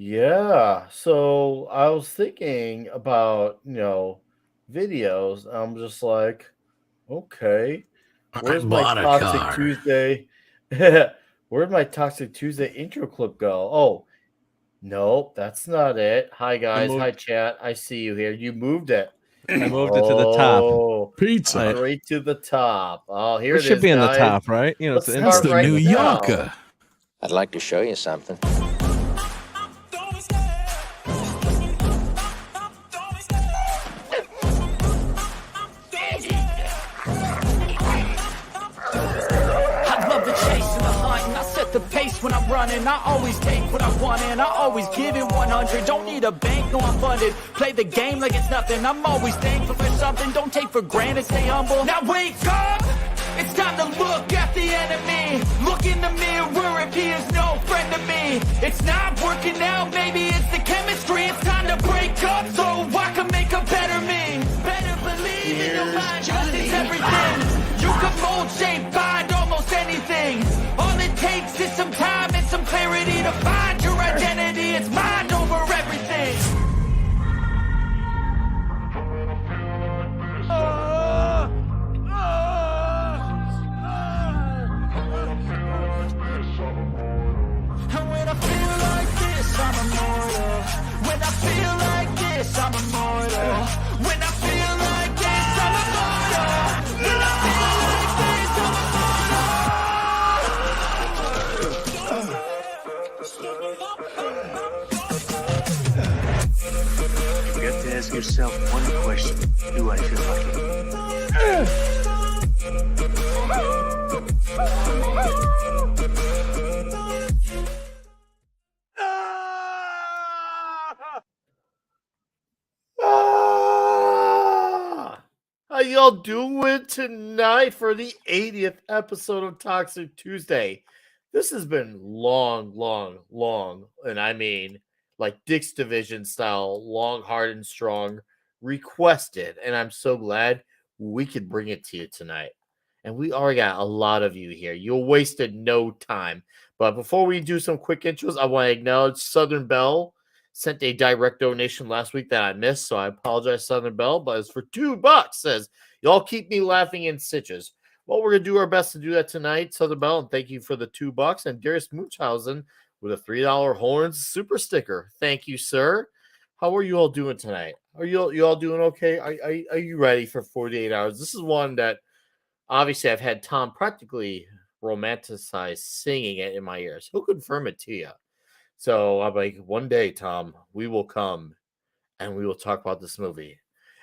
Yeah. So I was thinking about, videos. I'm just like, okay, I where's my bought a Toxic car. Tuesday? Where'd my Toxic Tuesday intro clip go? Oh, no, that's not it. Hi I guys. Hi moved. chat. I see you here. You moved it. I moved it to the top. Oh, Pizza. I straight to the top. Oh, here It it should is, be in the guys. top, right? You know, it's Let's the That's start the intro right New segment. now. Yorker. I'd like to show you something. I love the chase and the hunt, and I set the pace when I'm running. I always take what I want, and I always give it 100. Don't need a bank, no I'm funded. Play the game like it's nothing. I'm always thankful for something. Don't take for granted, stay humble. Now wake up! It's time to look at the enemy. Look in the mirror if he is no friend to me. It's not working out, maybe it's the chemistry. It's time to break up so I can make a better me. Better believe in your mind, 'cause it's everything. You can mold, shape, find almost anything. All it takes is some time and some clarity to find your identity. It's mind over everything. And when I feel like this, I'm immortal. When I feel like this, I'm immortal. When I feel like this, I'm immortal. When I feel like this, I'm You have to ask yourself one question. Do I feel lucky? Ah! How y'all doing tonight for the 80th episode of Toxic Tuesday? This has been long, and I mean like Dick's Division style, long, hard, and strong, requested. And I'm so glad we could bring it to you tonight. And we already got a lot of you here. You wasted no time. But before we do some quick intros, I want to acknowledge Southern Bell sent a direct donation last week that I missed, so I apologize, Southern Bell, but it's for $2. Says, y'all keep me laughing in stitches. Well, we're gonna do our best to do that tonight, Southern Bell, and thank you for the $2. And Darius Munchausen with a $3 horns super sticker. Thank you, sir. How are you all doing tonight? Are you all doing okay? Are you ready for 48 hours? This is one that obviously I've had Tom practically romanticize singing it in my ears. He'll confirm it to you. So I'm like, one day, Tom, we will come and we will talk about this movie.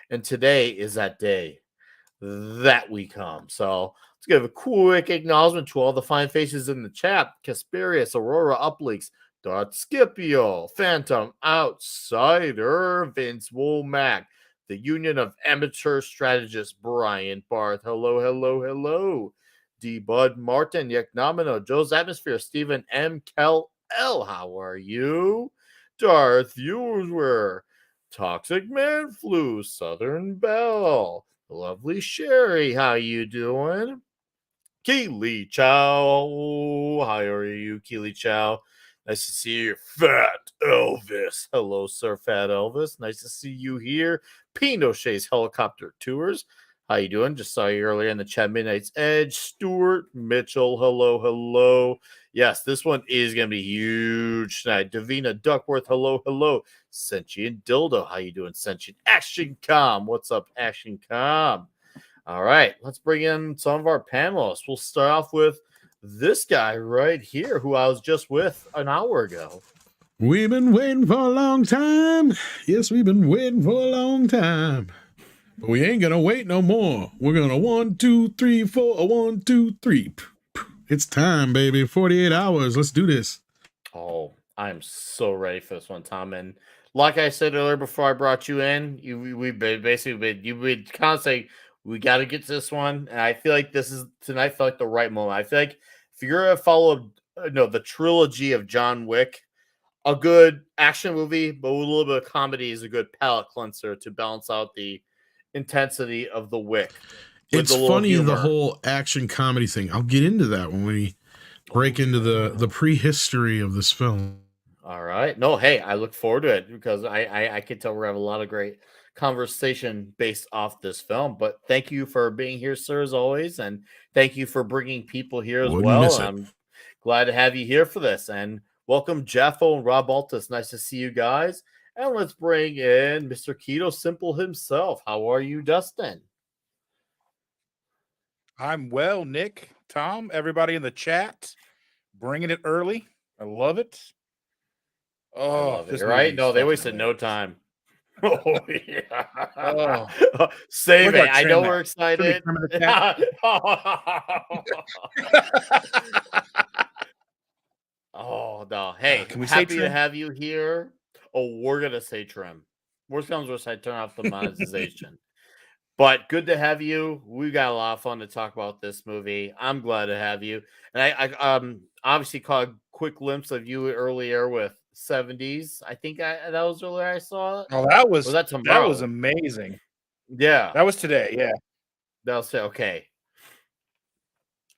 And today is that day that we come. So let's give a quick acknowledgement to all the fine faces in the chat. Casperius, Aurora Upleaks, Dot Scipio, Phantom Outsider, Vince Womack, the Union of Amateur Strategists, Brian Barth. Hello. D Bud Martin, Yaknomino, Joe's Atmosphere, Stephen M. Kel L. How are you? Darth User, Toxic Man Flu, Southern Belle, lovely Sherry. How you doing? Keely Chow. How are you, Keely Chow? Nice to see you, Fat Elvis. Hello, Sir Fat Elvis. Nice to see you here. Pinochet's Helicopter Tours. How you doing? Just saw you earlier in the chat. Midnight's Edge. Stuart Mitchell. Hello. Yes, this one is going to be huge tonight. Davina Duckworth. Hello. Sentient Dildo. How you doing, Sentient? Action Com. What's up, Action Com? All right, let's bring in some of our panelists. We'll start off with this guy right here, who I was just with an hour ago. We've been waiting for a long time. Yes, we've been waiting for a long time. But we ain't gonna wait no more. We're gonna 1, 2, 3, 4, 1, 2, 3. It's time, baby. 48 hours. Let's do this. Oh, I'm so ready for this one, Tom. And like I said earlier before I brought you in, you've been constantly, we got to get to this one. And I feel like tonight felt like the right moment. I feel like if you're going to follow the trilogy of John Wick, a good action movie, but with a little bit of comedy is a good palate cleanser to balance out the intensity of the Wick. It's funny, the whole action comedy thing. I'll get into that when we break into the prehistory of this film. All right. No, hey, I look forward to it because I can tell we're having a lot of great conversation based off this film. But thank you for being here, sir, as always, and thank you for bringing people here as Wouldn't miss well. it. I'm glad to have you here for this. And welcome, Jeffo and Rob Altus. Nice to see you guys. And let's bring in Mr. Keto Simple himself. How are you, Dustin? I'm well, Nick, Tom, everybody in the chat, bringing it early. I love it. I Oh, love it. this You're right? movie is No, they fucking wasted no hilarious. time. Oh, yeah. Oh. Save Where's it. our I trim know at? we're excited. Trim in the chat? Oh, no. Hey, Can we say happy to trim? have you here. Oh, we're going to say trim. Worst comes worst, I turn off the monetization. But good to have you. We got a lot of fun to talk about this movie. I'm glad to have you. And I obviously caught a quick glimpse of you earlier with 70s. I think that was earlier I saw it. Oh, that was that tomorrow? amazing. Yeah. That was today. Yeah. They'll say, okay.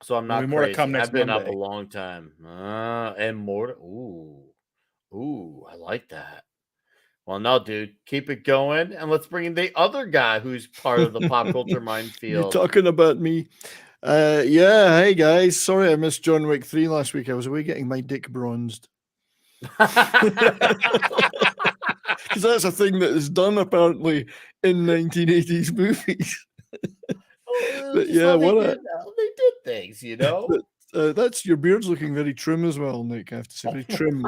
So I'm There'll not be more to crazy. come next I've been up a Monday. long time. And more. Ooh, I like that. Well, no, dude, keep it going. And let's bring in the other guy who's part of the pop culture You're minefield. talking about me. Yeah, hey guys. Sorry I missed John Wick 3 last week. I was away getting my dick bronzed. Because that's a thing that is done apparently in 1980s movies. But yeah, they did things, you know. That's your beard's looking very trim as well, Nick. I have to say, very trim.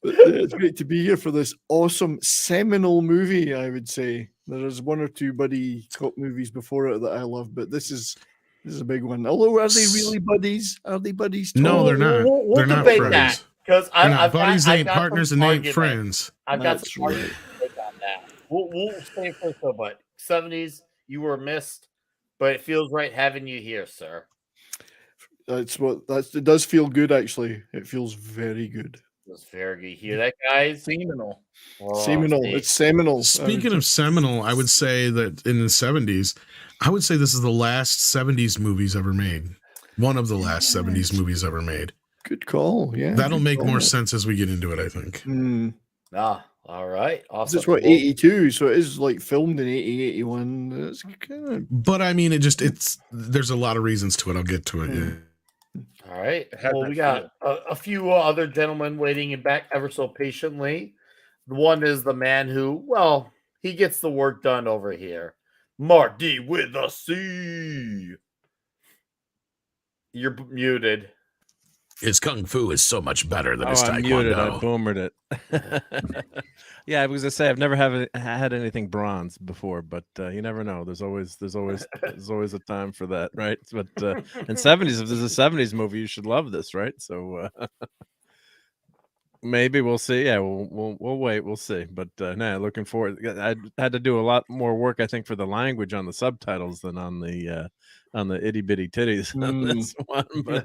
But it's great to be here for this awesome seminal movie. I would say there's one or two buddy cop movies before it that I love, but this is a big one. Although, are they really buddies? Are they buddies? No, Tom? they're not. We'll They're not debate friends. that because They're not I've buddies. got, They ain't partners, and they ain't friends. I've got That's some arguments to make on that. We'll stay first though, but 70s, you were missed, but it feels right having you here, sir. It does feel good actually. It feels very good. It's very good. You hear that, guys? Seminal. Oh, Seminal. see. It's seminal. Speaking of seminal, I would say that in the 70s, I would say this is the last 70s movies ever made. One of the last 70s movies ever made. Good call. Yeah. That'll good make call. more sense as we get into it, I think. All right. Awesome. This is what, 82, so it is like filmed in 80, 81. It's kind of... But I mean, there's a lot of reasons to it. I'll get to it. Yeah. All right. Had Well, that we got a few other gentlemen waiting in back ever so patiently. The one is the man who, well, he gets the work done over here. Marty with a C. You're muted. His kung fu is so much better than I'm muted. I boomered it. Yeah, I was gonna say I've never had anything bronze before, but you never know. There's always a time for that, right? But in 70s, if there's a 70s movie, you should love this, right? So maybe we'll see. Yeah, we'll wait. We'll see. But looking forward. I had to do a lot more work, I think, for the language on the subtitles than on the itty bitty titties on this one. But,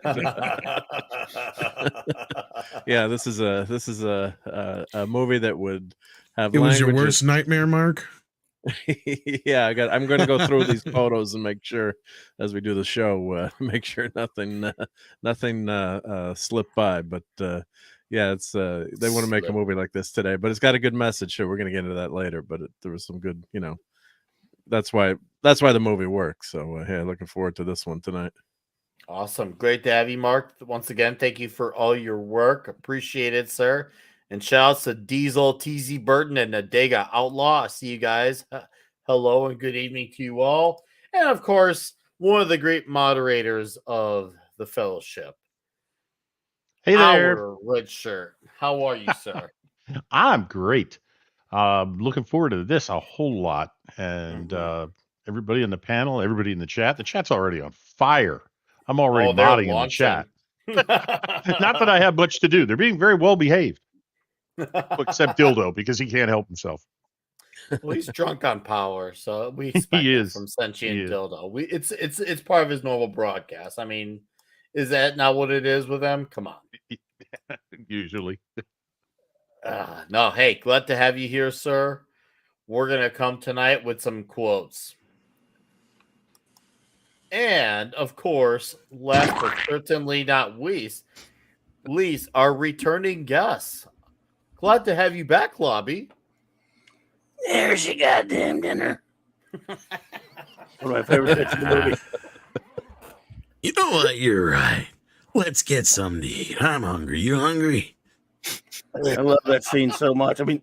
yeah, this is a movie that would have. It was your worst nightmare, Mark? Yeah, I'm going to go through these photos and make sure as we do the show, make sure nothing slipped by. But yeah, it's they want to make a movie like this today, but it's got a good message. Sure, we're going to get into that later. But there was some good, that's why the movie works. So yeah, looking forward to this one tonight. Awesome. Great to have you, Mark. Once again, thank you for all your work. Appreciate it, sir. And shout outs to Diesel, TZ Burton, and Nadega Outlaw. I see you guys. Hello and good evening to you all. And of course, one of the great moderators of the fellowship. Hey there. Our red shirt. How are you, sir? I'm great. Looking forward to this a whole lot. And everybody in the panel, everybody in the chat. The chat's already on fire. I'm already nodding in the chat. Not that I have much to do. They're being very well behaved. Except Dildo, because he can't help himself. Well, he's drunk on power, so we expect He that is. from Sentient He is. Dildo. It's part of his normal broadcast. I mean, is that not what it is with them? Come on. Usually. No, hey, glad to have you here, sir. We're going to come tonight with some quotes. And, of course, last but certainly not least, least, our returning guests. Glad to have you back, Lobby. There's your goddamn dinner. One of my favorite bits of the movie. You know what? You're right. Let's get something to eat. I'm hungry. You hungry? I love that scene so much. I mean,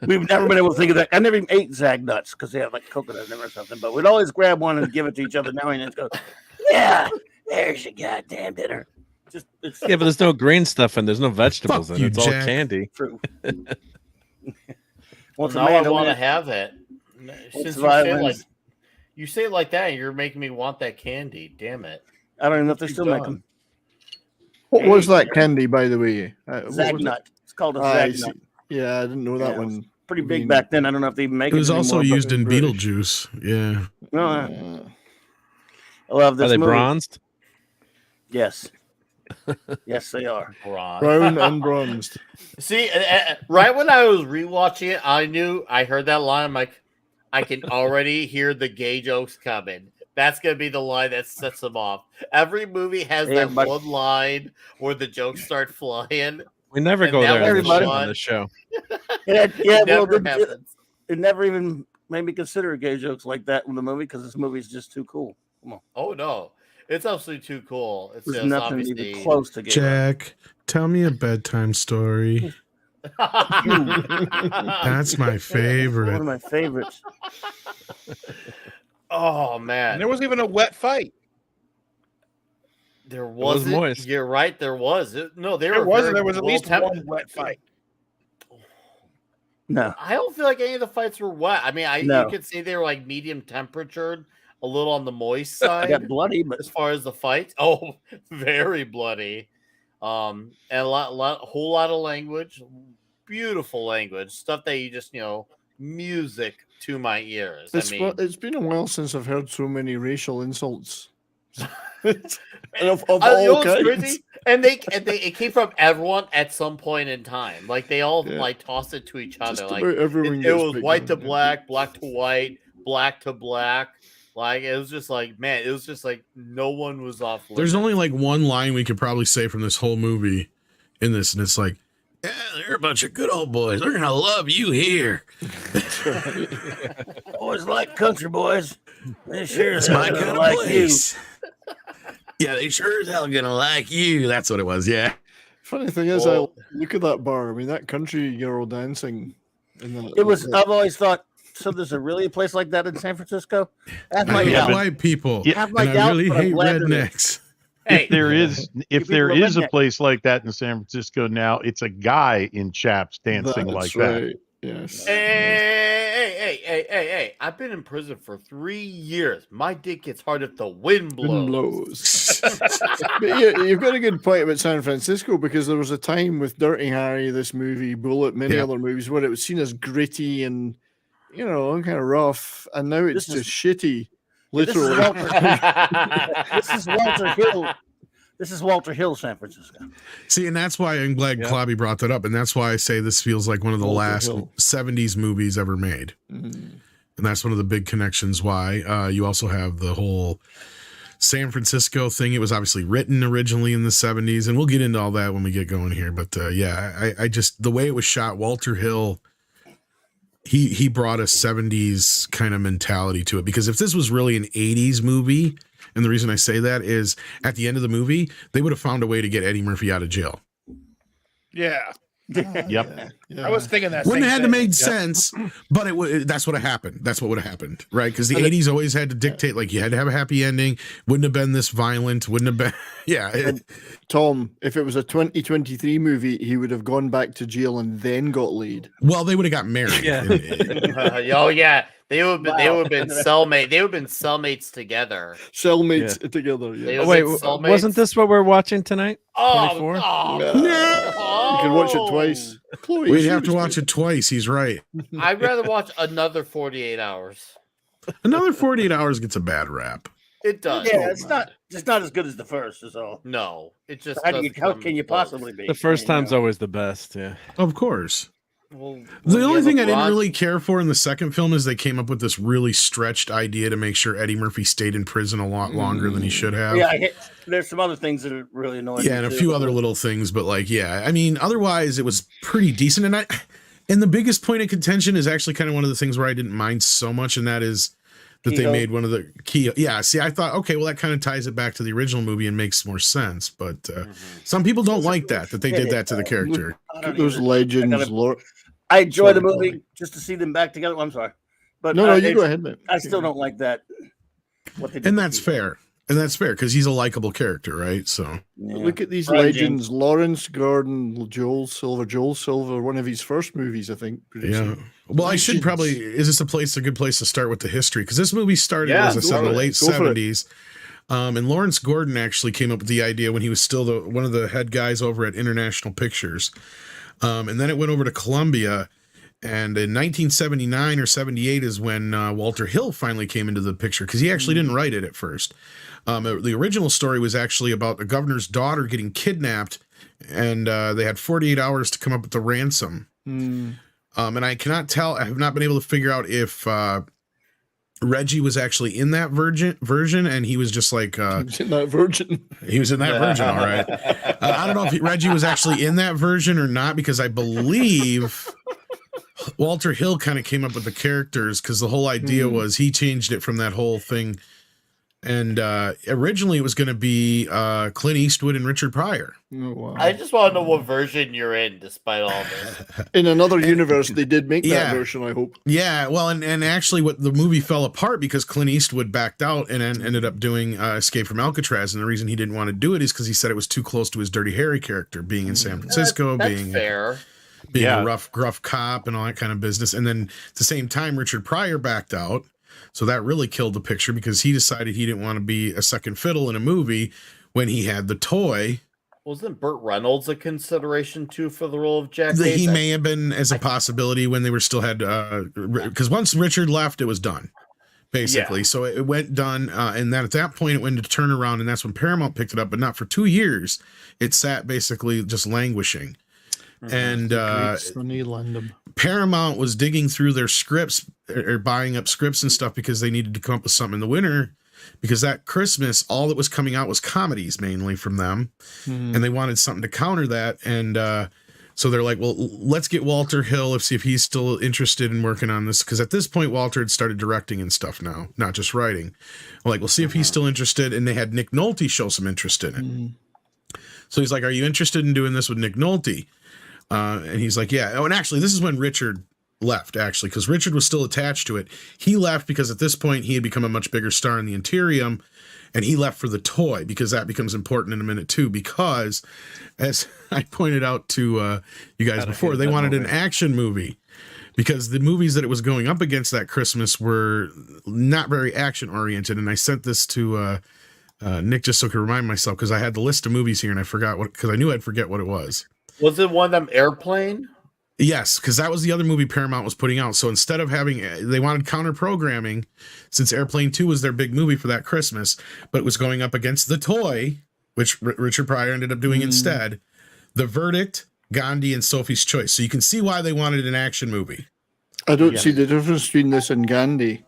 we've never been able to think of that. I never even ate Zag nuts because they have like coconut in them or something. But we'd always grab one and give it to each other now and then. Go, yeah, there's your goddamn dinner. Just Yeah, but there's no green stuff and there's no vegetables Fuck in it. you, It's all Jack. candy. true. Once a Now I man, want to only- have it. Since you say, violins. you say it like that, you're making me want that candy. Damn it. I don't even know if they You've still make done. them. What was that candy, by the way? What Zag was it? nut. It's called a I Zag see. nut. Yeah, I didn't know that Yeah, it was one. pretty big being- back then. I don't know if they even make It it. was also anymore, used in British. Beetlejuice. Yeah. but- No, Uh, I love this Are they movie. bronzed? Yes. Yes, they are. brown and bronzed. See, right when I was rewatching it, I heard that line. I'm like, I can already hear the gay jokes coming. That's gonna be the line that sets them off. Every movie has Hey, that everybody. one line where the jokes start flying. We never And go that there was the on one. the show. Yeah, It well, never happens. it never even made me consider gay jokes like that in the movie because this movie is just too cool. Come on. Oh no, it's absolutely too cool. It's There's just nothing obviously even close to gay. Jack, tell me a bedtime story. That's my One of favorite. my favorites. Oh And man, there wasn't even a wet fight. there was wasn't. moist. You're right. There was. No, they There were. wasn't. very There was at least well-tempered. one wet fight. No. I don't feel like any of the fights were wet. I mean, No. you could say they were like medium temperatured, a little on the moist I side got bloody, but as far as the fight. Oh, very bloody. And a whole lot of language, beautiful language, stuff that you just music to my ears. It's been a while since I've heard so many racial insults. And of you know all what's kinds. crazy? And it came from everyone at some point in time. Like they all Yeah. like tossed it to each Just other. Like about everyone it gets was picked white on, to yeah. black, black to white, black to black. Like it was just like, man, it was just like no one was off. There's limits. only like one line we could probably say from this whole movie in this, and it's like, yeah, they're a bunch of good old boys. They're gonna love you here. always like country boys. They sure It's as my hell kind of like place. Yeah, they sure as hell gonna like you. That's what it was. Yeah. Funny thing is, Well- I look at that bar. I mean, that country girl dancing. In the, It was. I've always thought. So there's a really a place like that in San Francisco. That's I my hate Yeah, doubt. but- white people, Yeah, Have my and I doubts, really but I'm hate glad there is. rednecks. Hey, if there is people are a redneck. place like that in San Francisco now, it's a guy in chaps dancing like that. right. Yes. Hey! I've been in prison for 3 years. My dick gets hard if the wind blows. Blows. But yeah, you've got a good point about San Francisco because there was a time with Dirty Harry, this movie, Bullet, many Yeah. other movies where it was seen as gritty and kind of rough, and now it's This is- just shitty. This is Literally. This is Walter Hill. This is Walter Hill, San Francisco. See, and that's why I'm glad Yeah. Clobby brought that up, and that's why I say this feels like one of the Walter last Hill. 70s movies ever made. Mhm. And that's one of the big connections why you also have the whole San Francisco thing. It was obviously written originally in the 70s, and we'll get into all that when we get going here. But yeah, I just, the way it was shot, Walter Hill, he brought a 70s kind of mentality to it. Because if this was really an 80s movie, and the reason I say that is at the end of the movie, they would have found a way to get Eddie Murphy out of jail. Yeah, Yep. Yeah. I was thinking that. Wouldn't same have had to thing. make sense, but it would. That's what happened. That's what would have happened, right? Because the And it- 80s always had to dictate, like you had to have a happy ending. Wouldn't have been this violent. Wouldn't have been. Yeah. Tom, if it was a 2023 movie, he would have gone back to jail and then got laid. Well, they would have got married. Yeah. Oh yeah, they would have been cellmates. They would have been cellmates together. Cellmates together. They Yeah. was Oh, wait, it soulmates? wasn't this what we're watching tonight? Oh, 24? You can watch it twice. Chloe, We'd have to watch it twice. He's right. I'd rather watch another 48 hours. Another 48 hours gets a bad rap. It does. Yeah, it's not as good as the first. Is all. No, it just. How doesn't how come can you close. possibly be? The first I mean, time's always the best. Yeah. Of course. Well, The only yeah, thing I didn't LeBron- really care for in the second film is they came up with this really stretched idea to make sure Eddie Murphy stayed in prison a lot longer than he should have. Yeah, there's some other things that are really annoying. Yeah, and a few other little things, but like, yeah, I mean, otherwise it was pretty decent. And the biggest point of contention is actually kind of one of the things where I didn't mind so much, and that is that they made one of the key. Yeah, see, I thought, okay, well, that kind of ties it back to the original movie and makes more sense. But some people don't like that they did that to the character. Those legends, I enjoy the movie just to see them back together. I'm sorry, but no, you go ahead, man. I still don't like that. What they did, and that's fair. And that's fair because he's a likable character, right? So look at these legends: Lawrence Gordon, Joel Silver, one of his first movies, I think. Yeah. Well, I should probably. Is this a good place to start with the history? Because this movie started, as I said, in the late 70s. And Lawrence Gordon actually came up with the idea when he was still one of the head guys over at International Pictures. And then it went over to Columbia. And in 1979 or 78 is when Walter Hill finally came into the picture because he actually didn't write it at first. The original story was actually about the governor's daughter getting kidnapped, and they had 48 hours to come up with the ransom. And I cannot tell, I have not been able to figure out if Reggie was actually in that version, and he was just like... he was in that version. He was in that version, all right. I don't know if Reggie was actually in that version or not, because I believe... Walter Hill kind of came up with the characters because the whole idea was he changed it from that whole thing. And originally it was going to be Clint Eastwood and Richard Pryor. Oh, wow. I just want to know what version you're in, despite all this. In another universe, they did make that version, I hope. Yeah, well, and actually what the movie fell apart because Clint Eastwood backed out and ended up doing Escape from Alcatraz. And the reason he didn't want to do it is because he said it was too close to his Dirty Harry character, being in San Francisco, That's fair. Being a rough, gruff cop and all that kind of business. And then at the same time, Richard Pryor backed out. So that really killed the picture because he decided he didn't want to be a second fiddle in a movie when he had the toy. Wasn't Burt Reynolds a consideration too for the role of Jack? He may have been as a possibility when they were still had, because once Richard left, it was done. Basically. Yeah. So it went done. And then at that point it went to turnaround, and that's when Paramount picked it up, but not for 2 years. It sat basically just languishing. And Paramount was digging through their scripts or buying up scripts and stuff because they needed to come up with something in the winter, because that Christmas all that was coming out was comedies mainly from them, and they wanted something to counter that. And so they're like, well, let's get Walter Hill, see if he's still interested in working on this, because at this point Walter had started directing and stuff now, not just writing. Like, we'll see if he's still interested. And they had Nick Nolte show some interest in it. So he's like, are you interested in doing this with Nick Nolte? And he's like, yeah. Oh, and actually, this is when Richard left, actually, because Richard was still attached to it. He left because at this point he had become a much bigger star in the Interium, and he left for the toy, because that becomes important in a minute too, because as I pointed out to you guys before, they wanted an action movie, because the movies that it was going up against that Christmas were not very action oriented. And I sent this to Nick just so I could remind myself, because I had the list of movies here and I forgot what, because I knew I'd forget what it was. Was it one of them Airplane? Yes, because that was the other movie Paramount was putting out. So instead of having, they wanted counter programming, since Airplane 2 was their big movie for that Christmas, but it was going up against The Toy, which Richard Pryor ended up doing instead, The Verdict, Gandhi, and Sophie's Choice. So you can see why they wanted an action movie. I don't see the difference between this and Gandhi.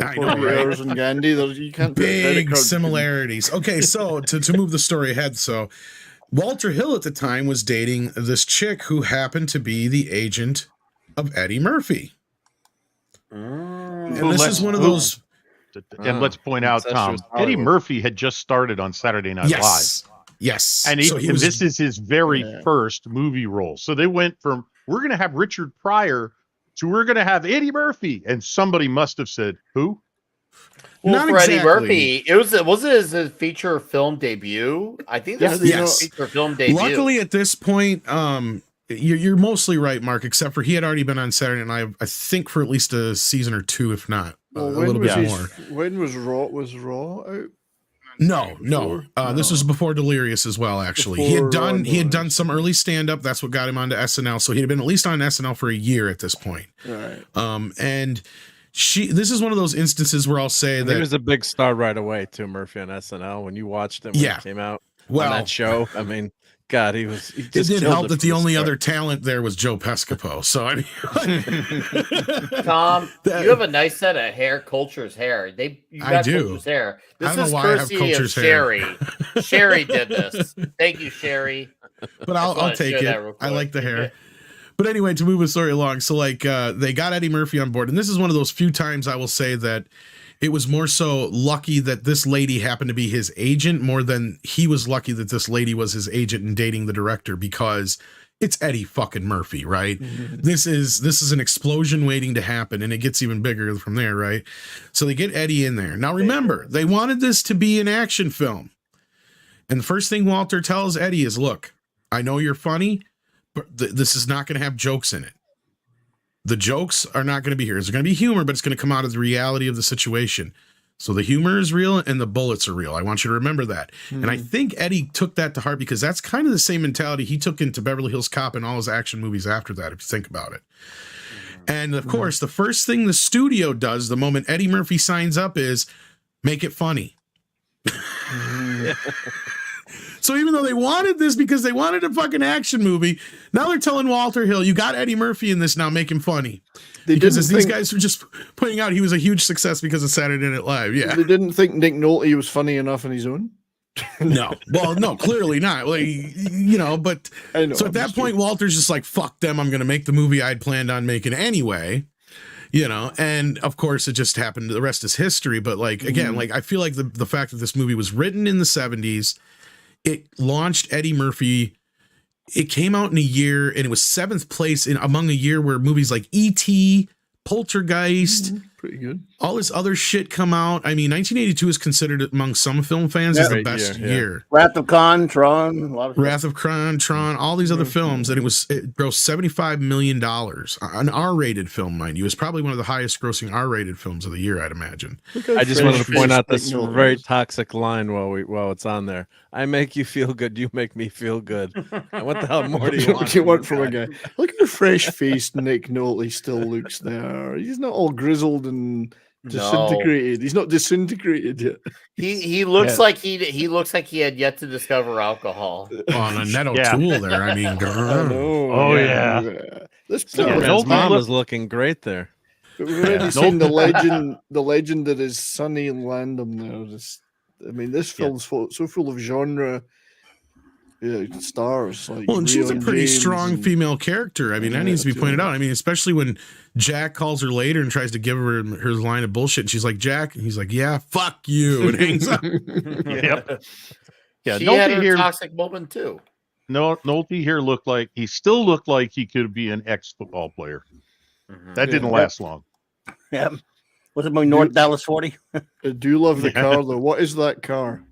I know, right? And Gandhi, you can't big similarities. Okay, so to move the story ahead, so Walter Hill at the time was dating this chick who happened to be the agent of Eddie Murphy. And this is one of those. And let's point out, Tom, Eddie Murphy had just started on Saturday Night Live. Yes. And, this is his very first movie role. So they went from, we're going to have Richard Pryor to we're going to have Eddie Murphy. And somebody must have said, who? Well, Not for exactly. Eddie Murphy, was it his feature film debut? I think this is his feature film debut. Luckily, at this point, you're mostly right, Mark, except for he had already been on Saturday Night Live, I think, for at least a season or two, if not a little bit more. When was Raw? Was Raw out? No. This was before Delirious as well. Actually, he had done some early stand up. That's what got him onto SNL. So he had been at least on SNL for a year at this point. Right. And this is one of those instances where I'll say that he was a big star right away too, Murphy on SNL. When you watched him when he came out on that show, I mean, God, he was. He It just did killed help it that from the only start. other talent there was Joe Pescopo. So I mean, Tom, That- you have a nice set of hair. Culture's hair. You I got do. Culture's hair. I This don't is know why I have courtesy of Culture's hair. Sherry. Sherry did this. Thank you, Sherry. but I just I'll wanna take share it. that real I quick. like the hair. But anyway, to move the story along, so like they got Eddie Murphy on board, and this is one of those few times I will say that it was more so lucky that this lady happened to be his agent more than he was lucky that this lady was his agent and dating the director, because it's Eddie fucking Murphy, right? This is an explosion waiting to happen, and it gets even bigger from there, right? So they get Eddie in there. Now remember, they wanted this to be an action film. And the first thing Walter tells Eddie is, look, I know you're funny, but this is not going to have jokes in it. The jokes are not going to be here. There's going to be humor, but it's going to come out of the reality of the situation. So the humor is real and the bullets are real. I want you to remember that. And I think Eddie took that to heart, because that's kind of the same mentality he took into Beverly Hills Cop and all his action movies after that, if you think about it. And of course, the first thing the studio does the moment Eddie Murphy signs up is make it funny. So even though they wanted this because they wanted a fucking action movie, now they're telling Walter Hill, you got Eddie Murphy in this, now make him funny. Because as these guys were just pointing out, he was a huge success because of Saturday Night Live. Yeah. They didn't think Nick Nolte was funny enough on his own. No. Well, no, clearly not. Like, you know, but I know, so at that point, Walter's just like, fuck them. I'm going to make the movie I'd planned on making anyway. You know, and of course it just happened. The rest is history. But like, again, like I feel like the fact that this movie was written in the 70s, it launched Eddie Murphy. It came out in a year and it was 7th place among a year where movies like E.T., Poltergeist, pretty good. All this other shit come out. I mean, 1982 is considered among some film fans as the best year. Wrath of Khan, Tron, a lot of Wrath of Khan, Tron, all these other films, and it grossed $75 million. An R-rated film, mind you. It was probably one of the highest grossing R-rated films of the year, I'd imagine. I just wanted to point out this very toxic line while it's on there. I make you feel good, you make me feel good. What the hell more do you want? What do you want from a guy? Look at the fresh-faced Nick Nolte still looks there. He's not all grizzled and disintegrated. He's not disintegrated yet. He looks like he looks like he had yet to discover alcohol. On a Netto tool there. I mean, This Superman's mom is looking great there. But we've already seen the legend that is Sonny and Landham there. I mean, this film's so full of genre stars. Like well, and she's a Rhea pretty James strong female character. I mean, that needs to be pointed out. I mean, especially when Jack calls her later and tries to give her line of bullshit. And she's like, Jack, and he's like, yeah, fuck you, and hangs up. Yep. Yeah, She Nolte had her here, toxic moment too. Nolte here still looked like he could be an ex-football player. That didn't last long. Yeah. Was it my North Dallas 40? I do love the car though. What is that car?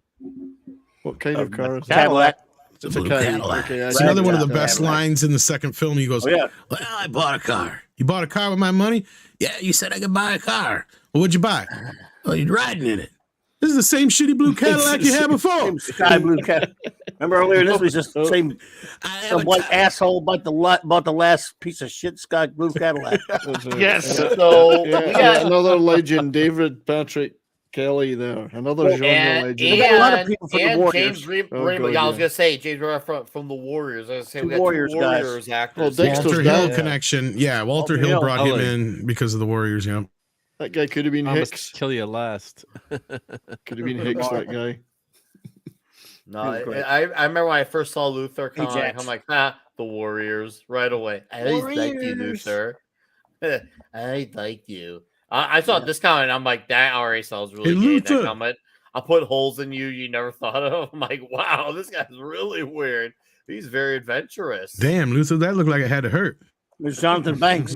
What kind of car is that? Cadillac. It's a Cadillac. Okay, it's another one of the best lines in the second film. He goes, well, I bought a car. You bought a car with my money? Yeah, you said I could buy a car. Well, what'd you buy? Well, you're riding in it. This is the same shitty blue Cadillac you had before. Sky blue Cadillac. Remember earlier, this was just some white asshole bought the last piece of shit sky blue Cadillac. Yes. So another legend, David Patrick Kelly there. Another genre legend. And, a lot of people from the Warriors. James Raymond, I was gonna say James Raymond from the Warriors. I was gonna say we got Warriors two Warriors guys. actors. Well, Dexter's Walter Hill dead. connection. Yeah, Walter Hill brought him in because of the Warriors. Yeah. That guy could have been Promised Hicks. to kill you last. Could have been Hicks, that guy. No, I remember when I first saw Luther come on, Ajax. I'm like, the Warriors right away. I always liked you, Luther. I liked you. I saw this comment, and I'm like, that already sounds really Hey, gay. Luther. That comment. I put holes in you never thought of. I'm like, wow, this guy's really weird. He's very adventurous. Damn, Luther, that looked like it had to hurt. There's Jonathan Banks.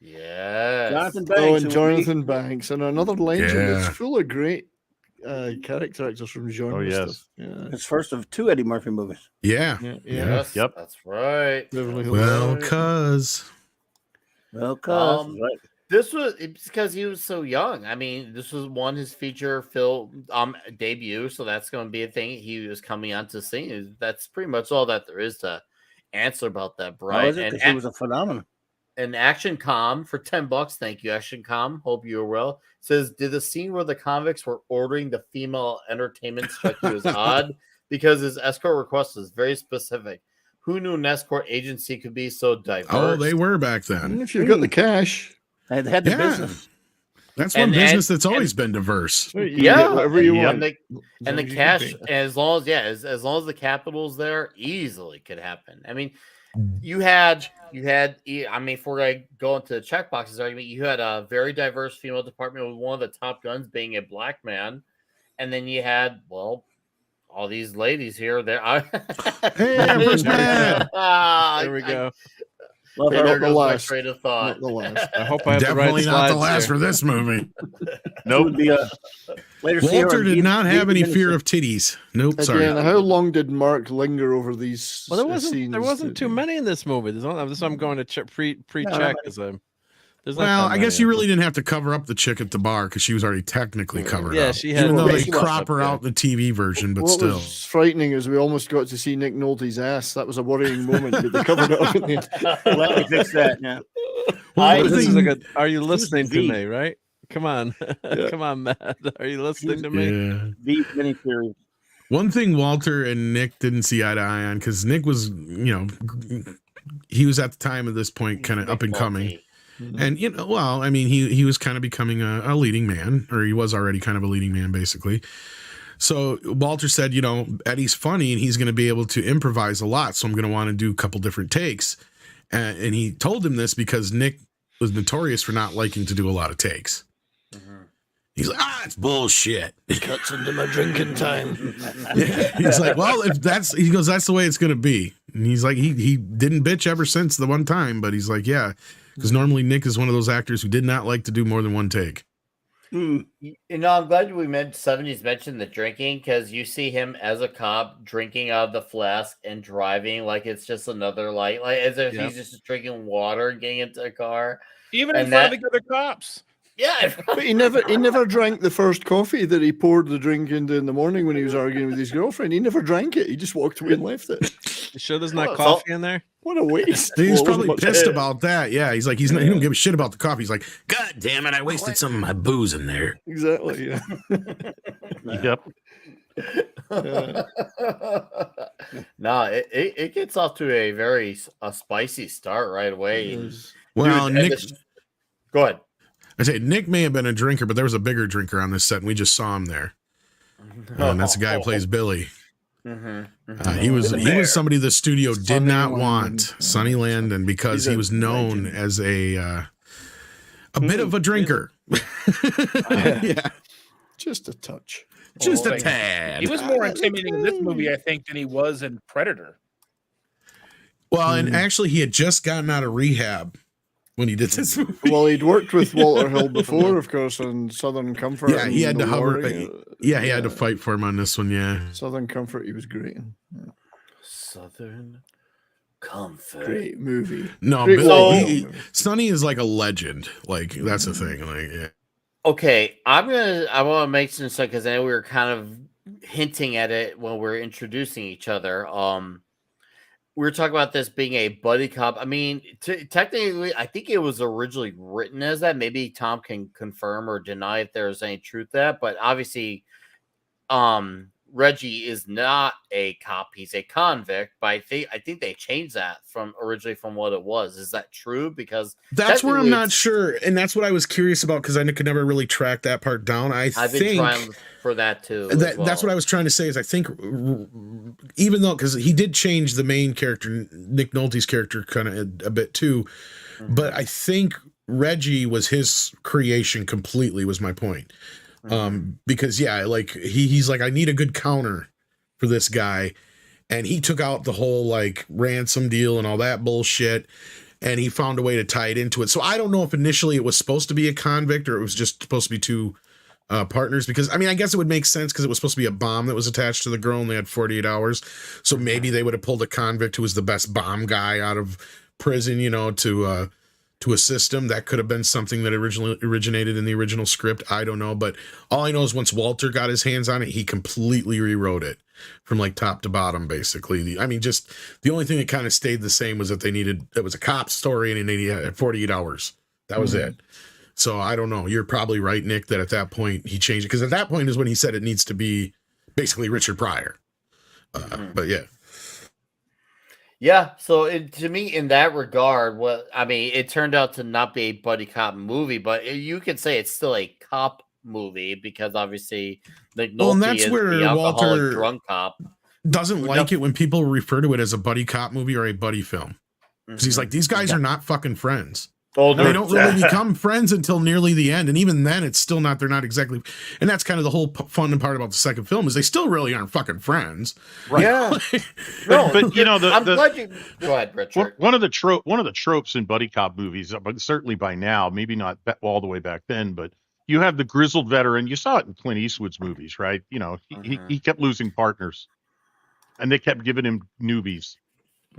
Yes. Jonathan Banks. Oh, and Jonathan Banks, and another legend. Yeah. It's full of great character actors from genre. Oh, yes. Stuff. Yeah. It's first of 2 Eddie Murphy movies. Yeah. Yes, Yep. that's right. Beverly Hills. Well, cuz. Well, cause right. This was it's because he was so young. I mean, this was his feature film debut, so that's going to be a thing. He was coming on to sing. That's pretty much all that there is to answer about that, Brian. And he was a phenomenon. And Action Com for $10. Thank you, Action Com. Hope you are well. Says, did the scene where the convicts were ordering the female entertainment strike you as odd? because his escort request is very specific. Who knew an escort agency could be so diverse? Oh, they were back then. If you've got the cash, they had the business. That's one business that's always been diverse. Yeah, whatever you want. And the cash, as long as long as the capital's there, easily could happen. I mean, you had. I mean, before I go into the checkboxes argument, you had a very diverse female department with one of the top guns being a black man, and then you had all these ladies here. There, hey, first man. There we go. There goes my train of thought. I hope I have definitely the right not the last here. for this movie. Nope. Walter did not have any fear of titties. Nope. Sorry. Again, how long did Mark linger over these? Well, there wasn't scenes? too many in this movie. This is why I'm going to pre-check because I guess you really didn't have to cover up the chick at the bar because she was already technically covered up. She had. Even though they she was crop her up, out in the TV version, but what still. was frightening is we almost got to see Nick Nolte's ass. That was a worrying moment, but they covered it up in the end. Let me fix that. Yeah. This is like a. Are you listening to me? Right? Come on, come on, Matt. Are you listening to me? Yeah. The miniseries. One thing Walter and Nick didn't see eye to eye on because Nick was, he was at the time of this point kind of up and coming. And, I mean, he was kind of becoming a leading man, or he was already kind of a leading man, basically. So Walter said, Eddie's funny and he's going to be able to improvise a lot. So I'm going to want to do a couple different takes. And he told him this because Nick was notorious for not liking to do a lot of takes. He's like, it's bullshit. Cuts into my drinking time. He's like, well, that's the way it's going to be. And he's like, he didn't bitch ever since the one time, but he's like, yeah. Because normally Nick is one of those actors who did not like to do more than one take. I'm glad we mentioned the drinking because you see him as a cop drinking out of the flask and driving like it's just another light, like as if he's just drinking water and getting into a car. Even in front of the other cops. Yeah, but he never drank the first coffee that he poured the drink into in the morning when he was arguing with his girlfriend. He never drank it. He just walked away and left it. You sure there's not coffee in there? What a waste. He's probably pissed about that. Yeah, he's like, he don't give a shit about the coffee. He's like, God damn it, I wasted some of my booze in there. Exactly, yeah. Yep. No, it gets off to a very spicy start right away. Well, Nick, go ahead. I say Nick may have been a drinker, but there was a bigger drinker on this set, and we just saw him there. And that's the guy who plays Billy. He was somebody the studio did not want, Sonny Landon, because he was known as a bit of a drinker. Yeah, just a touch, just a tad. He was more intimidating in this movie, I think, than he was in Predator. Well, and actually, he had just gotten out of rehab when he did this movie. Well, he'd worked with Walter Hill before, of course, on Southern Comfort. Yeah, he had to hover. He had to fight for him on this one. Yeah, Southern Comfort, he was great in. Yeah. Southern Comfort, great movie. No, Sonny is like a legend. Like that's the thing. Like, yeah. Okay, I want to make some stuff because I know we were kind of hinting at it when we were introducing each other. We were talking about this being a buddy cop. I mean, technically, I think it was originally written as that. Maybe Tom can confirm or deny if there's any truth to that. But obviously, Reggie is not a cop; he's a convict. But I think they changed that from what it was. Is that true? Because that's where I'm not sure, and that's what I was curious about because I could never really track that part down. I've been trying for that too. That's what I was trying to say. Is I think even though because he did change the main character, Nick Nolte's character, kind of a bit too, but I think Reggie was his creation completely. Was my point. Because like he's like, I need a good counter for this guy. And he took out the whole like ransom deal and all that bullshit. And he found a way to tie it into it. So I don't know if initially it was supposed to be a convict or it was just supposed to be two partners, because I mean, I guess it would make sense because it was supposed to be a bomb that was attached to the girl and they had 48 hours. So maybe they would have pulled a convict who was the best bomb guy out of prison, to assist him. That could have been something that originally originated in the original script. I don't know, but all I know is once Walter got his hands on it, he completely rewrote it from like top to bottom, basically. Just the only thing that kind of stayed the same was that it was a cop story and they had 48 hours. That was it. So I don't know. You're probably right, Nick, that at that point he changed it. Because at that point is when he said it needs to be basically Richard Pryor. But yeah. Yeah, so to me, in that regard, it turned out to not be a buddy cop movie, but you could say it's still a cop movie because obviously McNulty is the alcoholic drunk cop. Doesn't like it when people refer to it as a buddy cop movie or a buddy film. Because he's like, these guys are not fucking friends. They don't really become friends until nearly the end, and even then, it's still not. They're not exactly, and that's kind of the whole fun part about the second film is they still really aren't fucking friends. Right? Yeah. but you know, I'm glad you go ahead, Richard. One of the tropes in buddy cop movies, but certainly by now, maybe not all the way back then, but you have the grizzled veteran. You saw it in Clint Eastwood's movies, right? You know, he kept losing partners, and they kept giving him newbies.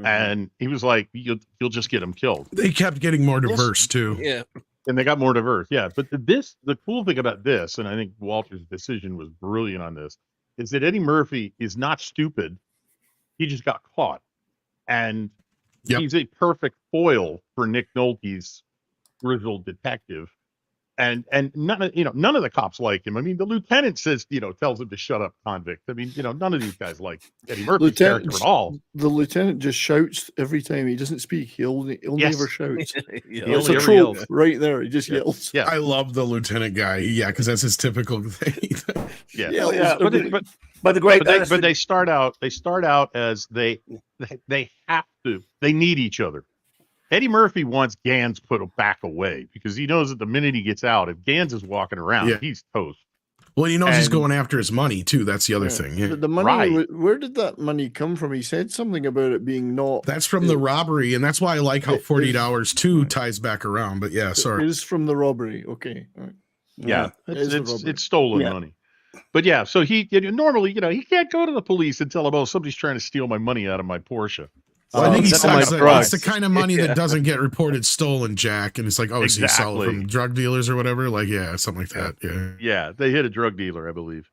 And he was like, you'll just get them killed. They kept getting more diverse too. Yeah. And they got more diverse. Yeah. But the cool thing about this, and I think Walter's decision was brilliant on this, is that Eddie Murphy is not stupid. He just got caught. And he's a perfect foil for Nick Nolte's grizzled detective. And none of the cops like him. I mean, the lieutenant says, tells him to shut up, convict. I mean, none of these guys like Eddie Murphy's character at all. The lieutenant just shouts every time. He doesn't speak. He'll never shout. It's a trope right there. He just yells. Yeah, I love the lieutenant guy. Yeah, because that's his typical thing. But they start out as they need each other. Eddie Murphy wants Gans put back away because he knows that the minute he gets out, if Gans is walking around, he's toast. Well, he knows he's going after his money too. That's the other thing. Yeah. But the money, where did that money come from? He said something about it being not. That's from the robbery, and that's why I like how 48 Hours 2 ties back around. But yeah, sorry, it is from the robbery. Okay, all right. Yeah, it's stolen money. But yeah, so normally he can't go to the police and tell them, oh, somebody's trying to steal my money out of my Porsche. Well, I think he says that it's the kind of money that doesn't get reported stolen, Jack. And it's like, so you sell it from drug dealers or whatever. Like, something like that. Yeah. Yeah. They hit a drug dealer, I believe,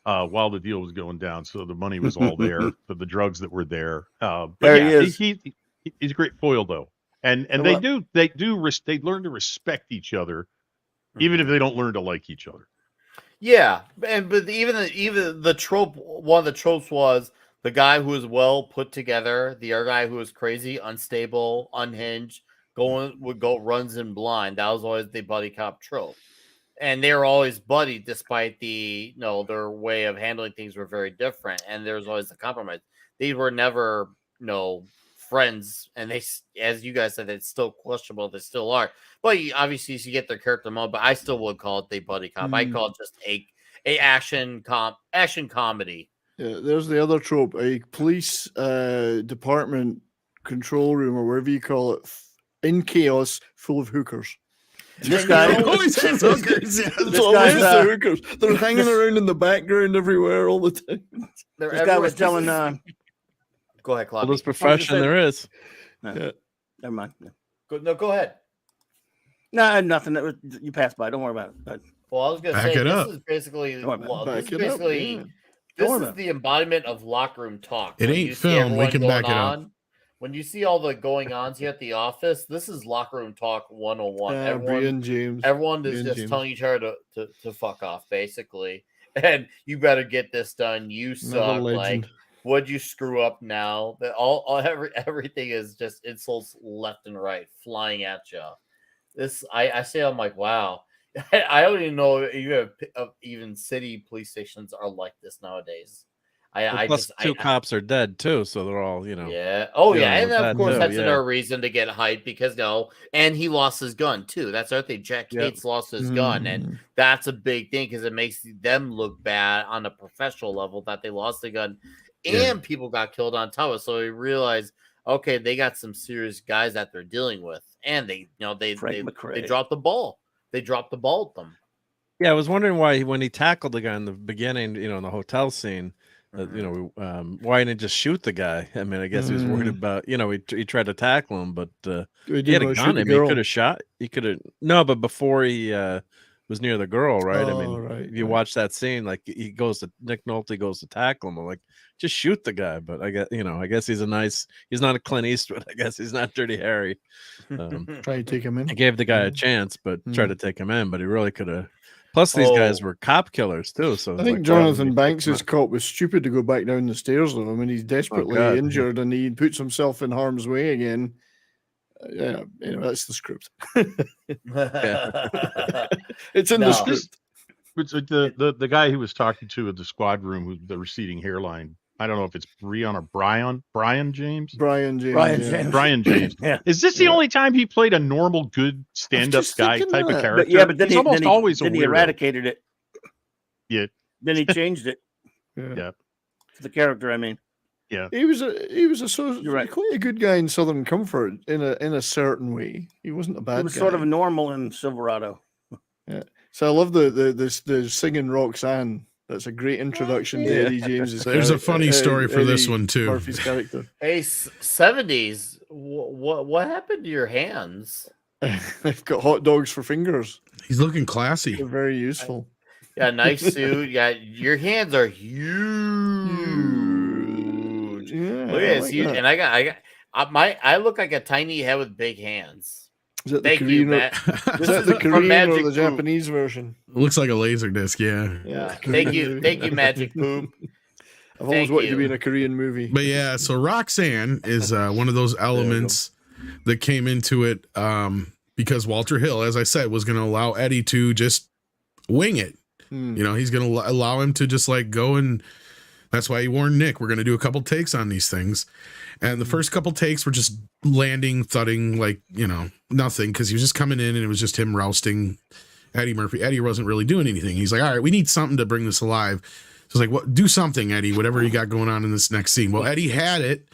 while the deal was going down. So the money was all there for the drugs that were there. But he's a great foil though. And they learn to respect each other, even if they don't learn to like each other. Yeah. But even the trope, one of the tropes was, the guy who is well put together, the other guy who is crazy, unstable, unhinged, runs in blind. That was always the buddy cop trope. And they were always buddy despite their way of handling things were very different. And there was always a compromise. They were never, friends. And they, as you guys said, it's still questionable. They still are. But obviously you get their character mode, but I still would call it the buddy cop. I call it just a action comedy. Yeah, there's the other trope: a police department control room or whatever you call it, in chaos, full of hookers. This guy always has hookers. The hookers. They're hanging around in the background everywhere all the time. This guy was telling. Go ahead, Claude. Oldest profession there is. Never mind. Go ahead. No, nothing. You passed by. Don't worry about it. But, well, I was going to say this is basically this is the embodiment of locker room talk. It ain't film. We can back it up. When you see all the going-ons here at the office, this is locker room talk 101. Everyone is just telling each other to fuck off, basically. And you better get this done. You suck. Like, what'd you screw up now? That everything is just insults left and right flying at you. I say, I'm like, wow. I don't even know even city police stations are like this nowadays. Plus two cops are dead too, so they're all Yeah. Oh yeah, and of course that's another reason to get hyped because and he lost his gun too. That's the other thing. Jack Cates lost his gun, and that's a big thing because it makes them look bad on a professional level that they lost the gun, and people got killed on top of it. So we realized, okay, they got some serious guys that they're dealing with, and they dropped the ball. They dropped the ball at them. Yeah, I was wondering why when he tackled the guy in the beginning, in the hotel scene, why didn't he just shoot the guy? I mean, I guess he was worried about, he tried to tackle him, but he had a gun. He could have shot. He could have but before he was near the girl, right? If you watch that scene, like Nick Nolte goes to tackle him. I'm like, just shoot the guy. But I guess he's not a Clint Eastwood. I guess he's not Dirty Harry. Try to take him in. I gave the guy a chance, but tried to take him in, but he really could have Plus, these guys were cop killers too. So I think like, Jonathan Banks' cop was stupid to go back down the stairs though. I mean, he's desperately God, injured and he puts himself in harm's way again. Yeah, anyway, that's the script. It's in the script. It's the guy who was talking to at the squad room with the receding hairline. I don't know if it's Brian or Brian James. Brian James. Brian yeah. James. Brian James. Yeah. Is this the only time he played a normal, good stand-up just guy thinking type of that. character? But yeah, but then he's he almost then he, always a then he weirdo. eradicated it. Yeah. Then he changed it. Yeah. The character, I mean. Yeah. He was You're right. quite a good guy in Southern Comfort in a certain way. He wasn't a bad He was guy. sort of normal in Silverado. Yeah. So I love the singing Roxanne. That's a great introduction to Eddie James's. There's a funny story for this Eddie one too. Murphy's character. Hey, 70s. What happened to your hands? They've got hot dogs for fingers. He's looking classy. They're very useful. Yeah, nice suit. Yeah, your hands are huge. Yeah, Look at this, and I look like a tiny head with big hands. Is that the Thank you, Korean? Matt. Is that the from Korean Magic or the Poop. Japanese version? Looks like a laser disc, yeah. Yeah. Thank you, Magic Poop. I've always Thank wanted to you. be in a Korean movie. But yeah, so Roxanne is one of those elements that came into it because Walter Hill, as I said, was going to allow Eddie to just wing it. You know, he's going to allow him to just like go, and that's why he warned Nick, we're going to do a couple takes on these things. And the first couple takes were just landing, thudding, like, you know, nothing, because he was just coming in and it was just him rousting Eddie Murphy. Eddie wasn't really doing anything. He's like, all right, we need something to bring this alive. So it's like, what? Do something, Eddie, whatever you got going on in this next scene. Well, Eddie had it,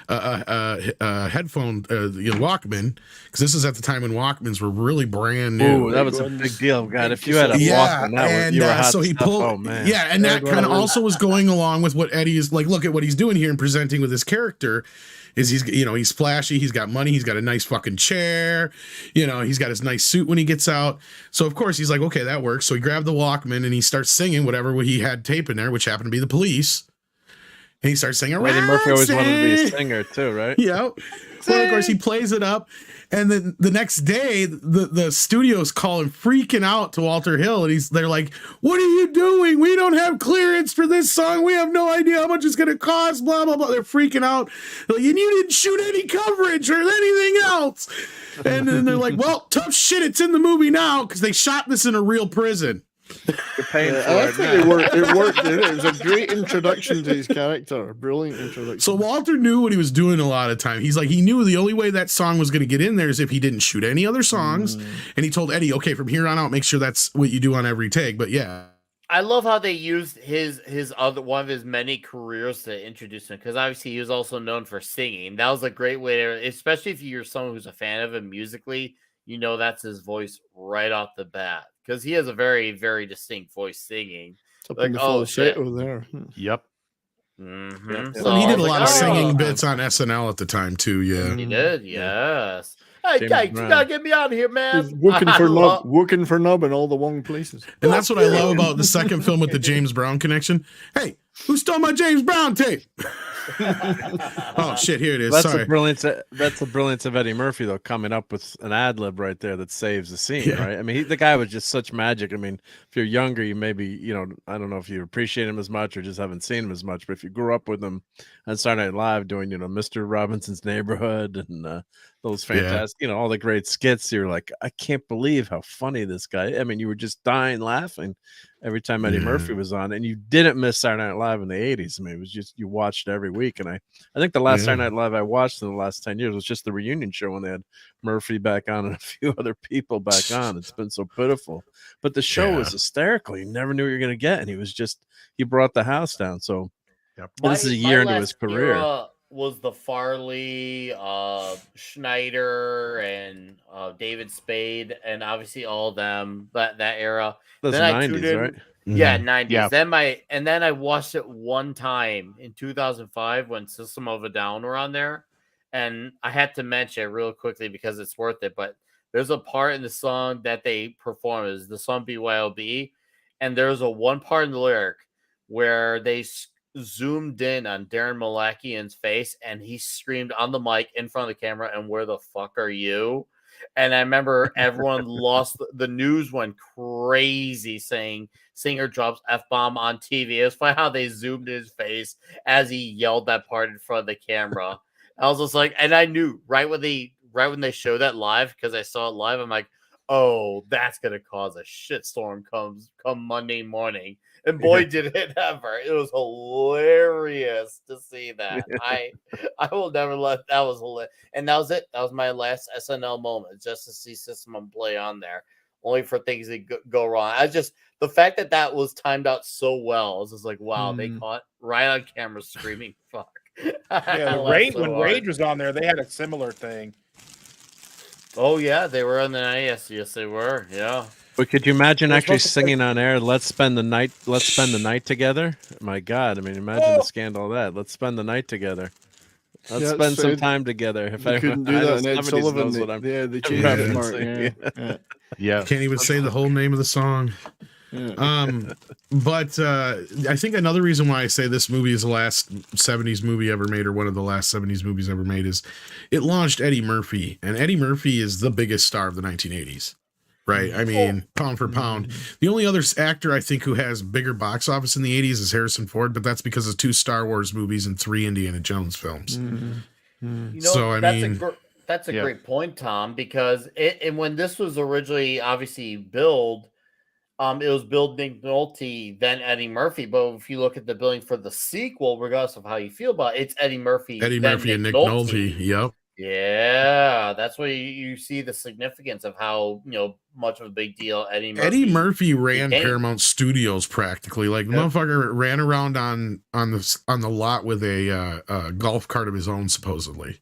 headphone, Walkman, because this is at the time when Walkmans were really brand new. Ooh, that was a big deal. God, if you had a Walkman, that you were hot so he stuff. pulled, Oh man, yeah, and that kind of also was going along with what Eddie is like. Look at what he's doing here and presenting with his character. Is he's flashy, he's got money, he's got a nice fucking chair, he's got his nice suit when he gets out. So of course he's like, okay, that works. So he grabbed the Walkman and he starts singing whatever he had tape in there, which happened to be The Police. And he starts singing. Eddie Murphy always wanted to be a singer too, right? Yeah. Well, of course he plays it up, and then the next day the studio's calling, freaking out to Walter Hill, and they're like, "What are you doing? We don't have clearance for this song. We have no idea how much it's going to cost." Blah blah blah. They're freaking out. They're like, "And you didn't shoot any coverage or anything else." And then they're like, "Well, tough shit. It's in the movie now because they shot this in a real prison." You're paying for I it. think it worked. It was a great introduction to his character. Brilliant introduction. So Walter knew what he was doing a lot of time. He's like, he knew the only way that song was going to get in there is if he didn't shoot any other songs. And he told Eddie, okay, from here on out, make sure that's what you do on every take. But yeah. I love how they used his other one of his many careers to introduce him, because obviously he was also known for singing. That was a great way to, especially if you're someone who's a fan of him musically, that's his voice right off the bat, because he has a very, very distinct voice singing. It's up in the falsetto there. Yep. Mm-hmm. So he did a lot of singing bits on SNL at the and time too. Yeah, he did. Yes. Hey, James guys, you Brown. gotta get me out of here, man. He's working for Nub in all the wrong places. And that's what I love about the second film with the James Brown connection. Hey, who stole my James Brown tape? Oh shit, here it is. That's Sorry. the brilliance of Eddie Murphy, though, coming up with an ad lib right there that saves the scene, right? I mean, the guy was just such magic. I mean, if you're younger, you maybe, I don't know if you appreciate him as much or just haven't seen him as much, but if you grew up with him on Saturday Night Live doing, Mr. Robinson's Neighborhood and those fantastic, all the great skits, you're like, I can't believe how funny this guy. I mean, you were just dying laughing every time Eddie Murphy was on, and you didn't miss Saturday Night Live in the 80s. I mean, it was just, you watched it every week. And I think the last Saturday Night Live I watched in the last 10 years was just the reunion show when they had Murphy back on and a few other people back on. It's been so pitiful, but the show was hysterical. You never knew what you were going to get. And he brought the house down. So this is a year into his career. Was the Farley, Schneider, and David Spade, and obviously all of them, that era. Those then 90s, right? Yeah, 90s. Yeah. Then I watched it one time in 2005 when System of a Down were on there, and I had to mention it real quickly because it's worth it. But there's a part in the song that they perform, is the song BYOB, and there's a one part in the lyric where they zoomed in on Darren Malakian's face and he screamed on the mic in front of the camera, and where the fuck are you? And I remember everyone the news went crazy saying singer drops F-bomb on TV. It was funny how they zoomed in his face as he yelled that part in front of the camera. I was just like, and I knew right when they showed that live, because I saw it live, I'm like, oh, that's gonna cause a shitstorm come Monday morning. And boy, did it ever. It was hilarious to see that. I will never let that was hilarious. And that was it. That was my last SNL moment, just to see System of Play on there. Only for things that go wrong. The fact that was timed out so well. I was just like, wow, they caught right on camera screaming, fuck. Yeah, when Rage was on there, they had a similar thing. Oh yeah, they were on the night. Yes, they were. Yeah. But could you imagine actually singing on air? Let's spend the night together. My God, I mean, imagine the scandal of that. Let's spend the night together. Let's spend some time together. If I couldn't do that, and Ed Sullivan, they changed the mark. Yeah. Can't even say the whole name of the song. But I think another reason why I say this movie is the last 70s movie ever made, or one of the last 70s movies ever made, is it launched Eddie Murphy, and Eddie Murphy is the biggest star of the 1980s, right? I mean, pound for pound. The only other actor I think who has bigger box office in the 80s is Harrison Ford, but that's because of 2 Star Wars movies and 3 Indiana Jones films. That's a great point, Tom, because and when this was originally obviously billed, it was billed Nick Nolte, then Eddie Murphy. But if you look at the billing for the sequel, regardless of how you feel about it, it's Eddie Murphy and Nick Nolte. Yep. Yeah, that's where you see the significance of how much of a big deal Eddie Murphy ran Paramount Studios practically. Like the motherfucker ran around on the lot with a golf cart of his own, supposedly.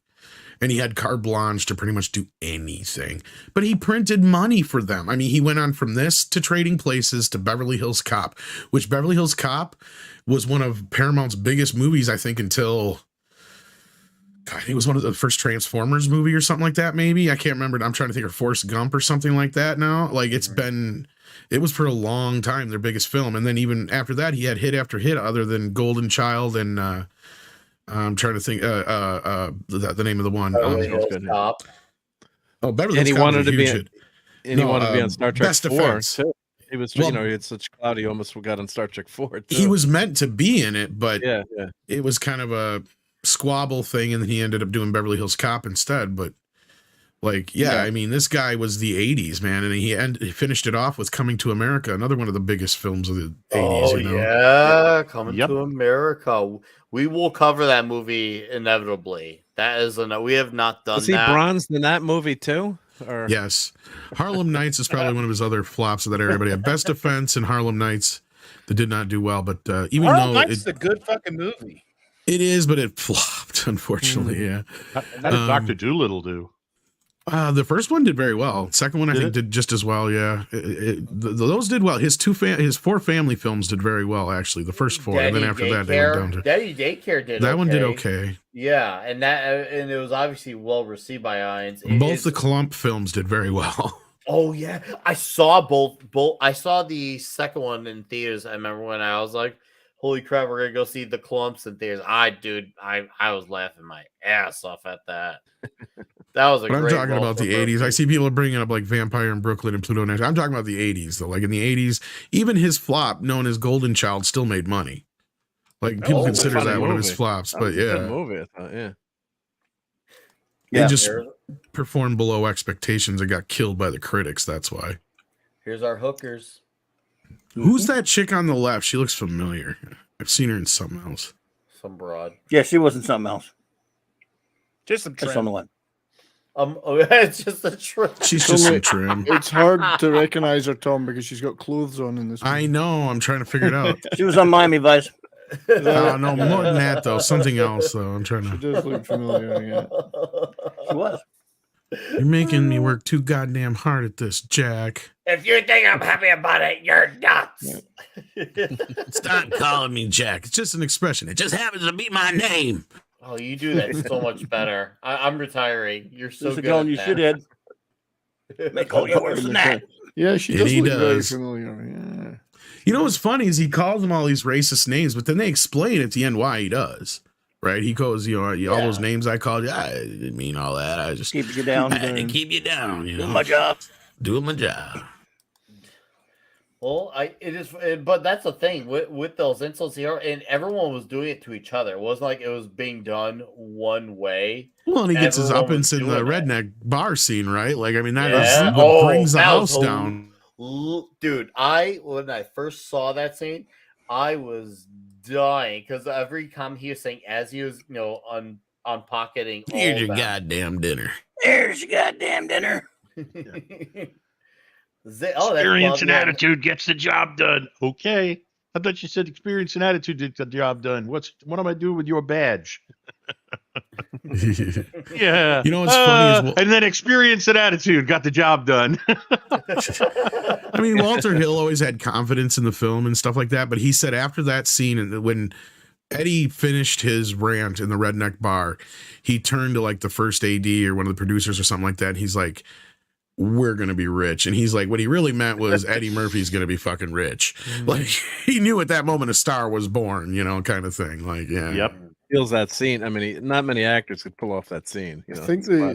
And he had carte blanche to pretty much do anything. But he printed money for them. I mean, he went on from this to Trading Places to Beverly Hills Cop, which Beverly Hills Cop was one of Paramount's biggest movies, I think, until... God, I think it was one of the first Transformers movie or something like that, maybe. I can't remember. I'm trying to think of Forrest Gump or something like that now. Like, it was for a long time their biggest film. And then even after that, he had hit after hit other than Golden Child and... I'm trying to think the name of the one. Beverly Hills Cop. Oh, Beverly Hills Cop. He wanted to be on Star Trek 4 too. He was, he had such clout. He almost got on Star Trek 4 too. He was meant to be in it, but yeah. It was kind of a squabble thing, and then he ended up doing Beverly Hills Cop instead. But I mean, this guy was the 80s, man, and he finished it off with Coming to America, another one of the biggest films of the 80s. Yeah, Coming to America. We will cover that movie inevitably. That is we have not done that. Was he bronzed in that movie too? Or? Yes. Harlem Nights is probably one of his other flops of that era, but he had Best Defense and Harlem Nights that did not do well. But Harlem Nights is a good fucking movie. It is, but it flopped, unfortunately. Yeah. How did Dr. Dolittle do? The first one did very well. Second one, I think, did just as well. Yeah, those did well. His 4 family films did very well, actually. The first 4, and then after that, they went down to Daddy Daycare did. That one did okay. Yeah, and it was obviously well received by audience. Both the Klump films did very well. Oh yeah, I saw both. I saw the second one in theaters. I remember when I was like, "Holy crap, we're gonna go see the Klumps in theaters." I was laughing my ass off at that. That was a but great. I'm talking about the 80s. I see people bringing up like Vampire in Brooklyn and Pluto Nash. I'm talking about the 80s though. Like in the 80s, even his flop, known as Golden Child, still made money. Like people consider that one of his flops, but good movie, I thought, yeah. He just performed below expectations and got killed by the critics. That's why. Here's our hookers. Who's that chick on the left? She looks familiar. I've seen her in something else. Some broad. Yeah, she was in something else. Just some trim. On the line. It's just a trim. She's just some trim. It's hard to recognize her, Tom, because she's got clothes on in this movie. I know. I'm trying to figure it out. She was on Miami Vice. No, more than that, though. Something else, though. I'm trying to. She does look familiar, yeah. She was. You're making me work too goddamn hard at this, Jack. If you think I'm happy about it, you're nuts. Stop calling me Jack. It's just an expression. It just happens to be my name. Oh, you do that so much better. I'm retiring. You're so good. You should have. Make all yours than that. Yeah, she does look very familiar. Yeah. You know what's funny is he calls them all these racist names, but then they explain at the end why he does. right? He goes, all those names I called you, I didn't mean all that. I just Keep you down. I had to keep you down. Doing my job. Doing my job. Well, but that's the thing with those insults here, and everyone was doing it to each other. It wasn't like it was being done one way. Well, and he gets his Everyone uppance was in the doing it. redneck bar scene, right? Like, I mean, that Yeah. is what brings the that house was down. Dude, when I first saw that scene, I was dying because every comment he was saying as he was, on pocketing. Here's your goddamn dinner. There's your goddamn dinner. Experience and attitude gets the job done. Okay. I thought you said experience and attitude gets the job done. What am I doing with your badge? Yeah. You know what's funny is and then experience and attitude got the job done. I mean, Walter Hill always had confidence in the film and stuff like that, but he said after that scene, and when Eddie finished his rant in the redneck bar, he turned to like the first AD or one of the producers or something like that. And he's like, we're going to be rich. And he's like, what he really meant was Eddie Murphy's going to be fucking rich. Like, he knew at that moment a star was born, kind of thing. Like, yeah. Yep. Feels that scene. I mean, not many actors could pull off that scene. I think the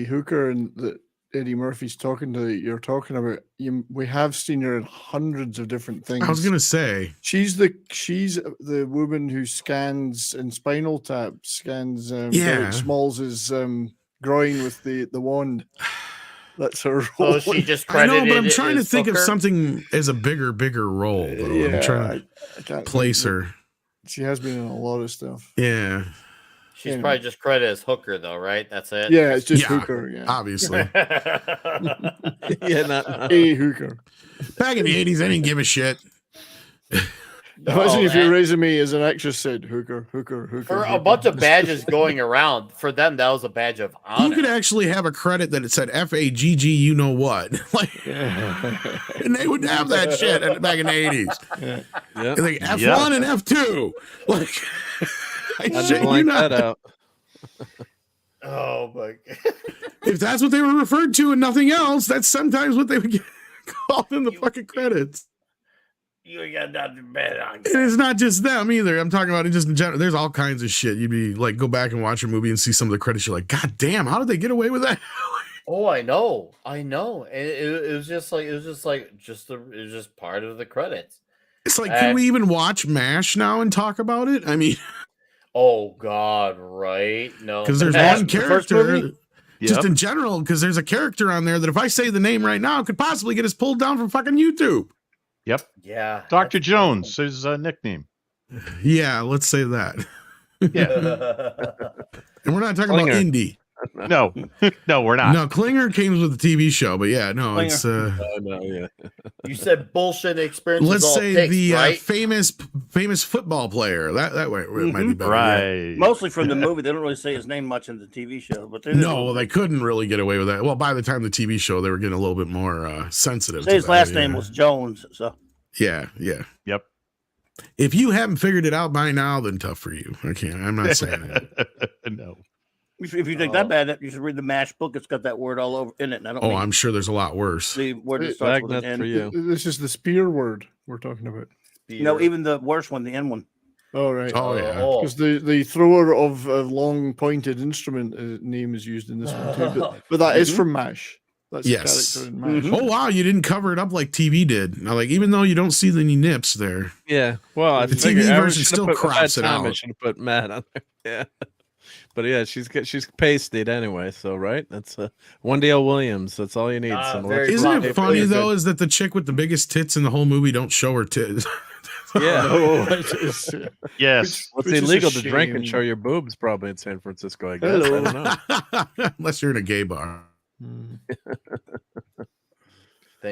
hooker and the Eddie Murphy's you're talking about, we have seen her in hundreds of different things. I was going to say. She's the woman who scans in Spinal Tap, Derek Smalls' groin with the wand. That's her role. Oh, she just I know, but I'm credited trying to as think of Hooker. something as a bigger role. Though. Yeah, I'm trying I to can't place think of her. She has been in a lot of stuff. Yeah. She's probably just credited as Hooker, though, right? That's it. Yeah, it's just Hooker. Yeah, obviously. Yeah, not a Hooker. Back in the 80s, I didn't give a shit. Imagine if your resume as an actress said Hooker. For a bunch of badges going around, for them, that was a badge of honor. You could actually have a credit that it said FAGG, you know what? Like, and they would have that shit back in the 80s. Yeah. Like F1 and F2. Like, I didn't like that out. Oh my God. If that's what they were referred to and nothing else, that's sometimes what they would get called in the fucking credits. You ain't got nothing bad on And it's not just them either. I'm talking about it just in general. There's all kinds of shit. You'd be like, go back and watch a movie and see some of the credits. You're like, God damn, how did they get away with that? Oh, I know. It was just part of the credits. It's like, can we even watch MASH now and talk about it? I mean, oh God, right? No, because there's MASH, one character, just in general, because there's a character on there that if I say the name right now, could possibly get us pulled down from fucking YouTube. Yep. Yeah. Dr. Jones, his nickname. Yeah, let's say that. Yeah. And we're not talking about indie. No, we're not. No, Klinger came with the TV show, but yeah, no, Klinger. it's no, yeah. You said bullshit experience. Let's say takes, the right? famous football player. That way it might be better. Right. Mostly from the movie. They don't really say his name much in the TV show, but No, they couldn't really get away with that. Well, by the time the TV show, they were getting a little bit more sensitive. Say his last name was Jones. So yeah. Yep. If you haven't figured it out by now, then tough for you. I'm not saying it. No. If you think that bad, you should read the MASH book. It's got that word all over in it. And I don't I'm sure there's a lot worse. The word that starts with an N. for you. This is the spear word we're talking about. No, even the worst one, the N one. Oh, right. Oh, yeah. Because the thrower of a long pointed instrument name is used in this one too. But that is from MASH. That's Yes. the character in MASH. Oh wow, you didn't cover it up like TV did. Now, like, even though you don't see any nips there. Yeah. Well, The TV version still crops it I out. should have put Matt on there. Yeah. But yeah, she's pasted anyway. So right, that's Wendell Williams. That's all you need. Isn't it funny though? Is that the chick with the biggest tits in the whole movie don't show her tits? Yeah. Yes. Well, it's illegal to drink and show your boobs probably in San Francisco, I guess. Hello. I don't know. Unless you're in a gay bar. Then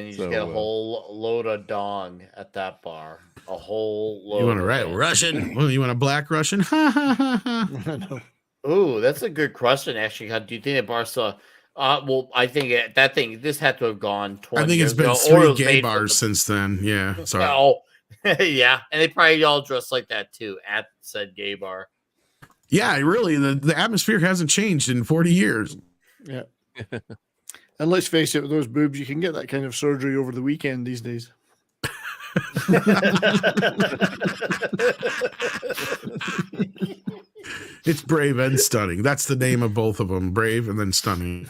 you just get a whole load of dong at that bar. A whole load. You want to write Russian? Well, you want a black Russian? Ha ha ha ha. Ooh, that's a good question. Actually, how do you think that Barca? Well, I think this had to have gone 20 I think it's years been ago, 3 gay bars since then. Yeah, sorry. Oh, yeah, and they probably all dress like that too at said gay bar. Yeah, really, the atmosphere hasn't changed in 40 years. Yeah. And let's face it, with those boobs, you can get that kind of surgery over the weekend these days. It's Brave and Stunning. That's the name of both of them, Brave and then Stunning.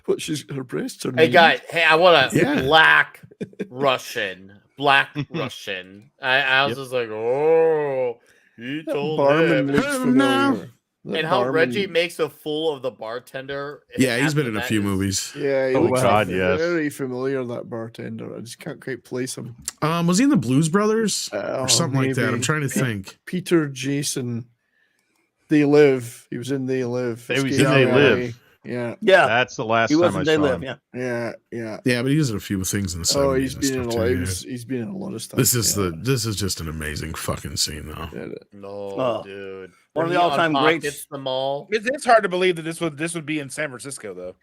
What, her breasts are Hey named? guys, hey, I want a Yeah. black Russian. I was just like, oh, he That told barman him. looks No. familiar. That And how barman- Reggie makes a fool of the bartender. Yeah, he's been after in a that few is- movies. Yeah, he Oh, looks God, yes. very familiar, that bartender. I just can't quite place him. Was he in the Blues Brothers Oh, or something like that? I'm maybe. trying to think. Peter Jason. They Live. He was in They Live. He was Escape in They from Live. LA. Yeah, Yeah, That's the last he time I wasn't. They saw live. him. Yeah. yeah. Yeah, but he's in a few things in the 70s. Oh, he's and been in a stuff lot. too, yeah. He's been in a lot of stuff. This is yeah. this is just an amazing fucking scene though. Yeah, No, Oh. dude. One of When the he all-time unpockets greats. them all. It's hard to believe that this would be in San Francisco though.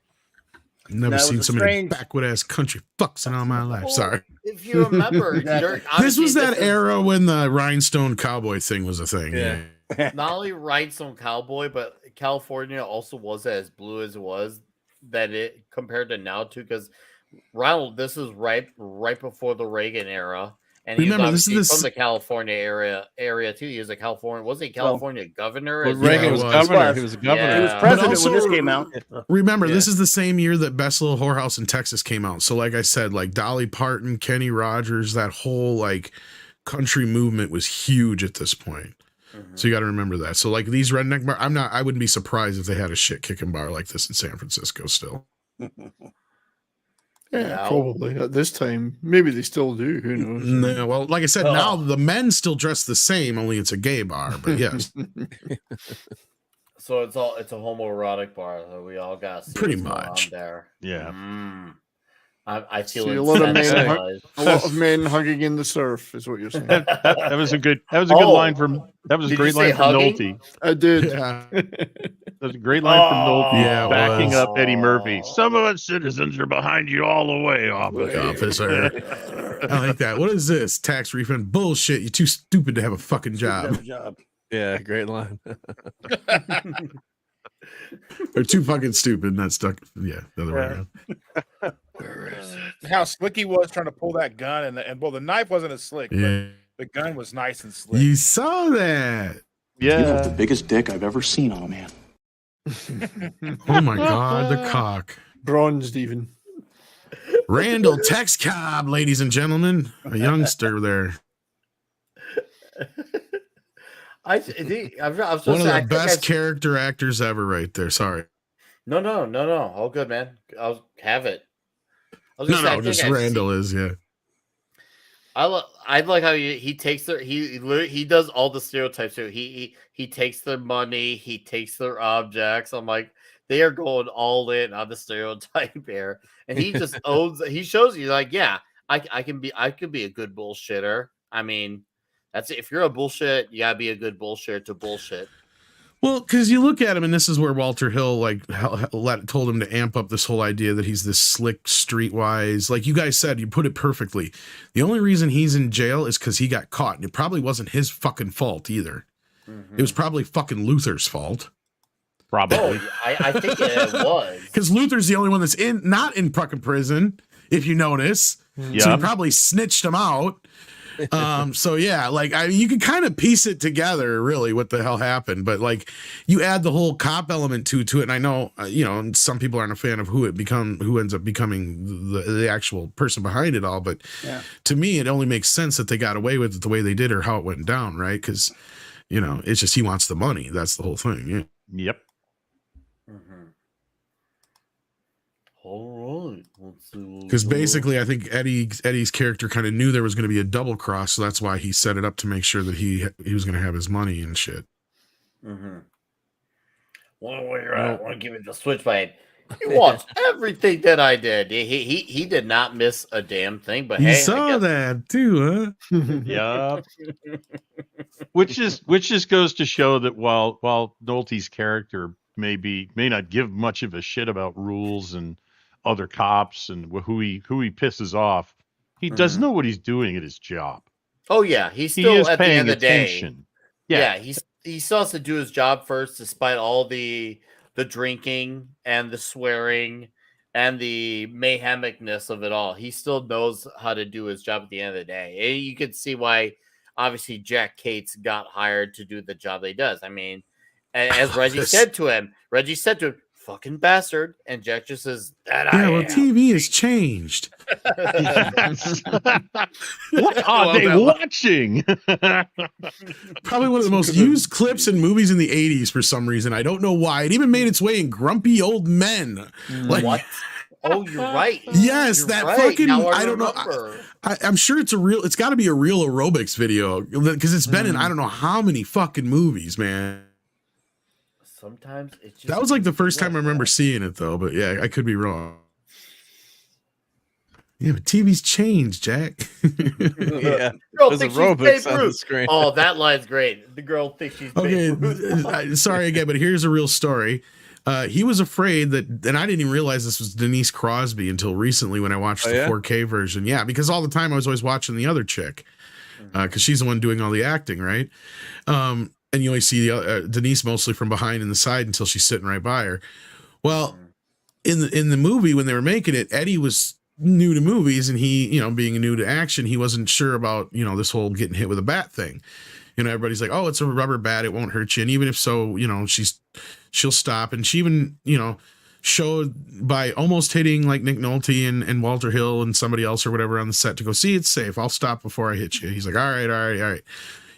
Never No, it seen was so a many strange- backward ass country fucks in all my life. Well, Sorry. If you remember, Exactly. This was that is era when the rhinestone cowboy thing was a thing. Yeah. Yeah. Not only Rhinestone Cowboy, but California also was as blue as it was that it compared to now too. Because Ronald, this is right before the Reagan era, and Remember, he was this is obviously the from the California area too. He was a California, wasn't he California governor? Well, as Reagan he was was. governor. Was. He was a governor. He was Yeah. president But when this also- came out. Remember, Yeah. this is the same year that Best Little Whorehouse in Texas came out. So, like I said, like Dolly Parton, Kenny Rogers, that whole like country movement was huge at this point. So you got to remember that. So, like these redneck bar, I wouldn't be surprised if they had a shit kicking bar like this in San Francisco still. Yeah, probably at this time. Maybe they still do. Who knows? No, well, like I said, Oh. now the men still dress the same, only it's a gay bar. But yes, So it's a homoerotic bar. So we all got to see Pretty what's going on much. there. Yeah. I feel See a lot of men incentivized. A lot of men hugging in the surf is what you're saying. That was a good. That was a Oh. good line from. That was a Did great you say line from hugging? Nolte. I did. yeah, That was a great line from Nolte. Yeah, it backing was. up Eddie Murphy. Some of us citizens are behind you all the way, officer. I like that. What is this tax refund bullshit? You're too stupid to have a fucking job. Yeah, great line. They're too fucking stupid. Not stuck. Yeah, the other way around. How slick he was trying to pull that gun, and well, the knife wasn't as slick, Yeah, but the gun was nice and slick. you saw that. Yeah. biggest dick I've ever seen on a man. Oh my god, the cock. Bronzed even. Randall Tex Cobb, ladies and gentlemen, a youngster there. I think I was just One of saying, I the think I best s- character actors ever, right there. Sorry. No. All good, man. I'll have it. I was No, gonna say, I no, think just I've Randall is, yeah. I like how he takes their he does all the stereotypes too. He takes their money, he takes their objects. I'm like, they are going all in on the stereotype here, and he just owns. He shows you like, yeah, I could be a good bullshitter. I mean, that's it. If you're a bullshit, you gotta be a good bullshitter to bullshit. Well, because you look at him, and this is where Walter Hill told him to amp up this whole idea that he's this slick, streetwise. Like you guys said, you put it perfectly. The only reason he's in jail is because he got caught, and it probably wasn't his fucking fault either. It was probably fucking Luther's fault. Probably. Oh, I think it was. Because Luther's the only one that's not in fucking prison, if you notice. So Yeah. he probably snitched him out. So yeah, like you can kind of piece it together, really, what the hell happened. But like, you add the whole cop element to it, and I know and some people aren't a fan of who ends up becoming the actual person behind it all. But to me, it only makes sense that they got away with it the way they did, or how it went down, right? Because it's just he wants the money. That's the whole thing. Yeah. Yep. All right, let's see. Because basically, I think Eddie's character kind of knew there was going to be a double cross, so that's why he set it up to make sure that he was going to have his money and shit. Well, I want to give it the switch by he watched everything that I did. He did not miss a damn thing. But You hey, saw that too, huh? Yeah. Which just goes to show that while Nolte's character may not give much of a shit about rules and other cops and who he pisses off, he does know what he's doing at his job. Oh yeah, he's He still is at the paying end of the day. attention. Yeah, he still has to do his job first, despite all the drinking and the swearing and the mayhemicness of it all. He still knows how to do his job at the end of the day. And you can see why, obviously, Jack Cates got hired to do the job he does. I mean, as Reggie said to him, fucking bastard. And Jack just says, TV has changed. What are they watching? Probably one of the most used clips in movies in the 80s for some reason. I don't know why. It even made its way in Grumpy Old Men. Like, what? Oh, you're right. Yes, You're that right. fucking, Now I don't know. I'm sure it's got to be a real aerobics video because it's been in I don't know how many fucking movies, man. Sometimes it's just that was like the first time I remember seeing it, though. But yeah, I could be wrong. Yeah, but TV's changed, Jack. Yeah, girl there's thinks aerobics she's Babe on the Ruth. screen. Oh, that line's great. The girl thinks she's Okay, Babe Ruth. sorry again, but here's a real story. He was afraid that, and I didn't even realize this was Denise Crosby until recently when I watched the 4K version. Yeah, because all the time I was always watching the other chick because she's the one doing all the acting, right? And you only see Denise mostly from behind and the side until she's sitting right by her. Well, in the movie when they were making it, Eddie was new to movies, and he, being new to action, he wasn't sure about this whole getting hit with a bat thing. Everybody's like, oh, it's a rubber bat, it won't hurt you. And even if so, she'll stop. And she even, showed by almost hitting like Nick Nolte and Walter Hill and somebody else or whatever on the set to go, see, it's safe. I'll stop before I hit you. He's like, all right.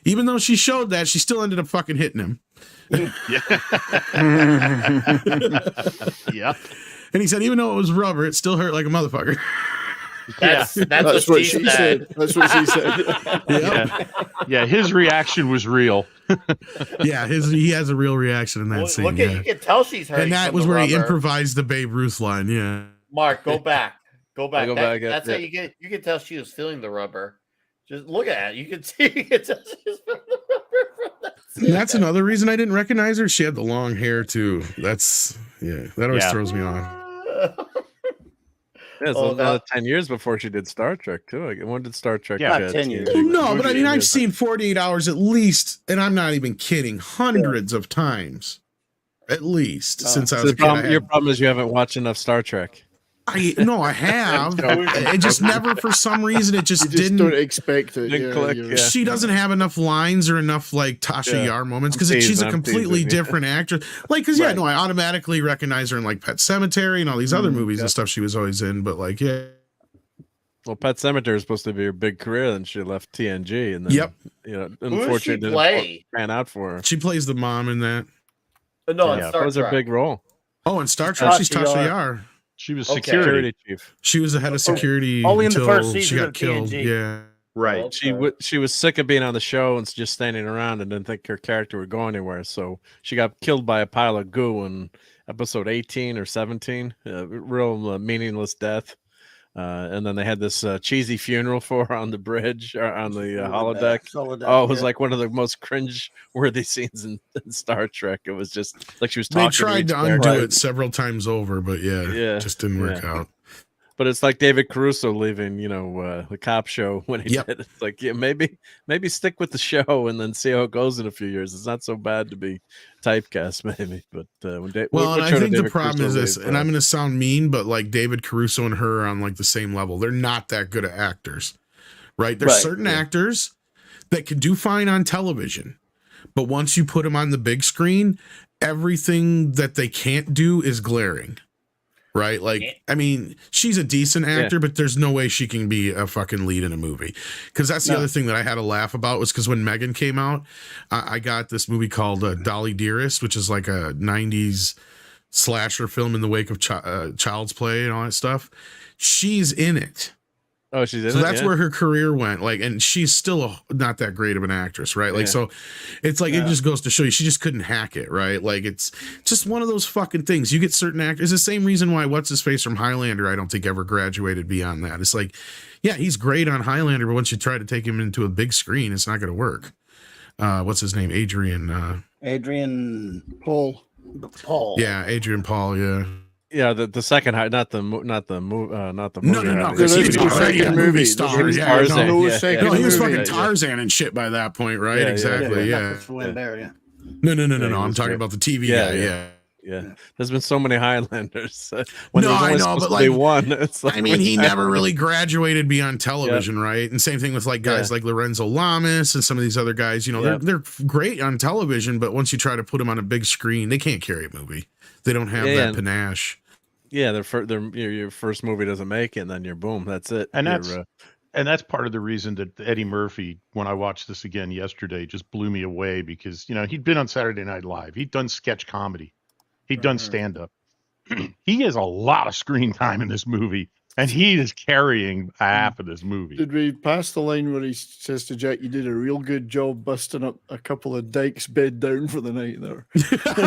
Even though she showed that, she still ended up fucking hitting him. Yeah. And he said, even though it was rubber, it still hurt like a motherfucker. That's what she said. That's what she said. Yeah, his reaction was real. Yeah, he has a real reaction in that scene. Look at, you can tell she's hurt. And that was where he improvised the Babe Ruth line. Yeah. Mark, go back. That's how you can tell she was feeling the rubber. Just look at it. You can see. You can tell she's feeling the rubber from that scene. That's another reason I didn't recognize her. She had the long hair too. That always throws me off. Yeah, it's another 10 years before she did Star Trek too. Like, when did Star Trek? Yeah, 10 years. Well, no, but I mean, I've seen 48 Hours at least, and I'm not even kidding, hundreds of times, at least since I was a kid. Your problem is you haven't watched enough Star Trek. I have. It just never, for some reason, it just You just didn't. don't expect it. Didn't click, yeah. She doesn't have enough lines or enough like Tasha Yar moments because she's a completely different actress. Like, because I automatically recognize her in like Pet Sematary and all these other movies and stuff she was always in. But like, well, Pet Sematary is supposed to be her big career, then she left TNG, and then unfortunately, didn't pan out for her. She plays the mom in that. No, that was her big role. Oh, in Star Trek, she's Tasha Yar. She was security chief. She was the head of security only in the until first season she got of killed. TNG. Yeah, right. Okay. She was sick of being on the show and just standing around and didn't think her character would go anywhere. So she got killed by a pile of goo in episode 18 or 17. Real meaningless death. And then they had this cheesy funeral for her on the bridge or on the holodeck. Oh, it was like one of the most cringe-worthy scenes in Star Trek. It was just like she was talking. They tried to undo it several times over, but it just didn't work out. But it's like David Caruso leaving, the cop show when he did it. It's like, maybe stick with the show and then see how it goes in a few years. It's not so bad to be typecast, maybe. But and I think the problem is this, and I'm going to sound mean, but like David Caruso and her are on like the same level. They're not that good at actors, right? There's certain actors that can do fine on television, but once you put them on the big screen, everything that they can't do is glaring. Right? Like, I mean, she's a decent actor, but there's no way she can be a fucking lead in a movie. Because that's the other thing that I had to laugh about was because when Megan came out, I got this movie called Dolly Dearest, which is like a 90s slasher film in the wake of Child's Play and all that stuff. She's in it. Oh, she's in it. So that's where her career went. Like, and she's still not that great of an actress, right? Like, so it's like it just goes to show you she just couldn't hack it, right? Like, it's just one of those fucking things. You get certain actors. It's the same reason why what's his face from Highlander, I don't think ever graduated beyond that. It's like, yeah, he's great on Highlander, but once you try to take him into a big screen, it's not going to work. What's his name? Adrian Paul. Yeah, Adrian Paul. Yeah. Yeah, the second high, not the movie. No. There's a second movie. No, he was fucking Tarzan and shit by that point, right? Exactly. Yeah. No. No. I'm talking about the TV guy. Yeah. Yeah, there's been so many Highlanders. When No, there's I only know, supposed but to be like, one. It's like I mean, he never really graduated beyond Yep. television, right? And same thing with like guys Yeah. like Lorenzo Lamas and some of these other guys. You know, Yep. they're great on television, but once you try to put them on a big screen, they can't carry a movie. They don't have Yeah, that panache. Yeah, your first movie doesn't make it, and then you're boom, that's it. And You're, that's part of the reason that Eddie Murphy, when I watched this again yesterday, just blew me away because, you know, he'd been on Saturday Night Live. He'd done sketch comedy. He'd done stand up. He has a lot of screen time in this movie, and he is carrying half of this movie. Did we pass the line where he says to Jack, "You did a real good job busting up a couple of dykes bed down for the night there"?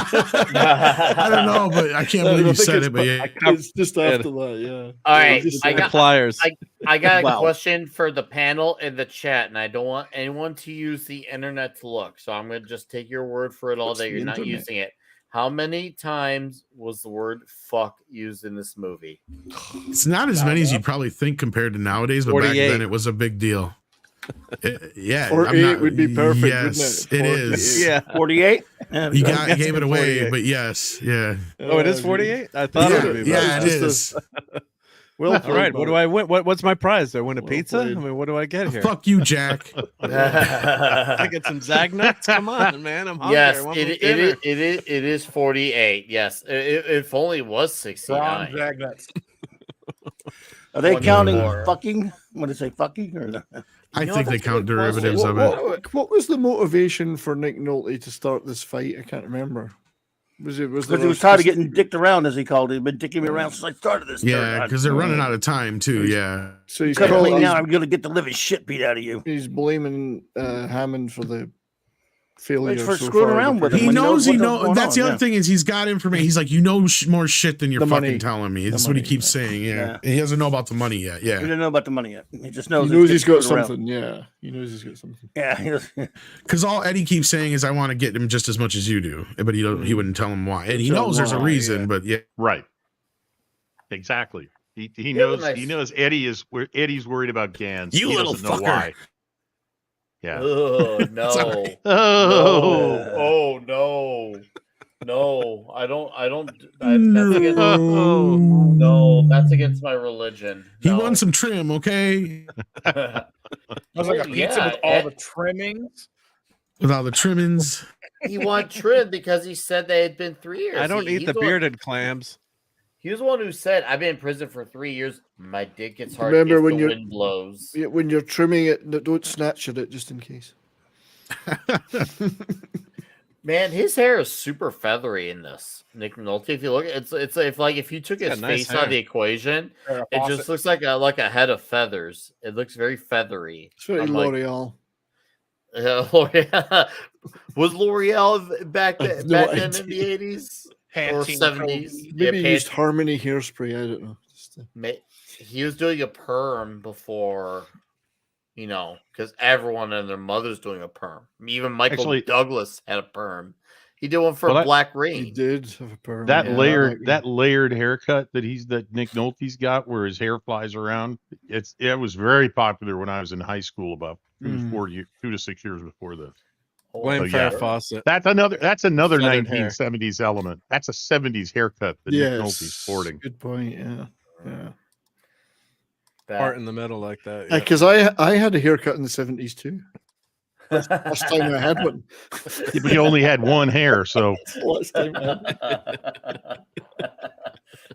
I don't know, but I can't believe you said it. But yeah, It's just after that, yeah. All right, Just- I got pliers. I got a Wow. question for the panel in the chat, and I don't want anyone to use the internet to look. So I'm gonna just take your word for it all What's that the you're not internet? using it. How many times was the word "fuck" used in this movie? it's not as many as you'd probably think compared to nowadays, but back 48. then it was a big deal. Yeah, 48 would be perfect, Yes, wouldn't it it? is. 48. yeah. 48. You gave it away, 48. but yes, yeah, Oh, it is 48. I thought yeah, it would be. yeah, it Just is. Well, All right. What do I win? What's my prize? Do I win a Well pizza? played. I mean, what do I get here? Fuck you, Jack. I get some Zag nuts. Come on, man. I'm hungry. Yes, I want it some dinner. is 48. Yes, if only it was Braun 69. Dragnuts. Are they One counting more. fucking? What did they say? Fucking or no? I You know, think they that's a count good question. derivatives of it. What was the motivation for Nick Nolte to start this fight? I can't remember. Was Because there he a was tired of specific- getting dicked around, as he called it. He'd been dicking me around since I started this. Yeah, because they're running out of time too. Yeah, So he's Cut me calling, now. I'm going to get the living shit beat out of you. he's blaming Hammond for the failure. For so screwing far of the around with him. he when knows. He what's knows. going That's the on, other yeah. thing is he's got information. He's like, you know more shit than you're The fucking money. telling me. The That's what he money, keeps yeah. saying. Yeah. Yeah. And he doesn't know about the money yet. He Yeah, didn't know about the money yet. He just He knows. knows he's got screwed around. something. Yeah, he knows he's got something. Yeah. He was, because all Eddie keeps saying is, I want to get him just as much as you do, but he wouldn't tell him why, and he Tell knows there's a why, reason. yeah. But yeah, Right. Exactly. He Yeah, knows nice. he knows Eddie's worried about Gans. You He little doesn't know fucker. why. Yeah. Oh no. Sorry. Oh. No. No, I don't. no, No, that's against my religion. he No. wants some trim. Okay, I was like a Oh, pizza yeah, with all the trimmings. with all the trimmings. He want trim because he said they had been 3 years. I don't eat He's the one- bearded clams. He was the one who said, "I've been in prison for 3 years. My dick gets hard Remember if when the you're- wind blows." Yeah, when you're trimming it, don't snatch at it just in case. Man, his hair is super feathery in this. Nick Nolte. If you look, it's like if you took his Yeah, nice face out of the hair. Or equation, a it faucet. just looks like a head of feathers. It looks very feathery. It's very I'm like, L'Oreal. L'Oreal. Was L'Oreal back I then, have no back then in idea. the 80s or Pantene 70s? Kobe. Maybe he used Pant- Harmony hairspray. I don't know. Just, he was doing a perm before, because everyone and their mother's doing a perm. Even Michael Actually- Douglas had a perm. He did one for Well, that- Black he Rain. did have a perm. That yeah, layered haircut that Nick Nolte's got, where his hair flies around, it was very popular when I was in high school. About Mm. 2 to 6 years before this. Blame Oh, Farrah yeah. Fawcett. That's another Feathered hair. 1970s element. That's a 70s haircut that Nick Yes. Nolte's sporting. Good point. Yeah. Yeah. Part in the middle like that. yeah. Because I had a haircut in the 70s too. Last time I had one. Yeah, but he only had one hair, so Last time I had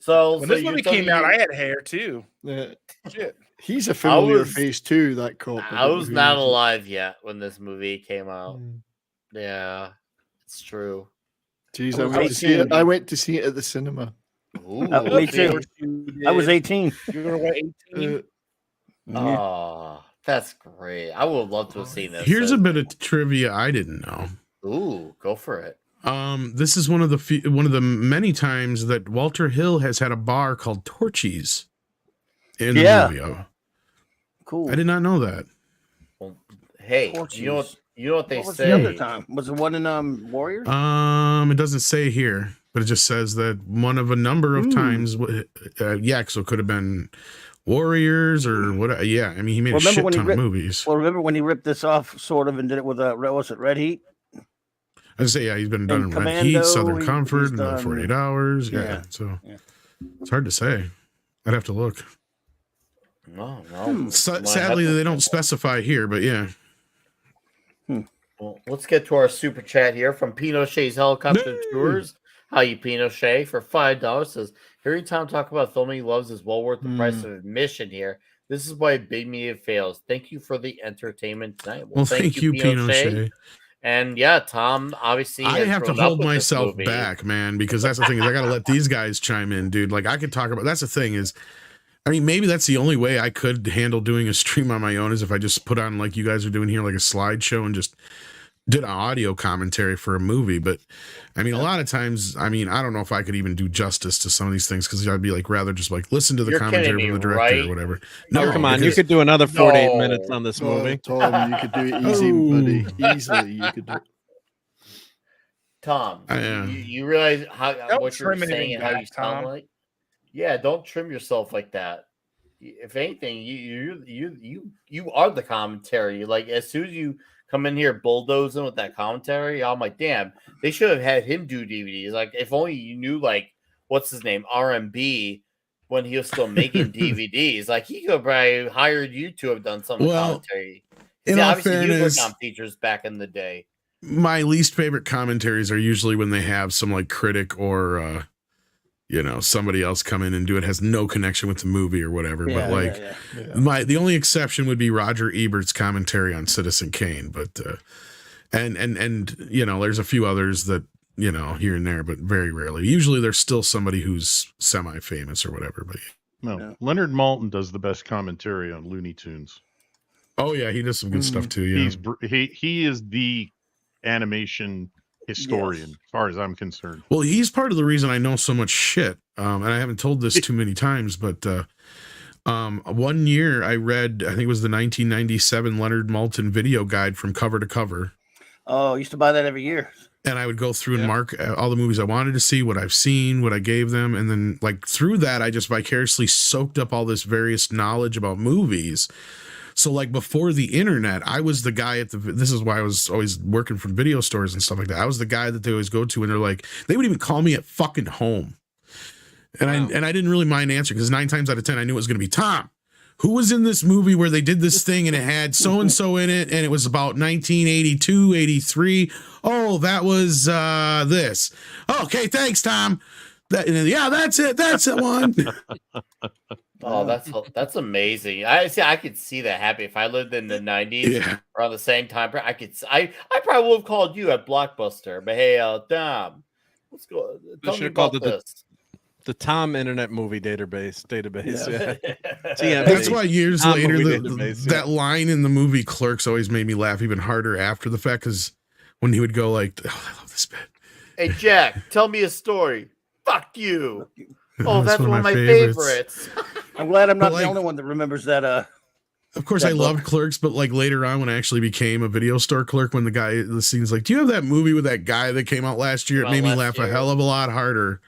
So When this you're movie telling came out, me- I had hair too. Yeah. Shit. He's a familiar was- face too, that cop. I don't know was who not he is. alive yet when this movie came out. Mm. Yeah, it's true. Jeez, I I was went to see it. 18. I went to see it at the cinema. Ooh, me too. I was 18. You were what, 18? Oh, that's great. I would love to have seen this. Here's a bit of trivia I didn't know. Ooh, go for it. This is one of the many times that Walter Hill has had a bar called Torchies in the Yeah. movie. Oh, Cool. I did not know that. Well, hey, Torches. you know what they What was say? the other time? Was it one in Warriors? It doesn't say here, but it just says that one of a number of times. Yeah, so it could have been Warriors or what? Yeah, I mean, he made a shit ton of movies. Well, remember when he ripped this off, sort of, and did it with was it Red Heat? I say, yeah, he's been done in Red Commando, Heat, Southern he's Comfort, and done- 48 Hours. Yeah, Yeah. so Yeah. it's hard to say. I'd have to look. No. Sadly, they don't specify here, but yeah. Well, let's get to our super chat here from Pinochet's Helicopter Yay! Tours. How you, Pinochet, for $5 says, hearing Tom talk about filming he loves is well worth the price of admission here. This is why big media fails. Thank you for the entertainment tonight. Well, thank you, Pinochet. And yeah, Tom, obviously, I has have to grown up hold with this myself movie. back, man, because that's the thing is I got to let these guys chime in, dude. Like I could talk about. That's the thing is, I mean, maybe that's the only way I could handle doing a stream on my own is if I just put on like you guys are doing here, like a slideshow and just did an audio commentary for a movie. But I mean, a lot of times, I mean, I don't know if I could even do justice to some of these things because I'd be like rather just like listen to the You're commentary kidding from the me, director right? or whatever. No, come on, you could do another 48 minutes on this movie. Tom, you could do it easy, buddy. Easily, you could do it. Tom, you realize how Don't what you're trim anything saying and how you back, sound Tom. like? Yeah, don't trim yourself like that. If anything, you are the commentary. Like as soon as you come in here bulldozing with that commentary, I'm like, damn, they should have had him do DVDs. Like if only you knew like what's his name, RMB, when he was still making DVDs. Like he could have probably hired you to have done some commentary. In all obviously he was fairness, working on features back in the day. my least favorite commentaries are usually when they have some like critic or you know, somebody else come in and do it. Has no connection with the movie or whatever. But like the only exception would be Roger Ebert's commentary on Citizen Kane. But and you know, there's a few others that, you know, here and there, but very rarely. Usually there's still somebody who's semi-famous or whatever. But no, Leonard Maltin does the best commentary on Looney Tunes. Oh yeah, he does some good stuff too. Yeah, he is the animation historian, as far as I'm concerned. Well, he's part of the reason I know so much shit. And I haven't told this too many times, but 1 year I read, I think it was the 1997 Leonard Maltin video guide from cover to cover. Oh, I used to buy that every year. And I would go through and mark all the movies I wanted to see, what I've seen, what I gave them. And then like through that, I just vicariously soaked up all this various knowledge about movies. So like before the internet, I was the guy this is why I was always working for video stores and stuff like that. I was the guy that they always go to and they're like, they would even call me at fucking home. And I didn't really mind answering because 9 times out of 10, I knew it was going to be Tom. Who was in this movie where they did this thing and it had so-and-so in it and it was about 1982, 83. Oh, that was this. Okay, thanks, Tom. Yeah, that's it. That's the one. Oh, that's amazing. I could see that happen if I lived in the 90s around the same time. I probably would have called you at Blockbuster. But hey, Tom, let's go. Tell me about this. The Tom Internet Movie Database. Yeah. That's why years later that line in the movie Clerks always made me laugh even harder after the fact because when he would go like, "Oh, I love this bit." Hey Jack, tell me a story. Fuck you. Oh, that's one of my favorites. I'm glad I'm not the only one that remembers that. Of course, I loved Clerks, but like later on, when I actually became a video store clerk, when the scene's like, "Do you have that movie with that guy that came out last year?" It made me laugh a hell of a lot harder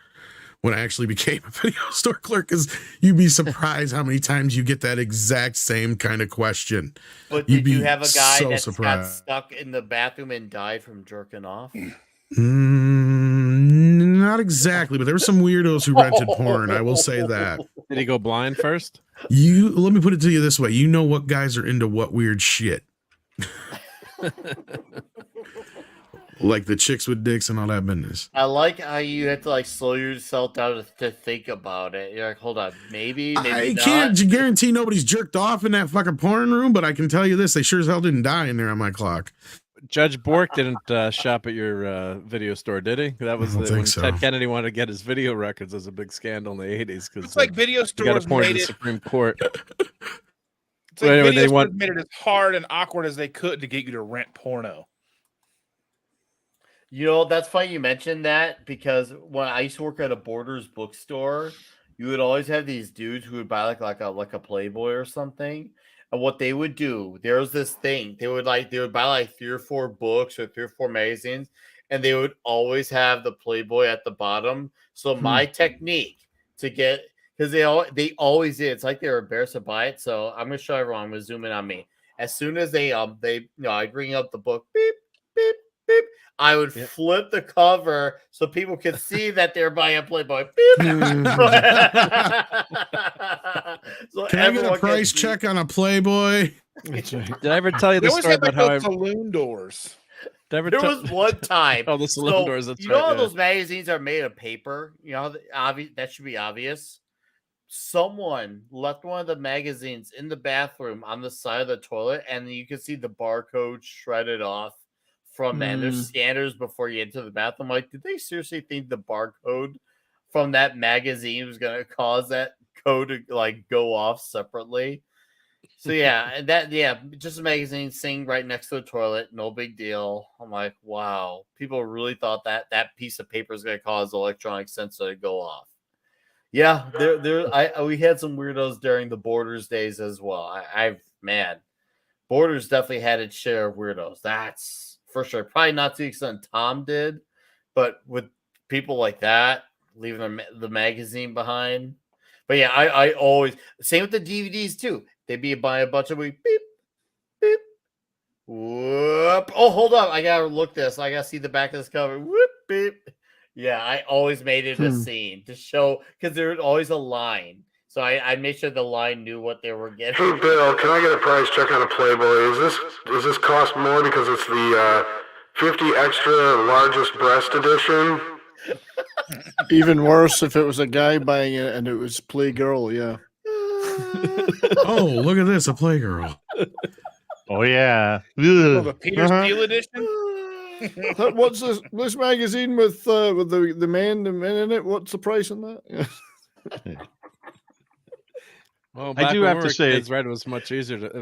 when I actually became a video store clerk, because you'd be surprised how many times you get that exact same kind of question. But did you have a guy that got stuck in the bathroom and died from jerking off? Not exactly, but there were some weirdos who rented porn. I will say that. Did he go blind first? Let me put it to you this way. You know what guys are into what weird shit. Like the chicks with dicks and all that business. I like how you have to like slow yourself down to think about it. You're like, hold on, maybe I not. can't guarantee nobody's jerked off in that fucking porn room, but I can tell you this: they sure as hell didn't die in there on my clock. Judge Bork didn't shop at your video store, did he? That was when Ted Kennedy wanted to get his video records as a big scandal in the 80s. Because it's like video stores got appointed made to the Supreme Court. It's like video stores made it as hard and awkward as they could to get you to rent porno. You know, that's funny you mentioned that, because when I used to work at a Borders bookstore, you would always have these dudes who would buy like a Playboy or something. And what they would do, there was this thing. They would buy like 3 or 4 books or 3 or 4 magazines, and they would always have the Playboy at the bottom. So my technique to get, because they always did. It's like they were embarrassed to buy it. So I'm gonna show everyone. I'm gonna zoom in on me. As soon as they I bring up the book, beep, beep, beep. I would Yep. flip the cover so people could see that they're buying a Playboy. Beep. So Can I get a everyone can price see. check on a Playboy? That's right. Did I ever tell you They the always story had like about how those saloon doors. did I ever There tell- was one time. Oh, the saloon So, doors. That's you know right. how Yeah. those magazines are made of paper? You know, that should be obvious. Someone left one of the magazines in the bathroom on the side of the toilet, and you can see the barcode shredded off from that. And there's scanners before you enter the bathroom. Like, did they seriously think the barcode from that magazine was going to cause that code to like go off separately? So yeah, and just a magazine sitting right next to the toilet, no big deal. I'm like, wow, people really thought that piece of paper is going to cause the electronic sensor to go off. Yeah, we had some weirdos during the Borders days as well. Borders definitely had its share of weirdos. That's for sure. Probably not to the extent Tom did, but with people like that leaving the magazine behind. But yeah, I always same with the DVDs too. They'd be buying a bunch of beep, beep, whoop. Oh, hold up. I gotta look this. I gotta see the back of this cover. Whoop, beep. Yeah, I always made it a scene to show because there's always a line. So I made sure the line knew what they were getting. Hey Bill, can I get a price check on a Playboy? Does this cost more because it's the 50 extra largest breast edition? Even worse if it was a guy buying it and it was Playgirl, yeah. Oh, look at this, a Playgirl. Oh yeah. Oh, the Peter Steele edition. What's this magazine with the men in it? What's the price on that? Yeah. Well, I do when have we to were say- kids, right? It was much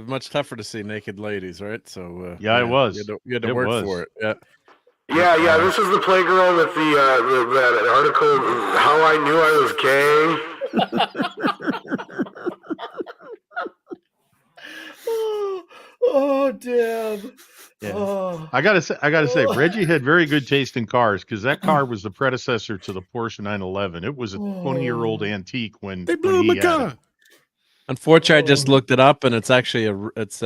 much tougher to see naked ladies, right? So Yeah, it was. You had to It work was. for it. Yeah. Yeah, this is the Playgirl with that article, How I Knew I Was Gay. Oh damn. Yeah. Oh. I gotta say, Reggie had very good taste in cars because that car was the predecessor to the Porsche 911. It was a 20-year-old antique when They blew up he my had car. it. Unfortunately, I just looked it up, and it's actually it's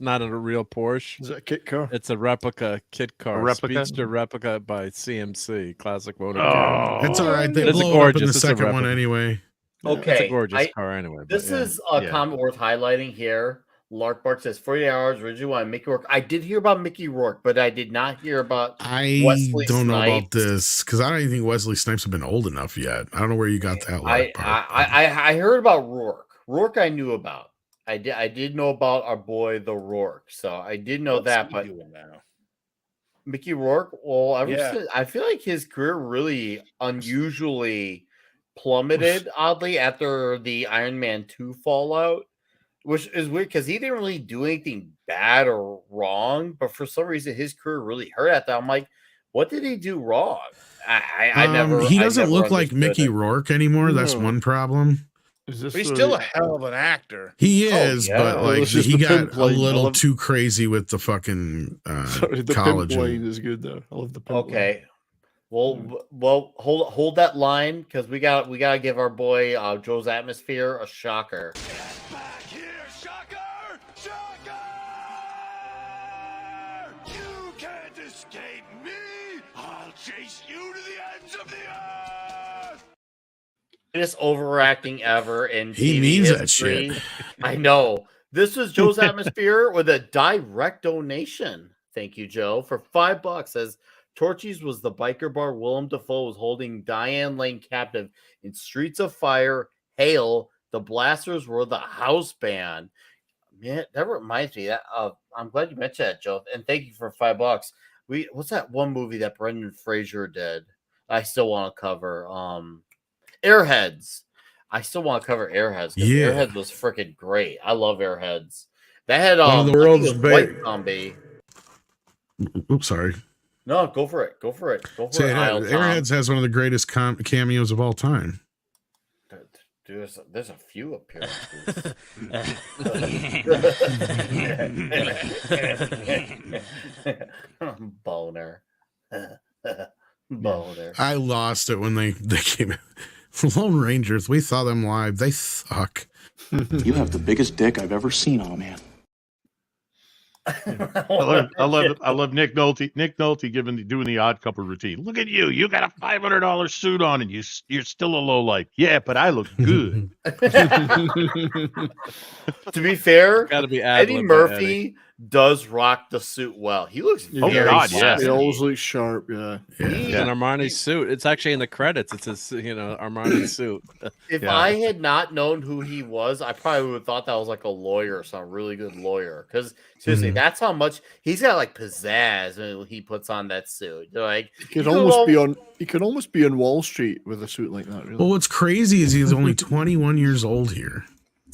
not a real Porsche. Is that a kit car? It's a replica kit car, replica? Speedster replica by CMC, classic motor Oh. car. It's all right. They It's a blow it up in gorgeous- the it's a second one replica. anyway. Okay, It's a gorgeous car anyway. but This yeah. is a Yeah. comment worth highlighting here. Lark Bark says 48 hours originally on Mickey Rourke. I did hear about Mickey Rourke, but I did not hear about I Wesley don't know about Snipes. this because I don't even think Wesley Snipes have been old enough yet. I don't know where you got that. I heard about Rourke. Rourke I knew about. I did know about our boy the Rourke. So I did know What's that, he but doing now? Mickey Rourke, well, Yeah. since I feel like his career really unusually plummeted oddly after the Iron Man 2 fallout, which is weird because he didn't really do anything bad or wrong, but for some reason his career really hurt at that. I'm like, what did he do wrong? I never. He I doesn't never look like understood Mickey it. Rourke anymore. That's No. one problem. Is this But he's the- still a hell of an actor. He is, yeah. but Oh, like it's just he the got pimp a line. I little love- too crazy with the fucking Sorry, the college. pimp and- line is good though. I love the pimp line. Okay. Well, hold that line because we gotta give our boy Joe's Atmosphere a shocker. Back here, Shocker! Shocker! You can't escape me! I'll chase you to the ends of the earth! Greatest overacting ever in He TV means that history. shit. I know. This was Joe's Atmosphere with a direct donation. Thank you, Joe, for $5. Says Torchies was the biker bar Willem Dafoe was holding Diane Lane captive in Streets of Fire. Hail, the Blasters were the house band. Man, that reminds me that I'm glad you mentioned that, Joe. And thank you for $5. What's that one movie that Brendan Fraser did? I still want to cover. Airheads. I still want to cover Airheads because Yeah. Airheads was freaking great. I love Airheads. That had One of the I think world's it was White big- Zombie. Oops, sorry. No, go for it. Go for it. Go for Say, it. Isle Tom. Airheads has one of the greatest cameos of all time. Dude, there's a few appearances. Boner. Boner. I lost it when they came in. Lone Rangers, we saw them live. They suck. You have the biggest dick I've ever seen on a man. I love Nick Nolte. Nick Nolte doing the Odd Couple routine. Look at you. You got a $500 suit on, and you're still a low life. Yeah, but I look good. To be fair, Gotta be Eddie ad-libbed by Murphy does rock the suit well. He looks very God, yeah. He always looks sharp. Yeah. It's an Armani suit. It's actually in the credits. It's his, Armani suit. If I had not known who he was, I probably would have thought that was like a lawyer or some really good lawyer. Because seriously, that's how much he's got like pizzazz when he puts on that suit. Like He could almost be on Wall Street with a suit like that. Really. Well, what's crazy is he's only 21 years old here.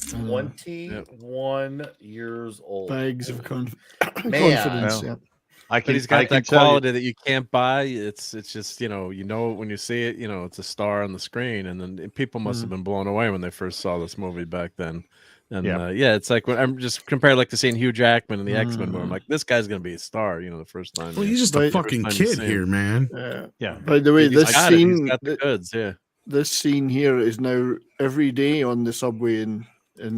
21 years old. Bags of Man. confidence. Well, But he's got that quality that you can't buy. It's just, when you see it, it's a star on the screen, and then people must have been blown away when they first saw this movie back then. And it's like when I'm just compared like to seeing Hugh Jackman in the X-Men movie. I'm like, this guy's gonna be a star, the first time. Well, he's just a fucking kid here, man. Yeah. By the way, this scene, he's got the goods, this scene here is now every day on the subway in San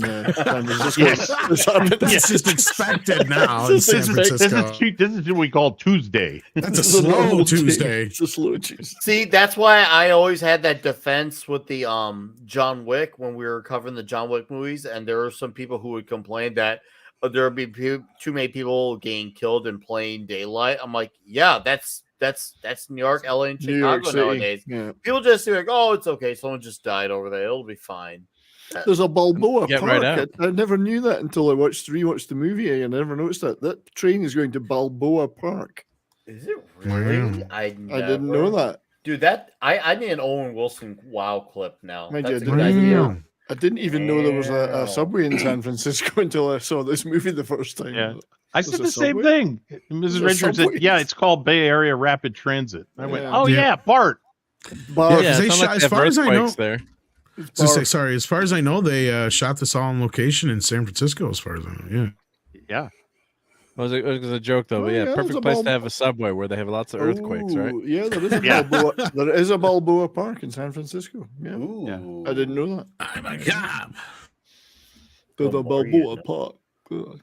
Francisco. It's just expected now in San Francisco. This is what we call Tuesday. That's a slow Tuesday. It's a slow Tuesday. See, that's why I always had that defense with the John Wick when we were covering the John Wick movies, and there were some people who would complain that there would be too many people getting killed in plain daylight. I'm like, yeah, that's New York, LA, and Chicago nowadays. Yeah. People just say like, oh, it's okay, someone just died over there, it'll be fine. There's a Balboa Get Park. right out. I never knew that until I rewatched the movie. I never noticed that. That train is going to Balboa Park. Is it really? Wow. I didn't know that. Dude, that I need an Owen Wilson wow clip now. Mind That's you, a good idea. Wow. I didn't even know there was a subway in San Francisco until I saw this movie the first time. Yeah. I There's said a the same subway? thing. Mrs. a Richards said, subway? yeah, it's called Bay Area Rapid Transit. I went, Yeah. oh, yeah, Bart. Bar- Yeah, it's not like as they have far as I know- earthquakes there. As far as I know, they shot this all on location in San Francisco. As far as I know, Yeah. It was a joke though, Oh, but yeah, yeah, perfect there's a place to Balboa- have a subway where they have lots of earthquakes, right? Oh, yeah, there is a Yeah. Balboa. There is a Balboa Park in San Francisco. Yeah, Ooh. I didn't know that. I'm a cop. To the The more you Balboa know. Park.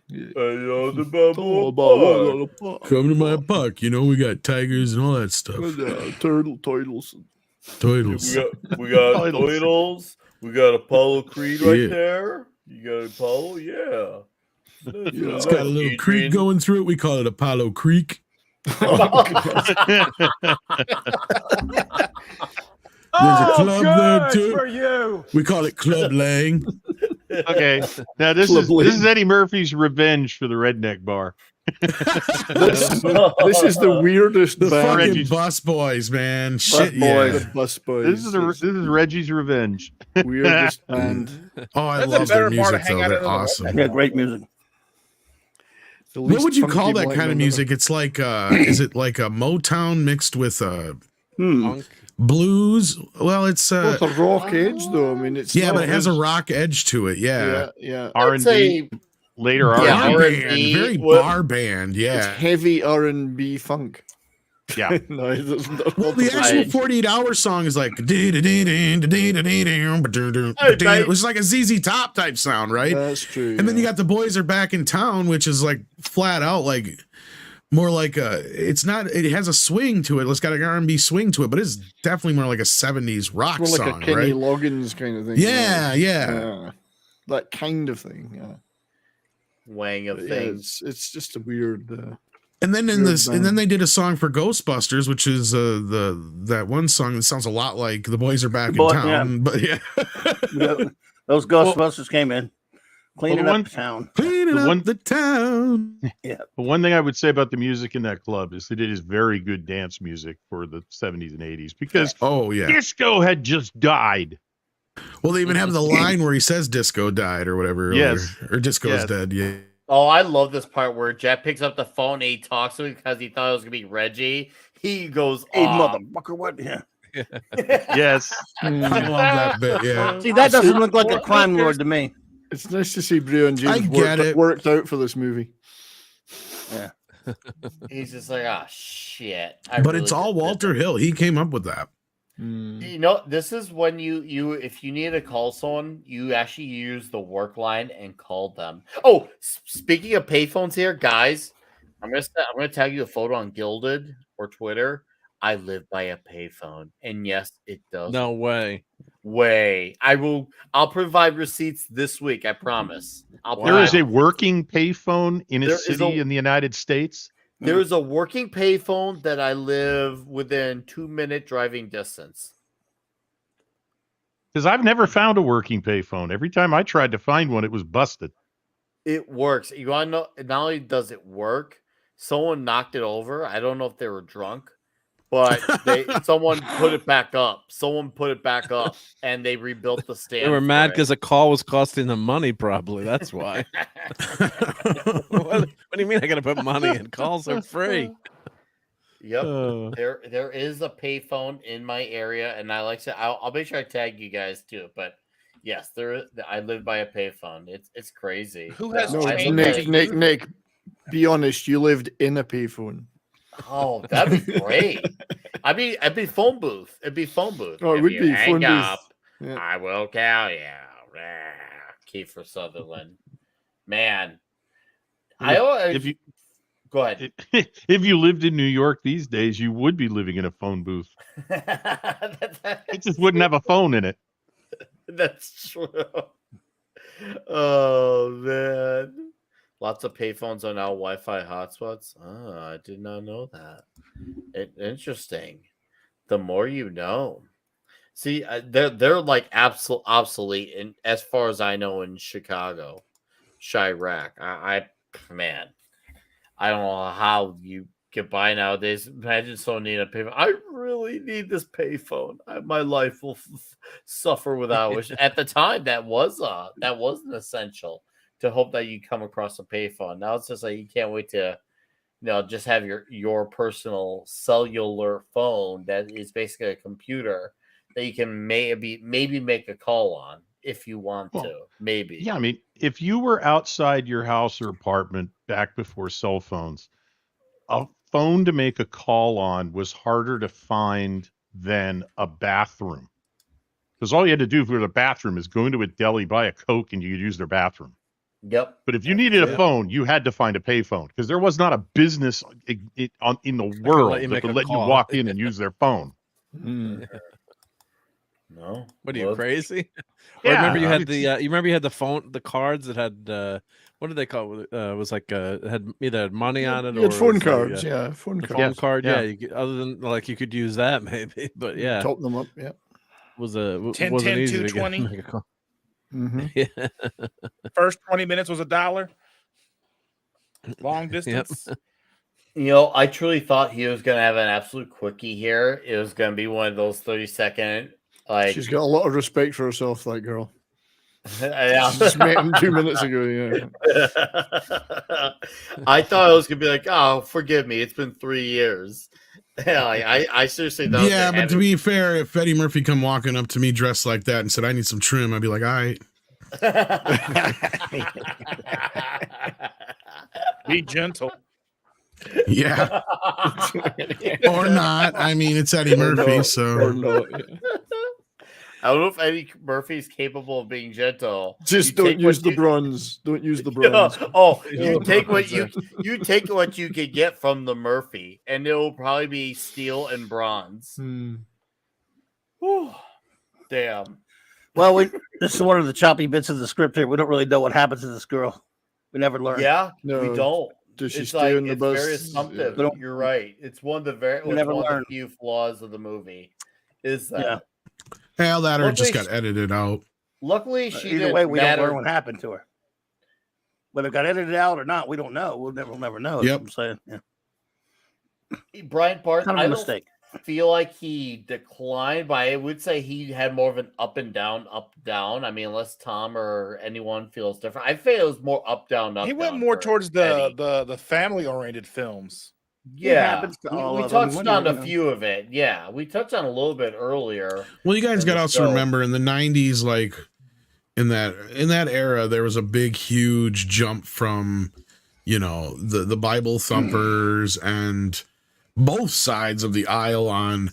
Yeah. The Oh, Balboa Park. Come to my park. We got tigers and all that stuff. With, turtles. Turtles. We got Titles. Titles. We got Apollo Creed right Yeah. there. You got Apollo, yeah. It's got a little creek going through it. We call it Apollo Creek. There's a club there too. you. We call it Club Lang. Okay. Now, this is Eddie Murphy's revenge for the redneck bar. This is the weirdest The band. fucking Reggie's- bus boys, man. Shit, Boys, yeah. the Bus Boys. This is Reggie's revenge. weirdest band. Oh, I That's a love their better bar to music, hang though. out They're in than the awesome. Yeah, great music. The What least would you call funky that black kind of band music? It's like, is it like a Motown mixed with Punk. blues? Well, it's ever. Well, it's a rock edge, though. I mean, it's yeah, not but it has a as- rock edge to it. Yeah, yeah. I'd R&B. say Later Yeah, R&B. bar R&B, band, very what- bar band. It's Yeah. heavy R&B funk. Yeah. No, it doesn't. Well, the actual 48-hour song is like it's like a ZZ Top type sound, right? That's true. And then you got the boys are back in town, which is like flat out like more like it's not. It has a swing to it. It's got an R&B swing to it, but it's definitely more like a 70s rock more like song, a Kenny right? Loggins kind of thing. Yeah, yeah. That kind of thing. Yeah. wang of But things. it's just a weird. And then Weird and then band. they did a song for Ghostbusters, which is that one song that sounds a lot like The Boys Are Back in Town. But yeah, Those Ghostbusters came in, cleaning Well, up the town. cleaning The up one- the town. But one thing I would say about the music in that club is that it is very good dance music for the 70s and 80s because Oh yeah. disco had just died. Well, they even have the line where he says "Disco died" or whatever. Yes. Or Disco's Yes. dead. Yeah. Oh, I love this part where Jet picks up the phone and he talks to him because he thought it was gonna be Reggie. He goes, Hey, off. motherfucker, what? Yeah. Yes. I love that bit. Yeah. See, that doesn't look like a crime lord to me. It's nice to see Brio and I James get it. worked out for this movie. Yeah. He's just like, oh shit. But it's all Walter Hill. He came up with that. You know, this is when you if you need to call someone, you actually use the work line and call them. Oh, speaking of payphones here, guys, I'm gonna tag you a photo on Gilded or Twitter. I live by a payphone, and yes, it does. No way. I'll provide receipts this week. I promise. There is a working payphone in a There is city in the United States. There is a working payphone that I live within 2-minute driving distance. Because I've never found a working payphone. Every time I tried to find one, it was busted. It works. You want to know? Not only does it work, someone knocked it over. I don't know if they were drunk, but someone put it back up. Someone put it back up, and they rebuilt the stand. They were mad because a call was costing them money. Probably that's why. What do you mean? I got to put money in? Calls are free. Yep. There is a payphone in my area, and I like to. I'll make sure I tag you guys too. But yes, I live by a payphone. It's crazy. Who has Nick? Be honest. You lived in a payphone. Oh, that'd be great. I'd be phone booth. It'd be phone booth. Oh, it would be phone up, booth. Yeah. I will call you. Kiefer Sutherland. Man. If you go ahead. If you lived in New York these days, you would be living in a phone booth. It just wouldn't have a phone in it. That's true. Oh man. Lots of payphones are now Wi-Fi hotspots. Oh, I did not know that. Interesting. The more you know. See, they're like obsolete, in as far as I know, in Chicago, Chirac. Man, I don't know how you get by nowadays. Imagine someone needing a payphone. I really need this payphone. My life will suffer without it. At the time, that was an essential. To hope that you come across a payphone. Now it's just like you can't wait to, just have your personal cellular phone that is basically a computer that you can maybe make a call on if you want to. Maybe. Yeah, I mean, if you were outside your house or apartment back before cell phones, a phone to make a call on was harder to find than a bathroom. Because all you had to do for the bathroom is go into a deli, buy a Coke, and you could use their bathroom. Yep. But if you needed a phone, you had to find a payphone because there was not a business in the world that would let you walk in and use their phone. No. What are you, crazy? Yeah, remember you had the cards that had what did they call it? Was like it had either had money on it You had or phone it was cards. like, Yeah, phone cards. phone card. Yeah. Yeah, other than like you could use that maybe, but yeah, Top them up. Yeah. was 10, wasn't 10, easy to 220. make a call. Mm-hmm. Yeah. First 20 minutes was $1. Long distance. I truly thought he was going to have an absolute quickie here. It was going to be one of those 30-second, like. She's got a lot of respect for herself, that girl. Yeah. She just met him 2 minutes ago. Yeah. I thought it was going to be like, oh, forgive me. It's been 3 years. Yeah, I seriously thought. Yeah, but to be fair, if Eddie Murphy come walking up to me dressed like that and said, I need some trim, I'd be like, all right. Be gentle. Yeah. Or not. I mean, it's Eddie Murphy, so. Or not. I don't know if Eddie Murphy's capable of being gentle. Just don't use the bronze. Don't use the bronze. You take what you take what you can get from the Murphy, and it will probably be steel and bronze. Whew. Damn. Well, this is one of the choppy bits of the script here. We don't really know what happens to this girl. We never learn. Yeah, No. we don't. Does she It's stay like on the it's bus? very assumptive. Yeah. You're right. It's one of the We never one of learn. the few flaws of the movie. Is that? Yeah. Hell, that or Luckily just got edited out. Luckily, she Either didn't way, we matter. don't learn what happened to her. Whether it got edited out or not, we don't know. We'll never know. Yep. I'm saying. Yeah. Brian Barth, Kind of I a don't mistake. feel like he declined, but I would say he had more of an up and down, up down. I mean, unless Tom or anyone feels different, I feel it was more up down. Up. He went down more for towards Eddie. the family oriented films. Yeah, happens to all we of them. touched What on do a you know? few of it. Yeah, we touched on a little bit earlier. Well, you guys in got to the also show. remember in the 90s, like in that era, there was a big, huge jump from, the Bible thumpers and both sides of the aisle on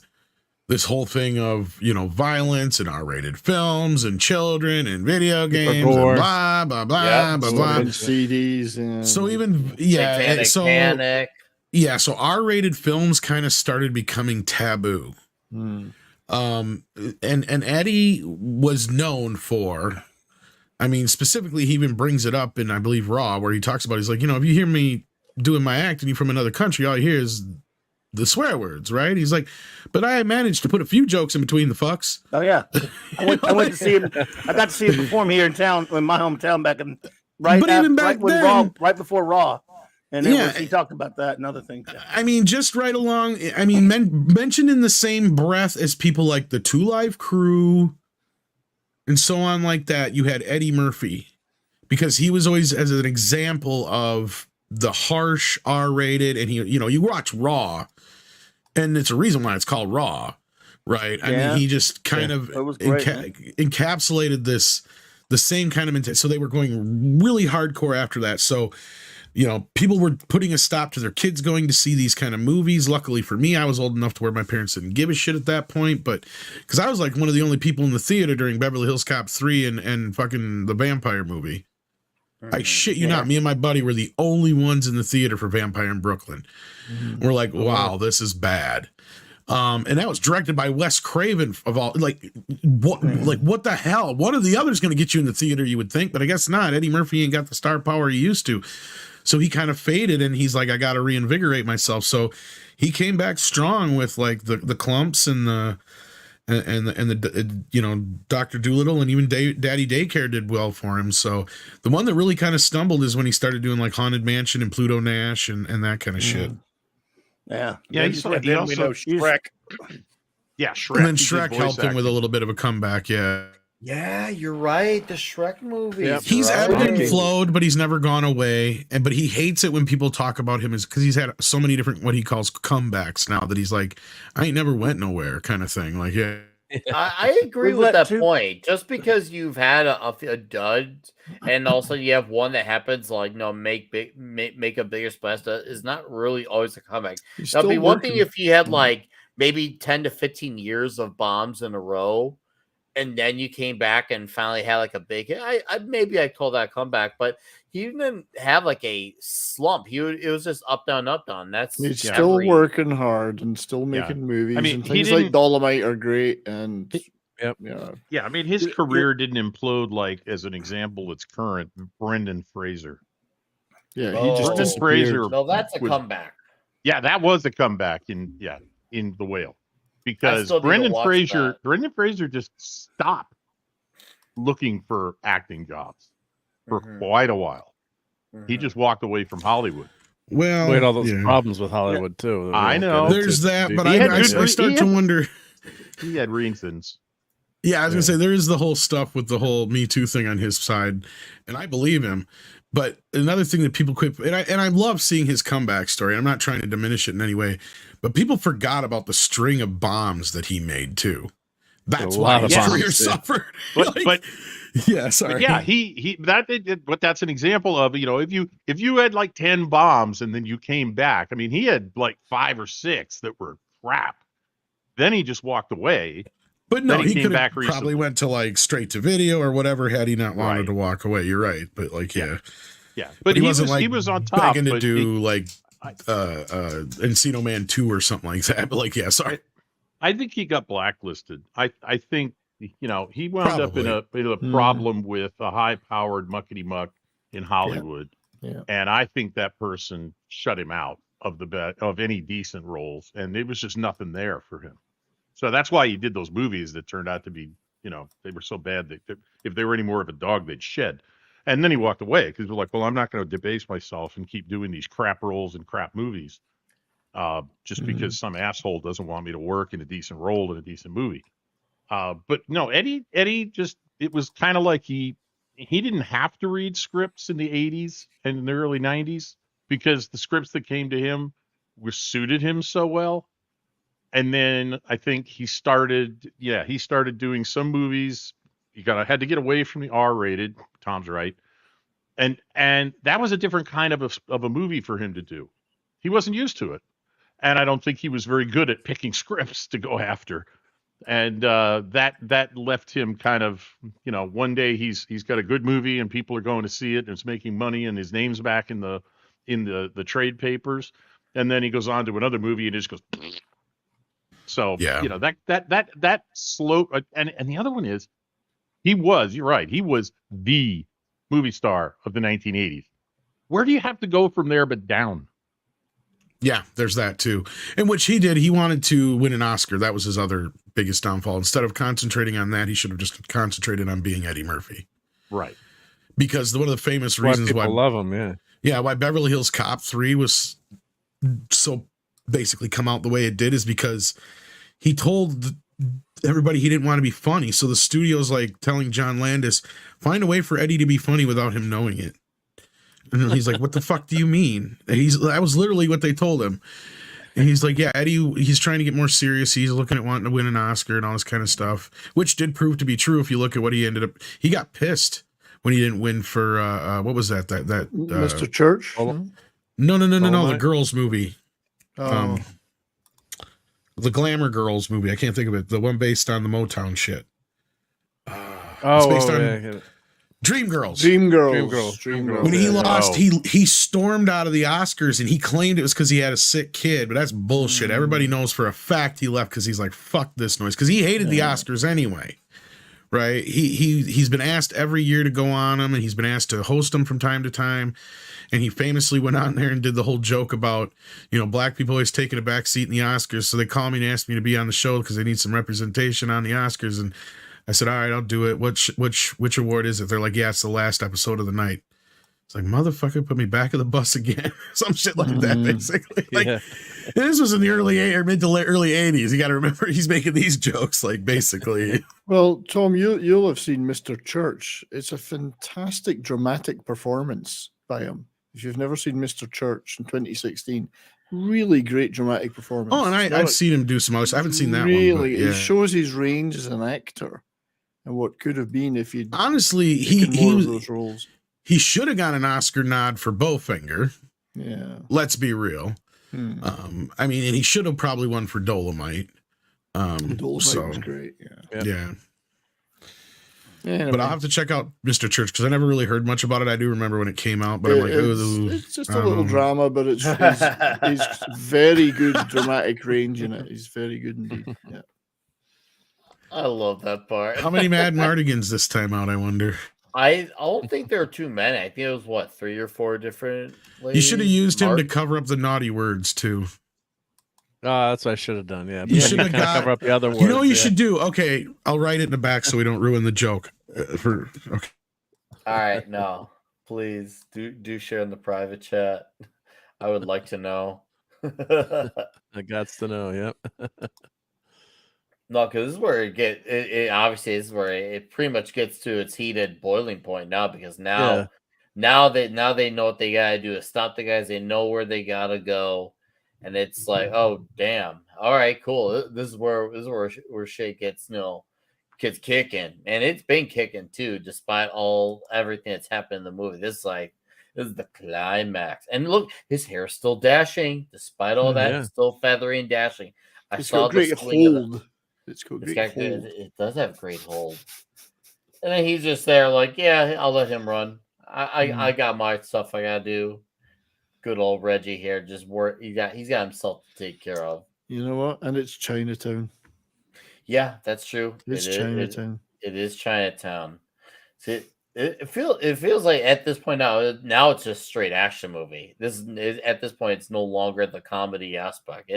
this whole thing of, you know, violence and R-rated films and children and video games and blah, blah, blah, blah, blah. And CDs. And so even, yeah. Satanic So, Panic. yeah. So R-rated films kind of started becoming taboo. And Eddie was known for, I mean, specifically, he even brings it up in, I believe, Raw, where he talks about, he's like, you know, if you hear me doing my act and you're from another country, all you hear is the swear words, right? He's like, but I managed to put a few jokes in between the fucks. Oh yeah, I went to see him. I got to see him perform here in town, in my hometown, back in right before Raw, and he talked about that and other things. Yeah. I mean, just right along. I mean, mentioned in the same breath as people like the 2 Live Crew and so on like that. You had Eddie Murphy, because he was always as an example of the harsh R-rated, and he, you know, you watch Raw. And it's a reason why it's called Raw, right? I mean, he just kind of encapsulated the same kind of intent. So they were going really hardcore after that. So, you know, people were putting a stop to their kids going to see these kind of movies. Luckily for me, I was old enough to where my parents didn't give a shit at that point. But because I was like one of the only people in the theater during Beverly Hills Cop 3 and fucking the vampire movie. I shit you not. Me and my buddy were the only ones in the theater for Vampire in Brooklyn. We're like, wow, this is bad. And that was directed by Wes Craven of all, like what the hell? One of the others going to get you in the theater, you would think, but I guess not. Eddie Murphy ain't got the star power he used to. So he kind of faded, and he's like, I got to reinvigorate myself. So he came back strong with like the Clumps and the you know, Dr. Doolittle, and even Daddy Daycare did well for him. So the one that really kind of stumbled is when he started doing like Haunted Mansion and Pluto Nash and that kind of shit. Yeah. He also Shrek. Yeah, Shrek. And then Shrek helped him with a little bit of a comeback. Yeah. Yeah, you're right. The Shrek movie. Yep. He's ebbed and flowed, but he's never gone away. But he hates it when people talk about him, because he's had so many different what he calls comebacks now that he's like, I ain't never went nowhere kind of thing. Like, yeah. I agree with that point. Just because you've had a dud, and also you have one that happens like make a bigger splash, is not really always a comeback. That'd be one thing if you had like maybe 10 to 15 years of bombs in a row, and then you came back and finally had like a big hit. I'd call that a comeback, but he didn't have like a slump. It was just up, down, up, down. He's still working hard and still making movies. I mean, and things like Dolomite are great. And yeah. I mean, his career didn't implode like, as an example, it's current Brendan Fraser. Yeah, he just Brendan Fraser. No, that's a comeback. Yeah, that was a comeback in The Whale. Because Brendan Fraser just stopped looking for acting jobs for quite a while. He just walked away from Hollywood. Well, we had all those problems with Hollywood too. I know. There's that, but I start to wonder. He had reasons. Yeah, I was gonna say there is the whole stuff with the whole Me Too thing on his side, and I believe him. But another thing that people quit, and I love seeing his comeback story. I'm not trying to diminish it in any way, but people forgot about the string of bombs that he made too. That's why his career suffered. But yeah, sorry. But that's an example of, you know, if you had like 10 bombs and then you came back. I mean, he had like 5 or 6 that were crap. Then he just walked away. But no, he could have probably went to like straight to video or whatever had he not wanted to walk away. You're right, but like yeah. But he was on top, begging to do like Encino Man 2 or something like that. But like, yeah, sorry. I think he got blacklisted. I think, you know, he wound up in a problem with a high-powered muckety muck in Hollywood, and I think that person shut him out of any decent roles, and it was just nothing there for him. So that's why he did those movies that turned out to be, you know, they were so bad that if they were any more of a dog, they'd shed. And then he walked away because he was like, well, I'm not going to debase myself and keep doing these crap roles and crap movies just because some asshole doesn't want me to work in a decent role in a decent movie. But no, Eddie just, it was kind of like he didn't have to read scripts in the 80s and in the early 90s because the scripts that came to him suited him so well. And then I think he started doing some movies. Had to get away from the R-rated. Tom's right. And that was a different kind of a movie for him to do. He wasn't used to it. And I don't think he was very good at picking scripts to go after. and that left him kind of, one day he's got a good movie and people are going to see it and it's making money and his name's back in the trade papers, and then he goes on to another movie and it just goes. So Yeah. that slow, and the other one is you're right, he was the movie star of the 1980s. Where do you have to go from there but down? Yeah, there's that too. And which he did, he wanted to win an Oscar. That was his other biggest downfall. Instead of concentrating on that, he should have just concentrated on being Eddie Murphy. Right. Because one of the famous reasons why people love him, yeah. Yeah, why Beverly Hills Cop 3 was so basically come out the way it did is because he told everybody he didn't want to be funny. So the studio's like telling John Landis, find a way for Eddie to be funny without him knowing it. And he's like, what the fuck do you mean? And that was literally what they told him. And he's like, yeah, Eddie, he's trying to get more serious. He's looking at wanting to win an Oscar and all this kind of stuff, which did prove to be true. If you look at what he ended up, he got pissed when he didn't win for, what was that? Mr. Church? No, the girls movie. Oh. The Glamour Girls movie. I can't think of it. The one based on the Motown shit. It's based on yeah. Dreamgirls. Dreamgirls. When he lost, he stormed out of the Oscars and he claimed it was because he had a sick kid, but that's bullshit. Everybody knows for a fact he left because he's like, fuck this noise, because he hated the Oscars anyway. Right? He's been asked every year to go on them, and he's been asked to host them from time to time. And he famously went on there and did the whole joke about, black people always taking a back seat in the Oscars. So they call me and ask me to be on the show because they need some representation on the Oscars. And I said, all right, I'll do it. Which award is it? They're like, yeah, it's the last episode of the night. It's like, motherfucker, put me back of the bus again. Some shit like that, basically. This was in the mid to early 80s. You got to remember, he's making these jokes, like, basically. Well, Tom, you'll have seen Mr. Church. It's a fantastic dramatic performance by him. If you've never seen Mr. Church in 2016, really great dramatic performance. Oh, and I've seen him do some others. I haven't seen that one. Really, it shows his range as an actor and what could have been if he'd honestly those roles. He should have got an Oscar nod for Bowfinger. Yeah, let's be real. I mean, and he should have probably won for Dolomite. Dolomite was great. Yeah. But I'll have to check out Mr. Church because I never really heard much about it. I do remember when it came out, but I'm like, it's just a little drama, but it's very good dramatic range in it. He's very good indeed. Yeah. I love that part. How many Mad Mardigans this time out, I wonder? I don't think there were too many. I think it was 3 or 4 different ladies? You should have used him to cover up the naughty words too. Oh, that's what I should have done. Yeah, you should have cover up the other words. You know what you should do? Okay, I'll write it in the back so we don't ruin the joke. Okay. All right, no, please do share in the private chat. I would like to know. I got to know. Yep. No, because this is where it obviously this is where it pretty much gets to its heated boiling point now. Because now they know what they gotta do to stop the guys. They know where they gotta go, and it's like, oh damn, all right, cool. This is where shit gets gets kicking, and it's been kicking too, despite everything that's happened in the movie. This is the climax, and look, his hair's still dashing despite all that. It's still feathery and dashing. It's got great hold. It does have great hold. And then he's just there, like, yeah, I'll let him run. I got my stuff I gotta do. Good old Reggie here, just work. He's got himself to take care of. You know what? And it's Chinatown. Yeah, that's true. It's Chinatown. It is Chinatown. See, it feels like at this point now it's just straight action movie. At this point it's no longer the comedy aspect.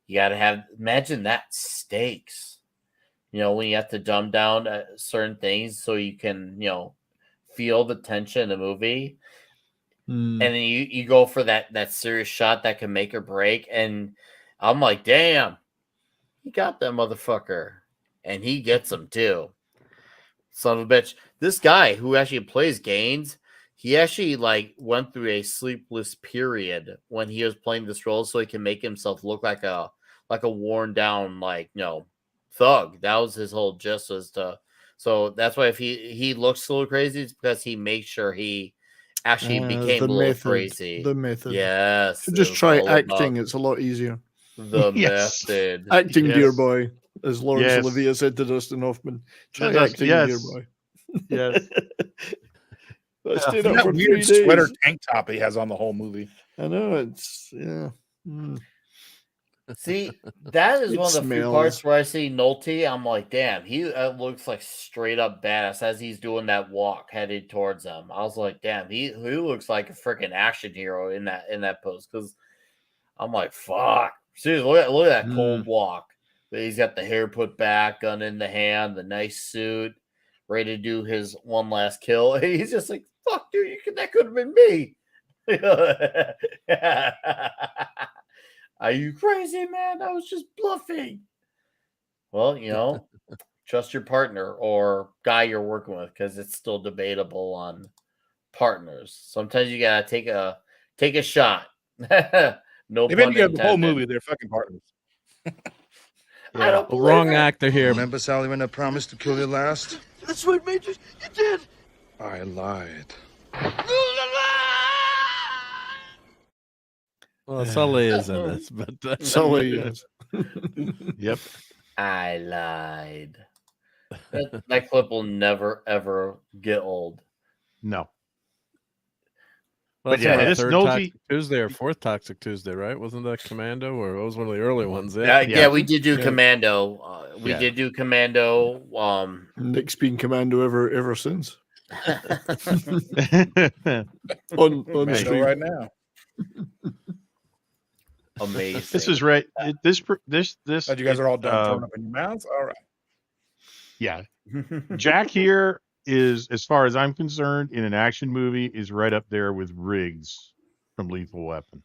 You got to imagine that stakes, when you have to dumb down certain things so you can, feel the tension in the movie. And then you go for that serious shot that can make or break. And I'm like, damn, he got that motherfucker. And he gets him too. Son of a bitch. This guy who actually plays Gaines, he actually went through a sleepless period when he was playing this role so he can make himself look like a worn down thug. That was his whole gist so that's why if he looks a little crazy, it's because he makes sure he actually became a little crazy. The method. Yes. Just try acting. It's a lot easier. The method. Acting, dear boy. as Laurence Yes. Olivier said to Dustin Hoffman. Try Yes, acting yes. here, boy. Yes. I stayed up That for weird 3 sweater days. tank top he has on the whole movie. I know, it's, yeah. See, that is It one of the few smells. parts where I see Nolte. I'm like, damn, he looks like straight up badass as he's doing that walk headed towards them. I was like, damn, he looks like a freaking action hero in that pose. Because I'm like, fuck, seriously, look at that cold walk. He's got the hair put back, gun in the hand, the nice suit, ready to do his one last kill. And he's just like, fuck, dude, that could have been me. Are you crazy, man? I was just bluffing. Well, trust your partner or guy you're working with, because it's still debatable on partners. Sometimes you gotta take a shot. No They've pun been together the whole intended. movie. They're fucking partners. I don't Well, believe wrong it. actor here. Remember, Sally, when I promised to kill you last? That's right, Major. You did. I lied. Well, Sully is in this, but Sully is. Yep. I lied. That clip will never ever get old. No. Well, But that's yeah, on the this third Nolte- Toxic Tuesday or fourth Toxic Tuesday, right? Wasn't that Commando, or it was one of the early ones? Yeah, we did do Yeah. Commando. We Yeah. did do Commando. Nick's been commando ever since. Man, On show stream. right now. Amazing. This is right. This. Glad you guys are all done uh, throwing up in your mouths. All right. Yeah. Jack here is, as far as I'm concerned, in an action movie, is right up there with Riggs from Lethal Weapon.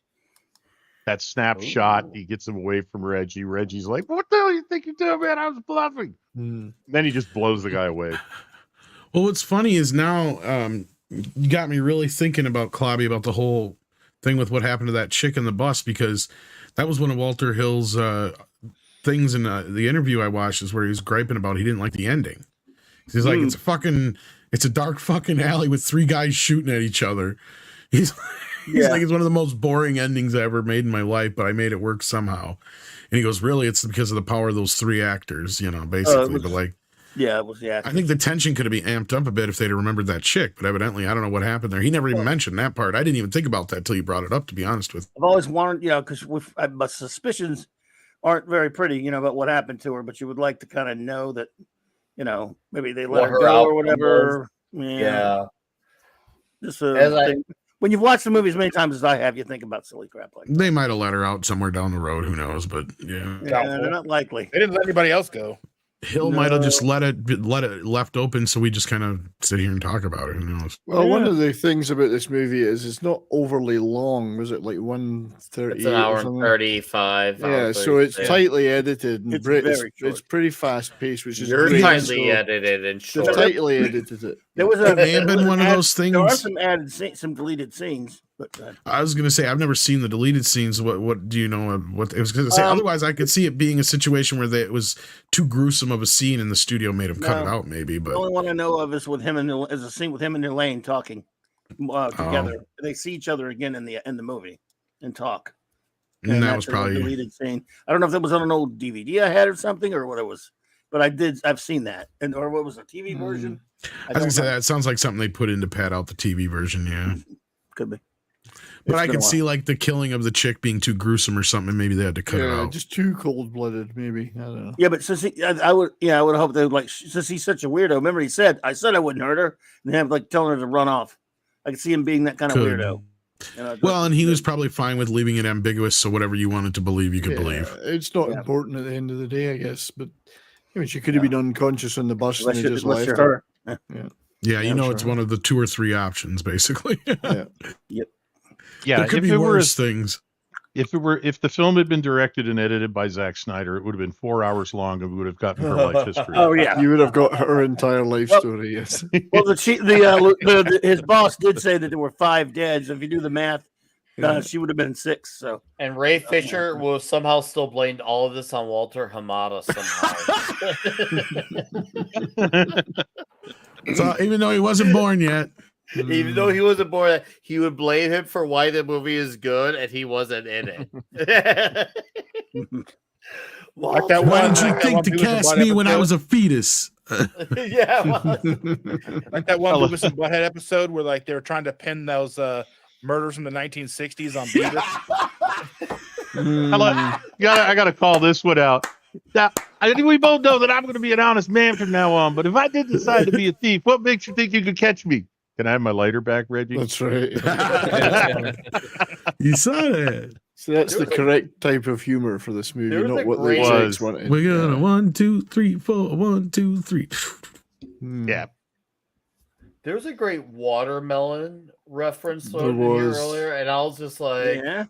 That snapshot, he gets him away from Reggie. Reggie's like, "What the hell you think you're doing, man? I was bluffing." Then he just blows the guy away. Well, what's funny is now you got me really thinking about Clobby, about the whole thing with what happened to that chick in the bus, because that was one of Walter Hill's things in the interview I watched, is where he was griping about he didn't like the ending. He's like, it's a dark fucking alley with three guys shooting at each other. He's like, it's one of the most boring endings I ever made in my life, but I made it work somehow. And he goes, really, it's because of the power of those three actors, basically. But like, yeah, it was the actor. I think the tension could have been amped up a bit if they'd have remembered that chick, but evidently, I don't know what happened there. He never even mentioned that part. I didn't even think about that till you brought it up, to be honest with I've always wanted, because my suspicions aren't very pretty, about what happened to her, but you would like to kind of know that, maybe they let What her her go or outcome whatever. Yeah. Just As I- thing. When you've watched the movie as many times as I have, you think about silly crap like that. They might have let her out somewhere down the road. Who knows? But yeah, They're not likely. They didn't let anybody else go. Hill might have just let it left open, so we just kind of sit here and talk about it. Who knows? Well, one of the things about this movie is it's not overly long. Was it like 1:30? It's an hour and 35. Yeah, so it's tightly edited. And It's it's, very short. it's pretty fast paced, which is You're great. tightly So edited and they've short. tightly edited it. There was It may have been one of those There are things. some added, some deleted scenes, but I was gonna say I've never seen the deleted scenes. What do you know? What it was gonna say? Otherwise, I could see it being a situation where it was too gruesome of a scene, and the studio made him cut it No. out. Maybe, the but only one I know of is with him is a scene with him and Elaine talking together. They see each other again in the movie and talk. and that that's was a probably. deleted scene. I don't know if that was on an old DVD I had or something, or what it was, but I've seen that, or what was the TV version? I was gonna say that sounds like something they put in to pad out the TV version. Yeah, Could be. but It's I been could a see while. like the killing of the chick being too gruesome or something. Maybe they had to cut it Yeah, out. just too cold blooded, maybe. I don't know. Yeah, but since I would hope they would since he's such a weirdo. Remember, he said I said I wouldn't hurt her, and have telling her to run off. I could see him being that kind of Could. weirdo. Well, and he was probably fine with leaving it ambiguous, so whatever you wanted to believe, you could believe. It's not important at the end of the day, I guess. But she could have been unconscious on the bus and they just Unless left you're her. her. Yeah, you know, sure. it's one of the 2 or 3 options, basically. Yeah. Yep. Yeah, there could if be it were worse things. if the film had been directed and edited by Zack Snyder, it would have been 4 hours long, and we would have gotten her life history. Oh yeah, You would have got her entire life story, yes. Well, his boss did say that there were 5 dead. So if you do the math, she would have been 6. So And Ray Fisher will somehow still blamed all of this on Walter Hamada somehow. So even though he wasn't born yet. Even though he wasn't born, he would blame him for why the movie is good and he wasn't in it. Like that Why one, did you like that think one to Beavis and cast Butthead me when I episode? was a fetus? Yeah, well, Like that one Beavis and Butthead episode where like they were trying to pin those murders from the 1960s on Beavis. I gotta call this one out. Now, we both know that I'm going to be an honest man from now on. But if I did decide to be a thief, what makes you think you could catch me? Can I have my lighter back, Reggie? That's right. You saw that. So that's the correct type of humor for this movie, There was not a what the great- execs wanted. We're gonna 1, 2, 3, 4. 1, 2, 3. Yeah. There was a great watermelon reference There thrown in here was. earlier, and I was just like, Yeah.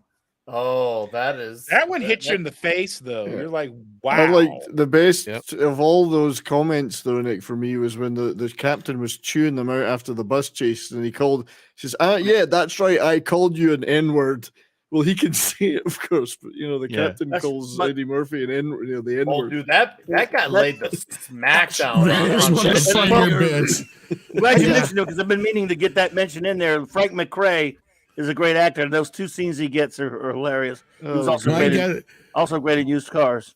"Oh, that is That one hits you in the face, though. Yeah. You're like, wow. I liked the best Yep. of all those comments, though, Nick, for me was when the captain was chewing them out after the bus chase, and he says, yeah, that's right, I called you an N-word. Well, he can say it, of course, but the captain calls Eddie Murphy an N, the Oh, N-word. dude, that guy laid the smackdown. That's one of the funnier bits. Glad you mentioned it because I've been meaning to get that mention in there. Frank McRae is a great actor, and those two scenes he gets are hilarious. He's also great in used cars.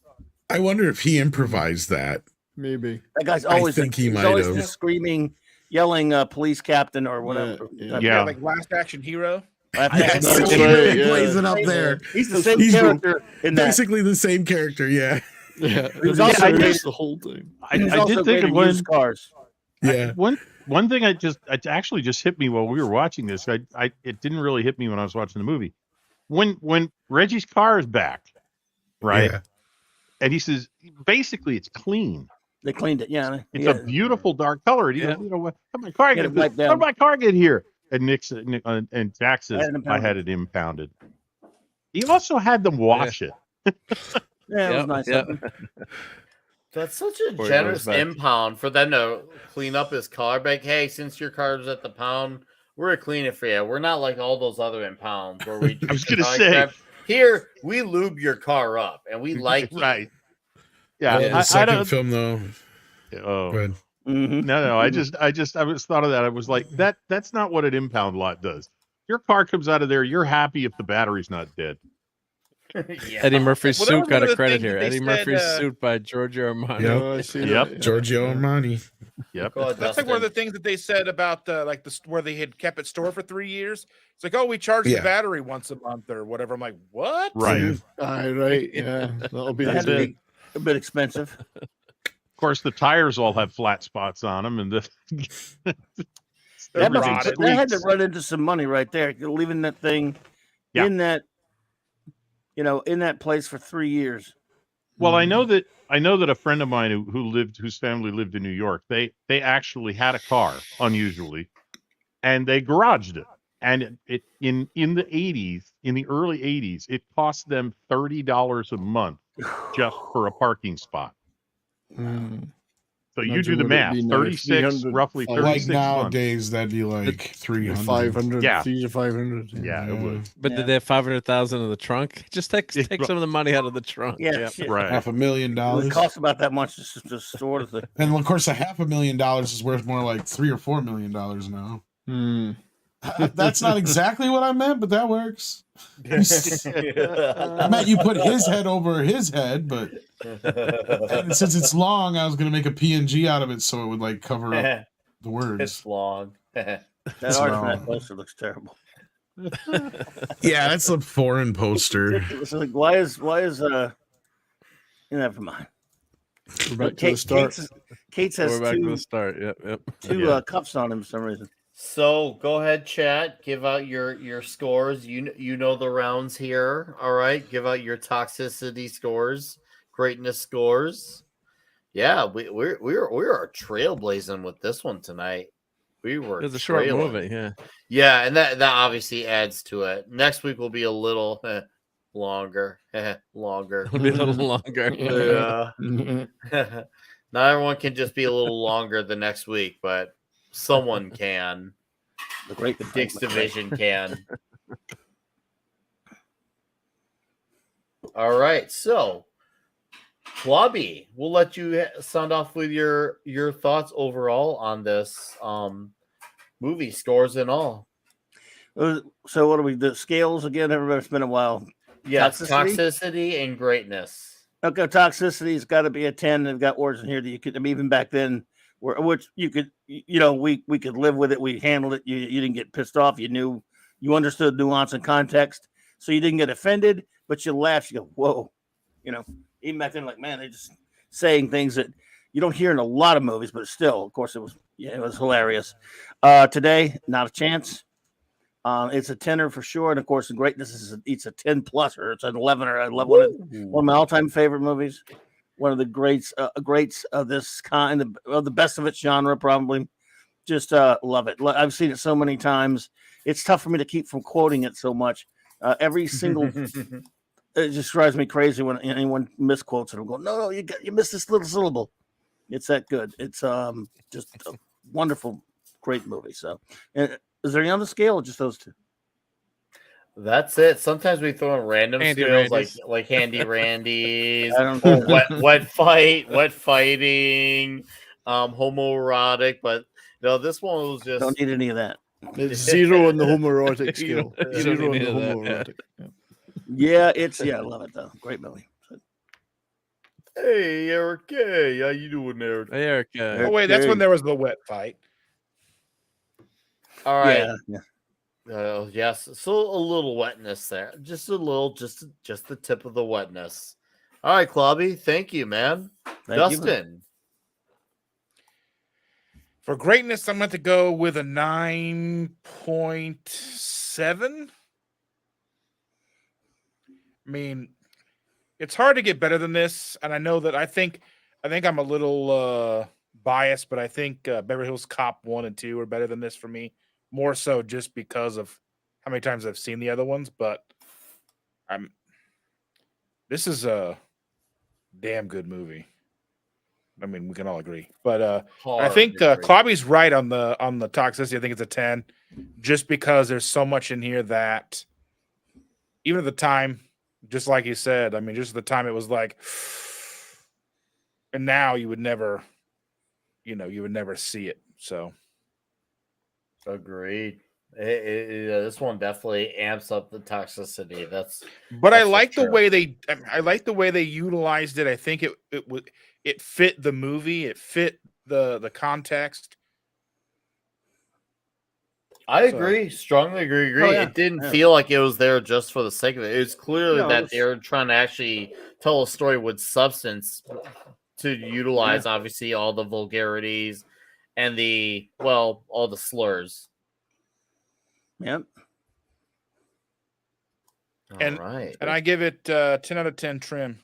I wonder if he improvised that. Maybe that guy's always. I think he he's might always have. just screaming, yelling, "Police captain" or whatever. Yeah, like Last Action Hero. Yes, That's he right, really yeah. plays it up there. He's the same character in that. Basically the same character, yeah. Yeah, He's also great- the whole thing. I he's did also think great of in one. used cars. Yeah. One thing it actually just hit me while we were watching this. It didn't really hit me when I was watching the movie. When Reggie's car is back, right? Yeah. And he says, basically, it's clean. They cleaned it. Yeah, It's a beautiful dark color. And he goes, how my car Get it get? wiped How down. did my car get here? And Nick and Jack says, I had it impounded. I had it impounded. He also had them wash it. Yeah, it was nice. Yep. That's such a Before he generous goes back. impound for them to clean up his car. Like, hey, since your car's at the pound, we're gonna clean it for you. We're not like all those other impounds where we. I was gonna like, say. here we lube your car up and we like you. Right. Yeah. The I second don't. film though. Oh. Go ahead. No. I was thought of that. I was like, that's not what an impound lot does. Your car comes out of there. You're happy if the battery's not dead. Yeah. Eddie Murphy's Well, that suit was got one of a the credit things here. that they Eddie said, Murphy's suit by Giorgio Armani. Yep. Oh, I see Yep. that, yeah. Giorgio Armani. Yep. Go ahead, That's like one of the Dustin. things that they said about where they had kept it stored for 3 years. It's like, oh, we charge Yeah. the battery once a month or whatever. I'm like, what? Right. Aye, right. Yeah, that'll be It had the to be a bit expensive. Of course, the tires all have flat spots on them, and That everything had to squeaks. run into some money right there. Leaving that thing Yeah. in that, in that place for 3 years. Well, I know that a friend of mine whose family lived in New York. They actually had a car, unusually, and they garaged it. And it in the 80s, in the early 80s, it cost them $30 a month just for a parking spot. So you do Imagine the what it'd math. be now, 36, 300. roughly Like 36 months. nowadays, that'd be like 300. 500, Yeah. 3 to 500. Yeah, it would. But did they have 500,000 in the trunk? Just take Yeah, some of the money out of the trunk. Yeah, shit. Right. $500,000. It costs about that much to store the thing. And of course, $500,000 is worth more like $3 or $4 million now. That's not exactly what I meant, but that works. I meant you put his head over his head, but and since it's long, I was going to make a PNG out of it so it would like cover up the words. It's long. That It's art long. from that poster looks terrible. Yeah, that's a foreign poster. It's like, why is never mind. We're back to the start. Kate's has We're back to two, the start. Yep. two cuffs on him for some reason. So go ahead, chat. Give out your scores. You know the rounds here. All right. Give out your toxicity scores, greatness scores. Yeah, we're trailblazing with this one tonight. We were. It was a short trailing. movie. Yeah. Yeah, and that obviously adds to it. Next week will be a little longer. Longer. It'll be a little longer. Yeah. Not everyone can just be a little longer the next week, but someone can. The great Dick's Division can. All right, so Flobby, we'll let you sound off with your thoughts overall on this movie, scores and all. So what do we do? Scales again? Everybody, it's been a while. Yes, toxicity and greatness. Okay, toxicity's got to be a 10. They've got words in here that you could, I mean, even back then, which you could, we could live with it. We handled it. You didn't get pissed off. You understood nuance and context, so you didn't get offended, but you laughed. You go, whoa, even back then, like, man, they're just saying things that you don't hear in a lot of movies, but still, of course, it was hilarious. Today, not a chance. It's a 10er for sure, and of course, the greatness it's a 10 plus, or it's an 11 or 11. One of my all-time favorite movies. One of the greats of this kind, of the best of its genre, probably. Just love it. I've seen it so many times. It's tough for me to keep from quoting it so much. Every single, it just drives me crazy when anyone misquotes it. I'm going, no, you missed this little syllable. It's that good. It's just a wonderful, great movie. So, is there any other scale or just those two? That's it. Sometimes we throw in random Handy scales Randies. like Handy Randies, I don't know. wet fighting, homoerotic, but this one was just Don't need any of that. It's 0 on the homoerotic You scale. don't 0 need on the any of that, homoerotic. Yeah, I love it though. Great movie. Hey, Eric, hey, how you doing, Eric? Hey, Eric. Oh wait, that's when there was the wet fight. All right. Yeah. Yes, so a little wetness there, just a little, just the tip of the wetness. All right, Clobby, thank you, man. Thank you. Dustin, For greatness, I'm going to go with a 9.7. I mean, it's hard to get better than this, and I know that I think I'm a little biased, but I think Beverly Hills Cop 1 and 2 are better than this for me. More so just because of how many times I've seen the other ones, but this is a damn good movie. I mean, we can all agree, but I think Clobby's right on the toxicity. I think it's a 10, just because there's so much in here that even at the time, just like you said, I mean, just at the time it was like, and now you would never see it. So. agreed. This one definitely amps up the toxicity. But I like the way they utilized it. I think it fit the movie. It fit the context. I agree. Strongly agree. Oh, yeah. It didn't feel like it was there just for the sake of it. It was clearly that they were trying to actually tell a story with substance to utilize, obviously, all the vulgarities and all the slurs. Yep. And I give it 10 out of 10 trim.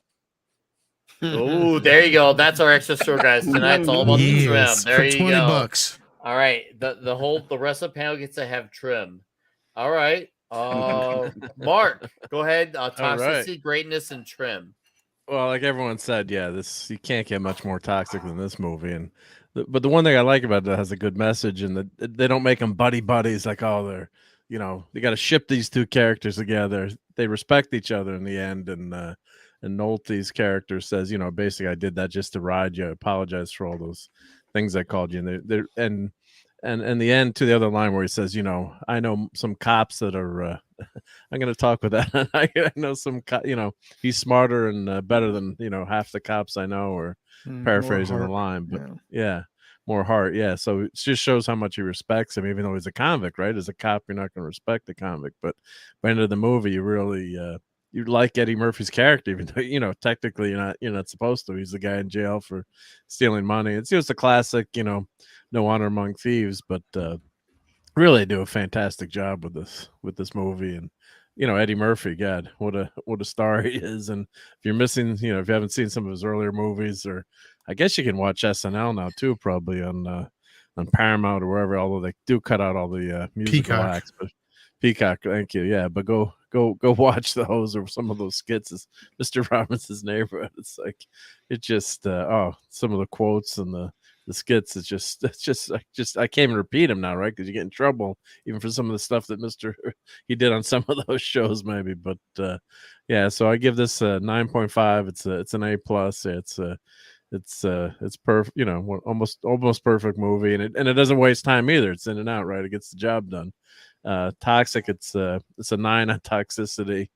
Oh, there you go. That's our extra store, guys. Tonight's all about the trim. There for you 20 go. bucks. All right. The rest of the panel gets to have trim. All right. Mark, go ahead. Toxicity, greatness, and trim. Well, like everyone said, yeah, you can't get much more toxic than this movie. And but the one thing I like about it has a good message, and they don't make them buddies like, oh, they're, they got to ship these two characters together. They respect each other in the end. And Nolte's character says, basically, I did that just to ride you. I apologize for all those things I called you. And the end to the other line where he says, I know some cops that are, I'm going to talk with that. I know some, he's smarter and better than, half the cops I know, or paraphrasing the line, but yeah, more heart. Yeah. So it just shows how much he respects him, even though he's a convict, right? As a cop, you're not going to respect the convict, but by the end of the movie, you really, you like Eddie Murphy's character, even though, technically you're not supposed to. He's the guy in jail for stealing money. It's just a classic, no honor among thieves, but really do a fantastic job with this movie. And Eddie Murphy, God, what a star he is. And if you're missing, if you haven't seen some of his earlier movies, or I guess you can watch SNL now too, probably on Paramount or wherever, although they do cut out all the musical acts. But Peacock, thank you. Yeah, but go watch those or some of those skits. Is Mr. Robinson's Neighborhood. It's like some of the quotes and the skits. It's just I can't even repeat them now, right? Because you get in trouble even for some of the stuff that he did on some of those shows, maybe. But yeah, so I give this a 9.5. It's an A plus. It's perfect. Almost perfect movie, and it doesn't waste time either. It's in and out, right? It gets the job done. Toxic, it's a 9 on toxicity.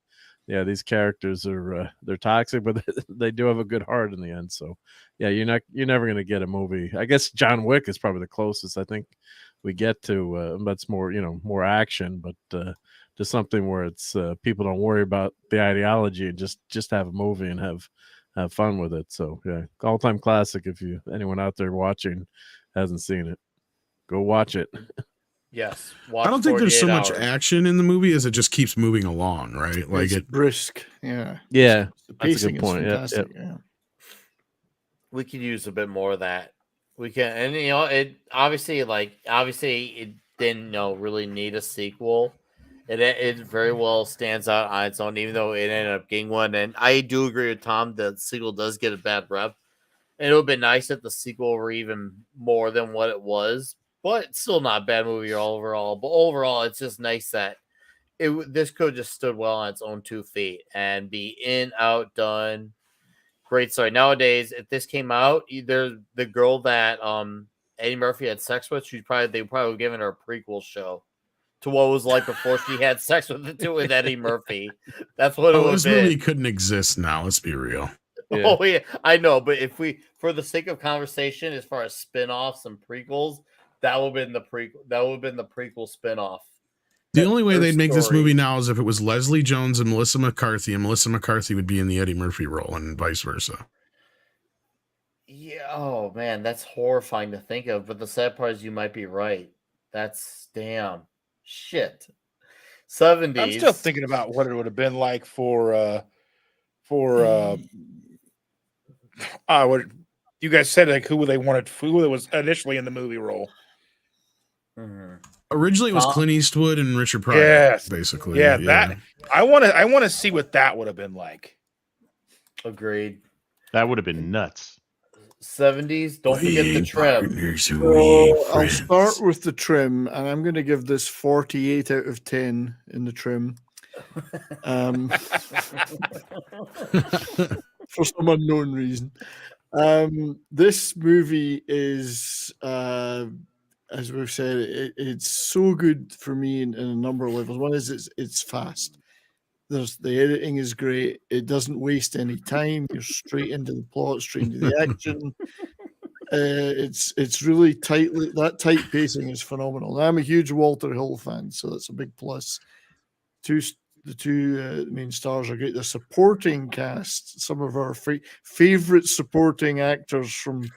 yeah, these characters are they're toxic, but they do have a good heart in the end. So yeah, you're never gonna get a movie. I guess John Wick is probably the closest I think we get to. That's more more action, but just something where it's people don't worry about the ideology and just have a movie and have fun with it. So yeah, all time classic. If anyone out there watching hasn't seen it, go watch it. Yes, I don't think there's so much hours. action in the movie as it just keeps moving along, right? Like it's brisk, yeah. Yeah, The that's a pacing good point. is Yep, fantastic. yep. Yeah. We could use a bit more of that. We can, and it obviously it didn't really need a sequel. It very well stands out on its own, even though it ended up getting one. And I do agree with Tom that the sequel does get a bad rep. And it would have been nice if the sequel were even more than what it was, but it's still not a bad movie overall. But overall, it's just nice that this could have just stood well on its own 2 feet and be in, out, done. Great story. Nowadays, if this came out, either the girl that Eddie Murphy had sex with, they probably would have given her a prequel show to what it was like before she had sex with Eddie Murphy. That's what it would have been. This movie couldn't exist now. Let's be real. Yeah. Oh yeah, I know, but if we, for the sake of conversation, as far as spin-offs and prequels, that would have been the prequel. That would have been the prequel spin-off. The only way they'd make this movie now is if it was Leslie Jones and Melissa McCarthy would be in the Eddie Murphy role, and vice versa. Yeah. Oh man, that's horrifying to think of. But the sad part is, you might be right. That's damn shit. 70s. I'm still thinking about what it would have been like for what you guys said, like who was initially in the movie role. Mm-hmm. Originally, it was Clint Eastwood and Richard Pryor. Yes, basically. Yeah, that I want to see what that would have been like. Agreed. That would have been nuts. 70s. Don't forget the trim. So I'll start with the trim, and I'm going to give this 48 out of 10 in the trim. For some unknown reason. This movie is, as we've said, it's so good for me in a number of levels. One is it's fast. The editing is great. It doesn't waste any time. You're straight into the plot, straight into the action. It's really tightly, that tight pacing is phenomenal. I'm a huge Walter Hill fan, so that's a big plus. The two main stars are great. The supporting cast, some of our favorite supporting actors from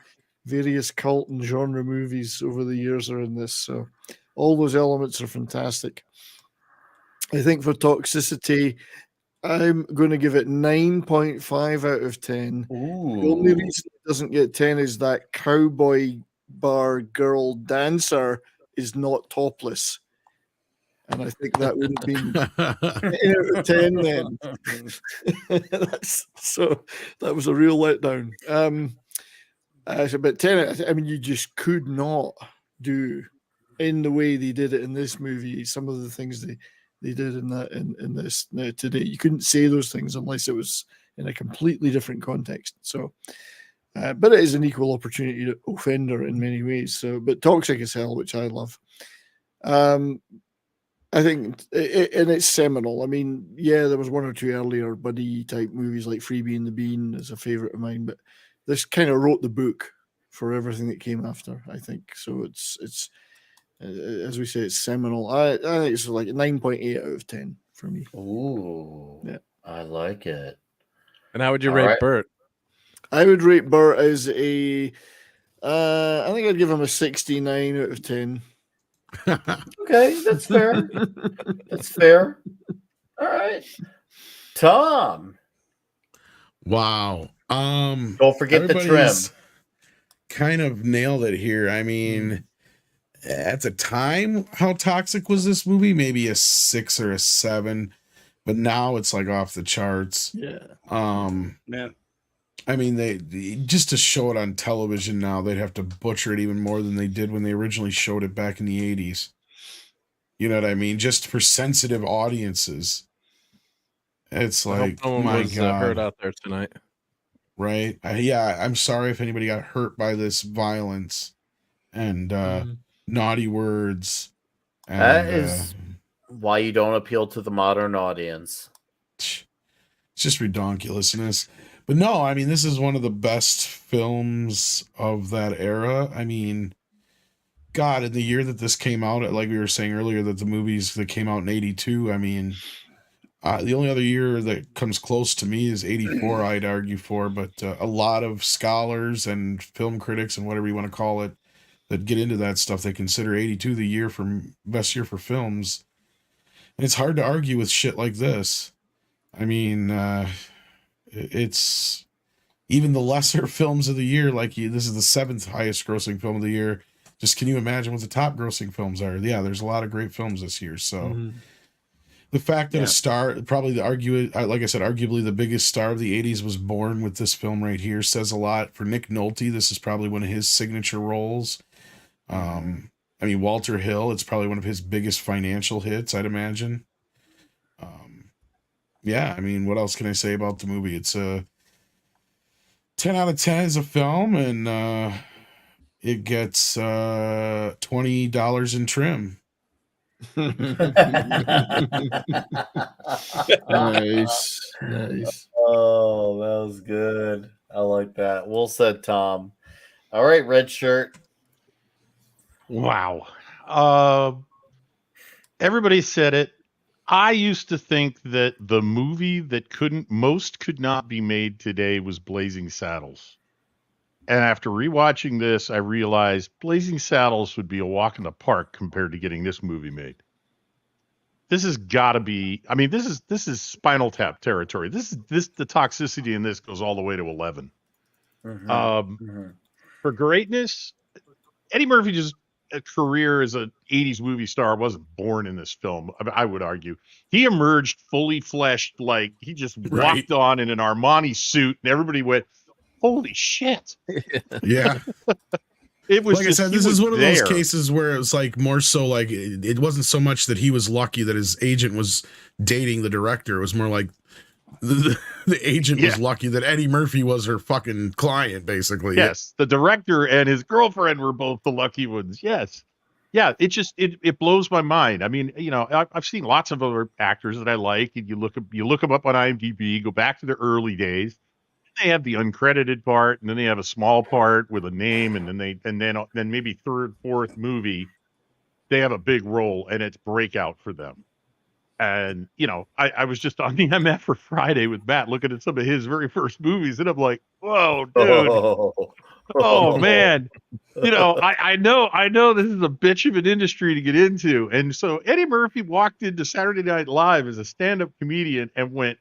various cult and genre movies over the years are in this. So all those elements are fantastic. I think for toxicity, I'm going to give it 9.5 out of 10. Ooh. The only reason it doesn't get 10 is that cowboy bar girl dancer is not topless. And I think that would have been 10 out of 10 then. So that was a real letdown. But 10, I mean, you just could not do in the way they did it in this movie. Some of the things they did in this today, you couldn't say those things unless it was in a completely different context. So, but it is an equal opportunity offender in many ways. So, but toxic as hell, which I love. I think, and it's seminal. I mean, yeah, there was one or two earlier buddy type movies like Freebie and the Bean is a favorite of mine, but this kind of wrote the book for everything that came after, I think. So it's as we say, it's seminal. I think it's like a 9.8 out of 10 for me. Ooh, yeah, I like it. And how would you rate Bert? I would rate Bert as I think I'd give him a 69 out of 10. Okay, that's fair. That's fair. All right, Tom. Wow. Don't forget the trim. Kind of nailed it here. I mean, at the time, how toxic was this movie? Maybe a 6 or a 7, but now it's like off the charts. Yeah. Man. I mean, they just to show it on television now, they'd have to butcher it even more than they did when they originally showed it back in the 80s. You know what I mean? Just for sensitive audiences. It's like, my God. Hurt out there tonight. Right? Yeah, I'm sorry if anybody got hurt by this violence and naughty words. And, that is why you don't appeal to the modern audience. It's just ridiculousness. But no, I mean, this is one of the best films of that era. I mean, God, in the year that this came out, like we were saying earlier, that the movies that came out in 82, I mean, the only other year that comes close to me is 84, I'd argue for, but a lot of scholars and film critics and whatever you want to call it that get into that stuff, they consider 82 the year for best year for films. And it's hard to argue with shit like this. I mean, it's even the lesser films of the year, like this is the 7th highest grossing film of the year. Just can you imagine what the top grossing films are? Yeah, there's a lot of great films this year. So the fact that a star, probably like I said, arguably the biggest star of the 80s was born with this film right here says a lot. For Nick Nolte, this is probably one of his signature roles. I mean, Walter Hill, it's probably one of his biggest financial hits, I'd imagine. Yeah, I mean, what else can I say about the movie? It's a 10 out of 10 as a film, and it gets $20 in trim. Nice. Nice. Oh, that was good. I like that. Well said, Tom. All right, red shirt. Wow. Everybody said it. I used to think that the movie that could not be made today was Blazing Saddles. And after rewatching this, I realized Blazing Saddles would be a walk in the park compared to getting this movie made. This has got to be, I mean, this is Spinal Tap territory. The toxicity in this goes all the way to 11. For greatness, Eddie Murphy's career as an 80s movie star wasn't born in this film. I would argue he emerged fully fleshed, like he just walked on in an Armani suit and everybody went, holy shit. Yeah. It was like just, I said, this is one of those cases where it was like more so like it wasn't so much that he was lucky that his agent was dating the director. It was more like the agent was lucky that Eddie Murphy was her fucking client, basically. Yes, the director and his girlfriend were both the lucky ones. Yes. Yeah, it blows my mind. I mean, you know, I've seen lots of other actors that I like, and you look them up on IMDb, go back to their early days. They have the uncredited part, and then they have a small part with a name, and then maybe third, fourth movie, they have a big role, and it's breakout for them. And, you know, I was just on the MF for Friday with Matt looking at some of his very first movies, and I'm like, whoa, dude. Oh man. You know, I know this is a bitch of an industry to get into. And so Eddie Murphy walked into Saturday Night Live as a stand-up comedian and went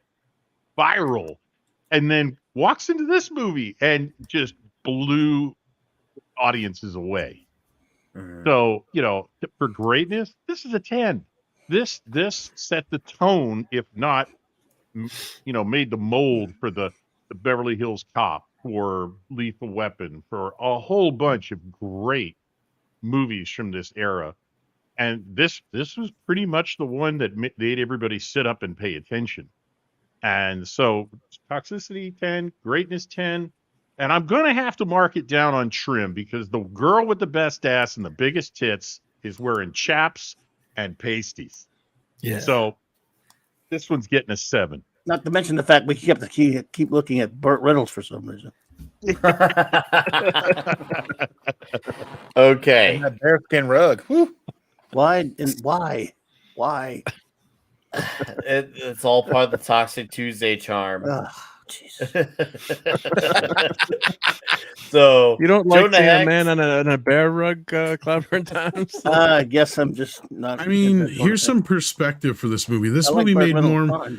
viral, and then walks into this movie and just blew audiences away. So, you know, for greatness, this is a 10. This set the tone, if not, you know, made the mold for the Beverly Hills Cop, for Lethal Weapon, for a whole bunch of great movies from this era. And this was pretty much the one that made everybody sit up and pay attention. And so toxicity 10, greatness 10. And I'm going to have to mark it down on trim because the girl with the best ass and the biggest tits is wearing chaps and pasties. Yeah. So this one's getting a 7. Not to mention the fact we keep looking at Burt Reynolds for some reason. Okay. And that bearskin rug. Whew. Why? Why? It's all part of the Toxic Tuesday charm. So you don't like seeing a man on a bear rug, Cloudburn Times? I guess I'm just not. I mean, here's some perspective for this movie. This movie made more.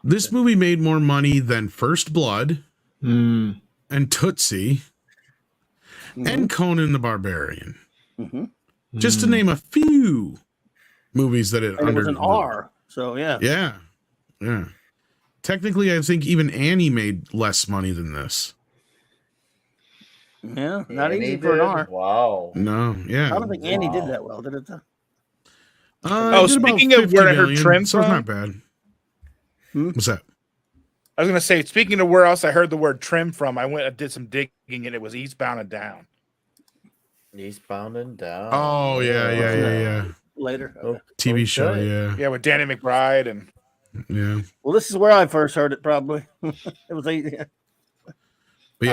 This movie made more money than First Blood, and Tootsie, and Conan the Barbarian. Just to name a few movies that it was an R. So yeah. Technically, I think even Annie made less money than this. Yeah, not easy for an R. Wow. No, yeah. I don't think Annie did that well, did it? Speaking of where I heard trim so from, it's not bad. What's that? I was going to say, speaking of where else I heard the word trim from, I went and did some digging, and it was Eastbound and Down. Eastbound and Down. Oh yeah. Later. TV show, yeah. Yeah, with Danny McBride and Yeah. Well, this is where I first heard it. Probably it was But yeah,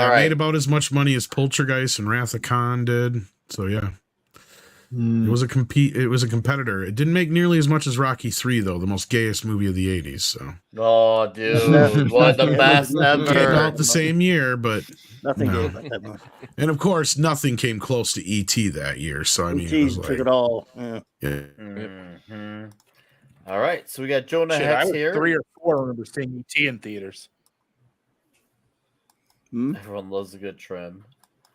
All it right. made about as much money as Poltergeist and Wrath of Khan did. So yeah. It was a competitor. It didn't make nearly as much as Rocky 3 though, the most gayest movie of the 80s. So Oh, dude, one of the best came ever. out the same year, but nothing no. gay about that movie. And of course, nothing came close to E.T. that year. So I mean, it was took like it all. Yeah. Mhm. All right, so we got Jonah Shit, I Hex was here. 3 or 4. I remember seeing E.T. in theaters. Everyone loves a good trim.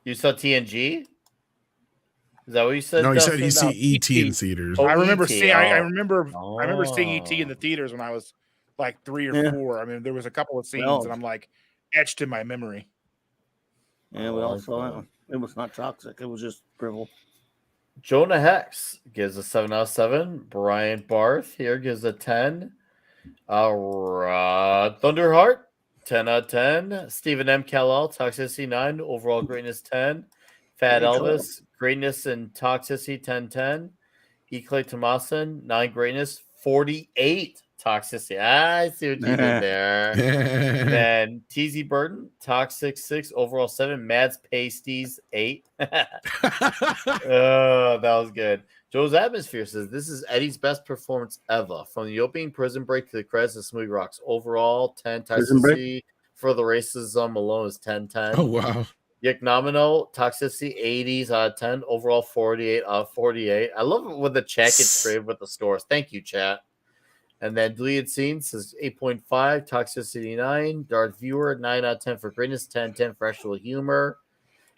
You saw TNG? Is that what you said? No, he said he Dustin? see E.T. in theaters. Oh, I remember E.T., seeing. I oh. remember seeing E.T. in the theaters when I was like 3 or 4. I mean, there was a couple of scenes, and I'm like etched in my memory. Yeah, we all saw that one. It was not toxic. It was just drivel. Jonah Hex gives a 7 out of 7. Brian Barth here gives a 10. Thunderheart, 10 out of 10. Stephen M. Kellell, Toxicity 9. Overall greatness 10. Fat Hey, Elvis, greatness and toxicity 10-10. E. Clay Tomasin, 9 greatness, 48 toxicity. I see what you did there. Then TZ Burton, Toxic 6, overall 7. Mads Pasties 8. Oh, that was good. Joe's Atmosphere says this is Eddie's best performance ever. From the opening Prison Break to the credits of Smoothie Rocks. Overall, 10 Prison Break? toxicity for the racism alone is 10-10. Oh wow. Yick Nominal, toxicity 80s out of 10. Overall 48 out of 48. I love it when the chat gets creative with the scores. Thank you, chat. And then Deleted Scenes says 8.5, toxicity 9. Darth Viewer, 9 out of 10 for greatness, 10-10 for actual humor.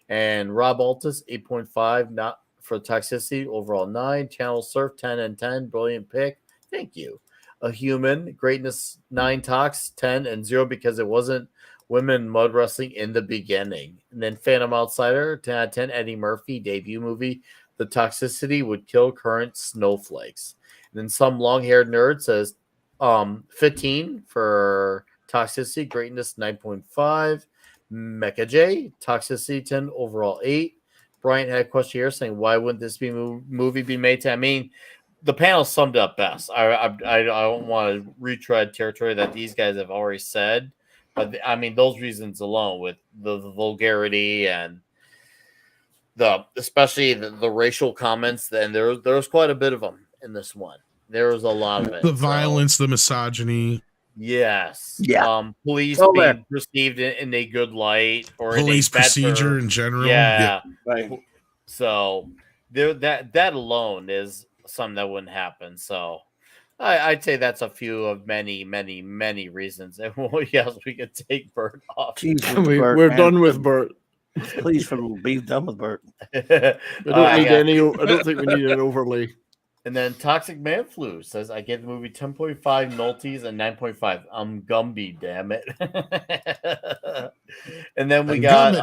And Rob Altus, 8.5, not for toxicity, overall 9. Channel Surf, 10 and 10. Brilliant pick. Thank you. A Human, greatness 9 tox, 10 and 0 because it wasn't women mud wrestling in the beginning. And then Phantom Outsider, 10 out of 10. Eddie Murphy, debut movie. The toxicity would kill current snowflakes. And then Some Long-Haired Nerd says 15 for toxicity, greatness 9.5. Mecha J, toxicity 10, overall 8. Brian had a question here saying, why wouldn't this movie be made to? I mean, the panel summed it up best. I don't want to retread territory that these guys have already said, but I mean, those reasons alone with the vulgarity and especially the racial comments, then there was quite a bit of them in this one. There was a lot of it. The violence, the misogyny. Yes. Yeah. Police So being bad. perceived in a good light or Police in a better, procedure in general. Yeah. Right. So there that alone is something that wouldn't happen. So I'd say that's a few of many, many, many reasons. And yes, we could take Bert off. Jeez, We're done with Bert. Please, be done with Bert. I don't need any. I don't think we need an overlay. And then Toxic Man Flu says, I gave the movie 10.5 Nolties and 9.5. I'm Gumby, damn it. And then we got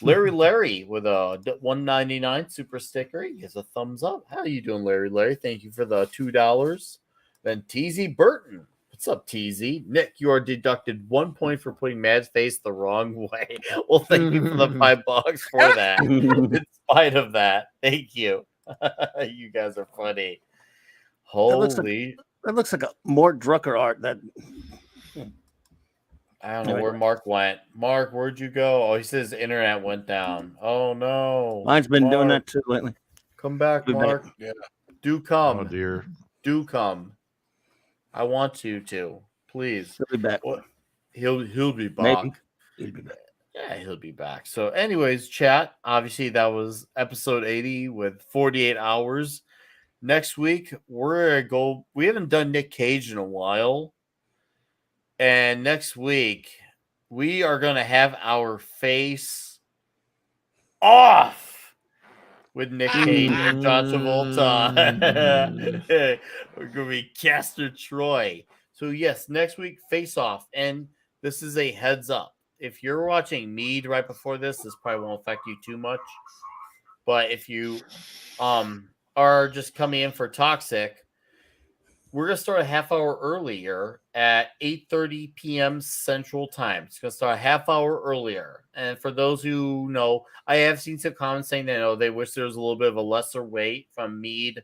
Larry with a $1.99 super sticker. He gives a thumbs up. How you doing, Larry? Thank you for the $2. Then TZ Burton. What's up, TZ? Nick, you are deducted 1 point for putting Mad's face the wrong way. Well, thank you for the $5 for that. In spite of that, thank you. You guys are funny. Holy. That looks like a more Drucker art. That I don't know where Mark went. Mark, where'd you go? Oh, he says internet went down. Oh no. Mine's been doing that too lately. Come back, Mark. Yeah. Do come. Oh dear. Do come. I want you to. Please. He'll be back. He'll be back. Maybe. He'll be back. Yeah, he'll be back. So, anyways, chat. Obviously, that was episode 80 with 48 hours. Next week, we're gonna go. We haven't done Nick Cage in a while. And next week, we are going to have our face off with Nick Cage and John Travolta. We're going to be Castor Troy. So, yes, next week, face off. And this is a heads up. If you're watching Mead right before this probably won't affect you too much. But if you are just coming in for Toxic, we're going to start a half hour earlier at 8:30 p.m. Central Time. It's going to start a half hour earlier. And for those who know, I have seen some comments saying that they wish there was a little bit of a lesser wait from Mead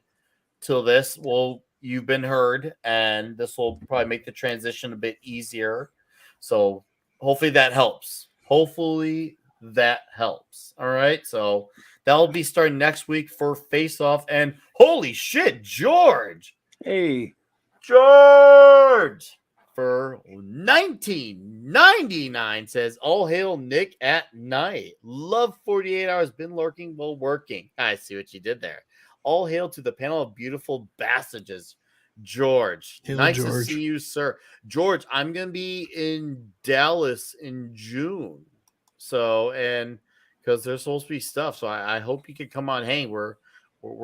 till this. Well, you've been heard, and this will probably make the transition a bit easier. So hopefully that helps. Hopefully that helps. All right. So that'll be starting next week for Face Off. And holy shit, George. Hey, George for 1999 says, all hail Nick at night. Love 48 hours. Been lurking while working. I see what you did there. All hail to the panel of beautiful passages. George, Hail, nice to George. see you, sir. George, I'm going to be in Dallas in June. So, and because there's supposed to be stuff. So I hope you can come on hang. We're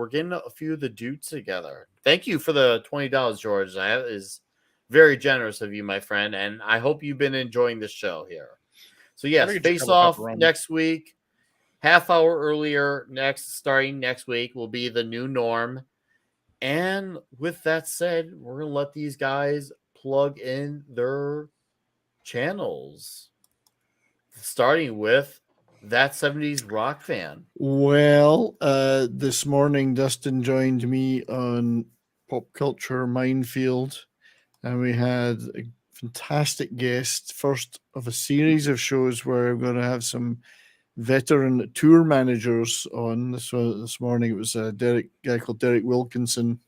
getting a few of the dudes together. Thank you for the $20, George. That is very generous of you, my friend. And I hope you've been enjoying the show here. So yes, Face Off next week, half hour earlier, starting next week will be the new norm. And with that said, we're going to let these guys plug in their channels, starting with That 70s Rock Fan. Well, this morning, Dustin joined me on Pop Culture Minefield, and we had a fantastic guest, first of a series of shows where we're going to have some veteran tour managers on. So this morning it was a guy called Derek Wilkinson,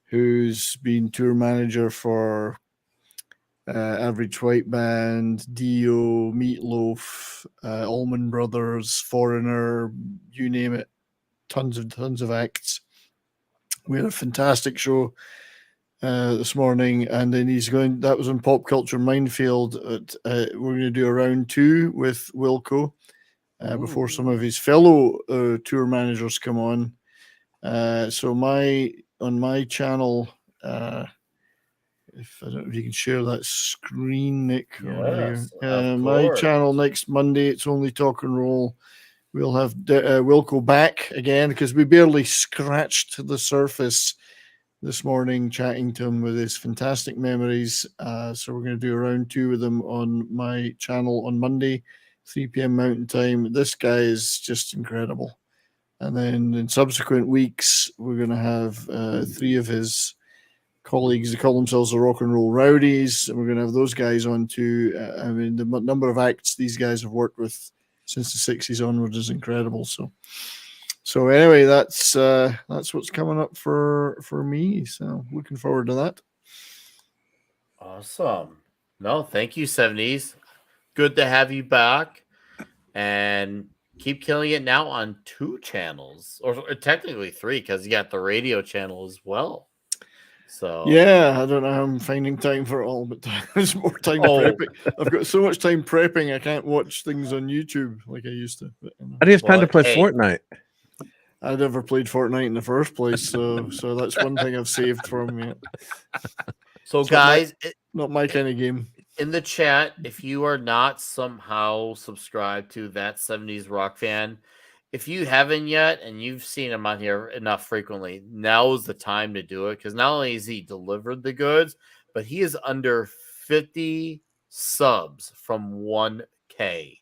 who's been tour manager for Average White Band, Dio, Meatloaf, Allman Brothers, Foreigner, you name it, tons of acts. We had a fantastic show this morning, and then that was on Pop Culture Minefield. We're going to do a round 2 with Wilco before some of his fellow tour managers come on. So on my channel, if I don't know if you can share that screen, Nick. Yes, my channel next Monday, it's only Talk and Roll. We'll have Wilco back again because we barely scratched the surface this morning chatting to him with his fantastic memories. So we're going to do a round 2 with him on my channel on Monday, 3 p.m. Mountain Time. This guy is just incredible. And then in subsequent weeks, we're going to have 3 of his colleagues. They call themselves the Rock and Roll Rowdies, and we're going to have those guys on too. I mean, the number of acts these guys have worked with since the 60s onwards is incredible. So anyway, that's what's coming up for me. So looking forward to that. Awesome. No, thank you, 70s. Good to have you back, and keep killing it now on 2 channels, or technically 3, because you got the radio channel as well. So yeah, I don't know how I'm finding time for it all, but there's more time prepping. I've got so much time prepping, I can't watch things on YouTube like I used to. But, How do you have time to play Fortnite? I never played Fortnite in the first place, so that's one thing I've saved from it. So guys, not my kind of game. In the chat, if you are not somehow subscribed to That 70s Rock Fan, if you haven't yet and you've seen him on here enough frequently, now is the time to do it, because not only has he delivered the goods, but he is under 50 subs from 1K.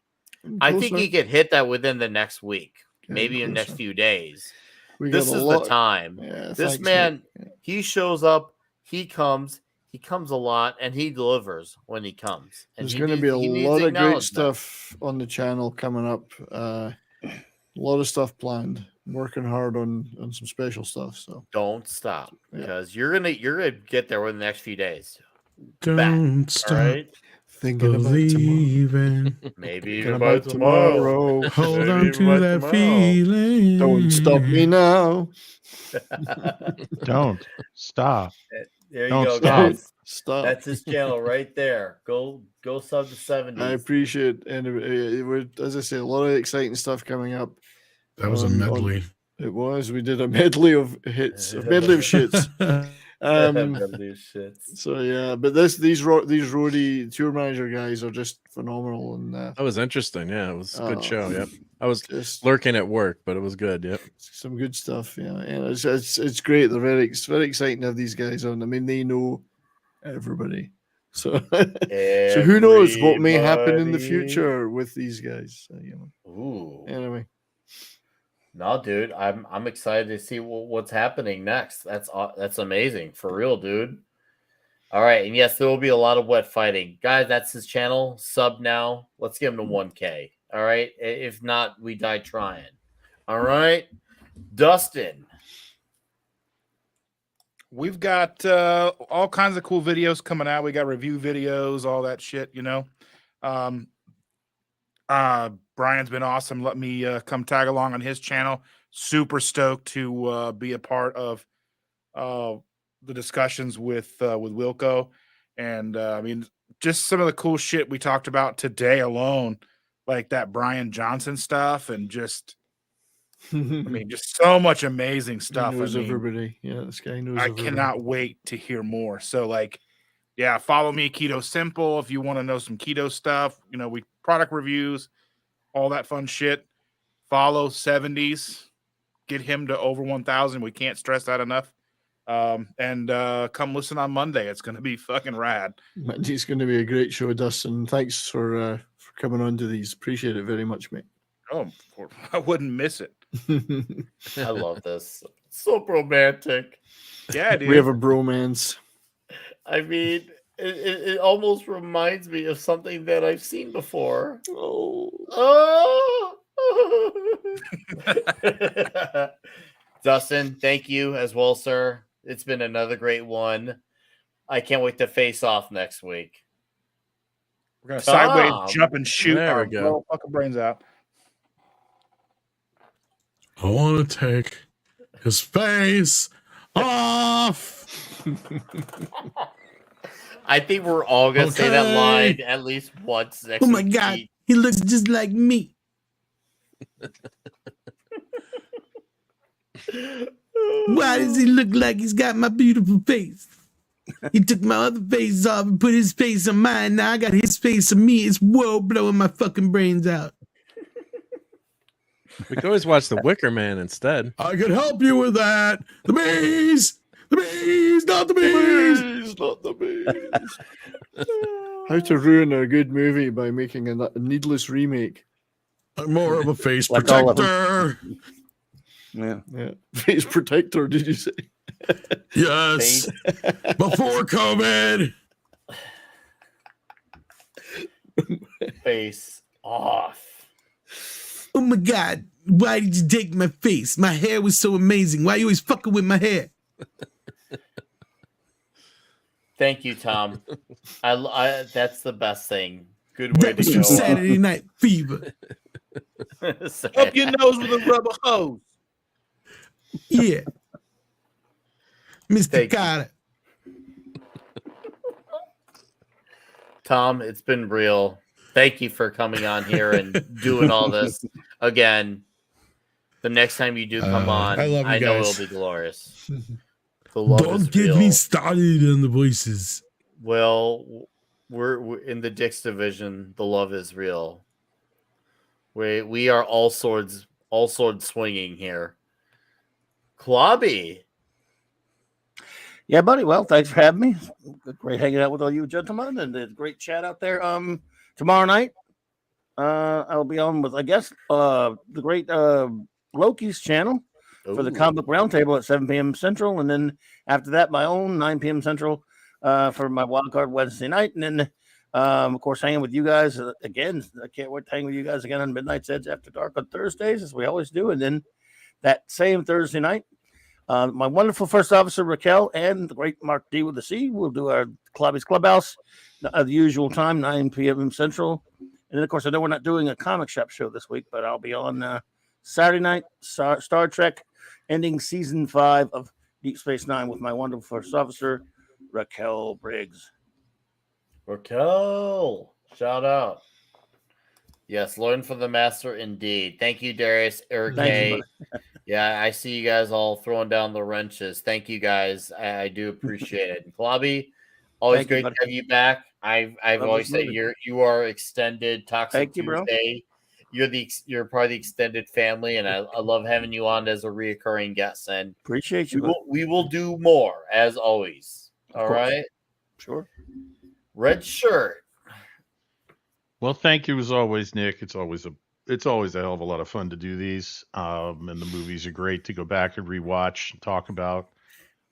I think he could hit that within the next week, maybe in the next few days. This is the time. This man, he shows up, he comes a lot, and he delivers when he comes. And there's going to be a lot of great stuff on the channel coming up. A lot of stuff planned. I'm working hard on some special stuff. So don't stop, because you're gonna get there within the next few days. Don't stop. Right? Thinking believing. Maybe even by tomorrow. Hold on to that feeling. Don't stop me now. Don't stop. There you Don't go, stop. guys. Stop. That's his channel right there. Go sub to 70. I appreciate it. And as I say, a lot of exciting stuff coming up. That was a medley. It was. We did a medley of hits, a medley of shits. Medley of shits. So yeah, but these roadie tour manager guys are just phenomenal. And that was interesting. Yeah, it was a good show. Yep, I was just lurking at work, but it was good. Yep, some good stuff. Yeah, and it's great. It's very exciting to have these guys on. I mean, they know everybody. So so who knows what may happen in the future with these guys? Ooh. Anyway. No, dude, I'm excited to see what's happening next. That's amazing for real, dude. All right, and yes, there will be a lot of wet fighting, guys. That's his channel. Sub now. Let's get him to 1K. All right, if not, we die trying. All right, Dustin. We've got all kinds of cool videos coming out. We got review videos, all that shit. Brian's been awesome. Let me come tag along on his channel. Super stoked to be a part of the discussions with Wilco, and I mean, just some of the cool shit we talked about today alone, like that Brian Johnson stuff, and just I mean, just so much amazing stuff. He knows I mean, everybody. Yeah, this guy knows. I everybody. cannot wait to hear more. So, like, yeah, follow me, Keto Simple, if you want to know some keto stuff. We product reviews, all that fun shit. Follow 70s, get him to over 1,000. We can't stress that enough. And come listen on Monday. It's going to be fucking rad. Monday's going to be a great show, Dustin. Thanks for coming on to these. Appreciate it very much, mate. Oh, I wouldn't miss it. I love this. So romantic. Yeah, dude. We have a bromance. I mean, it almost reminds me of something that I've seen before. Dustin, thank you as well, sir. It's been another great one. I can't wait to face off next week. We're going to sideways jump and shoot There our we go. fucking brains out. I want to take his face off. I think we're all going to say that line at least once next week. Oh my God, he looks just like me. Why does he look like he's got my beautiful face? He took my other face off and put his face on mine. Now I got his face on me. It's blowing my fucking brains out. We could always watch The Wicker Man instead. I could help you with that. The bees! The bees! Not the bees! Not the bees. How to ruin a good movie by making a needless remake. I'm more of a face Like all of protector. Yeah. Face protector, did you say? Yes. Before COVID. Face off. Oh my God. Why did you take my face? My hair was so amazing. Why you always fucking with my hair? Thank you, Tom. I that's the best thing. Good way That was to from go. Saturday Night Fever. Up your nose with a rubber hose. Yeah. Mr. Carter. Tom, it's been real. Thank you for coming on here and doing all this again. The next time you do come on, I love you I know guys. it'll be glorious. The love is Don't get real. me started on the voices. Well, we're in the Dix division. The love is real. We are all swords swinging here. Klobby. Yeah, buddy. Well, thanks for having me. Great hanging out with all you gentlemen, and a great chat out there. Tomorrow night, I'll be on with, I guess, the great Loki's channel for the Comic Book Roundtable at 7 p.m. Central, and then after that, my own 9 p.m. Central for my wild card Wednesday night, and then of course hanging with you guys again. I can't wait to hang with you guys again on Midnight's Edge After Dark on Thursdays, as we always do, and then that same Thursday night. My wonderful first officer Raquel and the great Mark D with the C will do our Klobby's Clubhouse at the usual time, 9 p.m. Central. And then, of course, I know we're not doing a comic shop show this week, but I'll be on Saturday night, Star Trek, ending season 5 of Deep Space Nine with my wonderful first officer, Raquel Briggs. Raquel, shout out. Yes, learn from the master indeed. Thank you, Darius, Eric K. Yeah, I see you guys all throwing down the wrenches. Thank you guys. I do appreciate it. And Klobby, always Thank you, great to have you back. I've always said you are extended Toxic Thank you, bro. Tuesday. You're part of the extended family, and I love having you on as a reoccurring guest. And appreciate you. We will do more as always. All course. right. Sure. Red shirt. Well, thank you as always, Nick. It's always a it's always a hell of a lot of fun to do these. And the movies are great to go back and rewatch and talk about.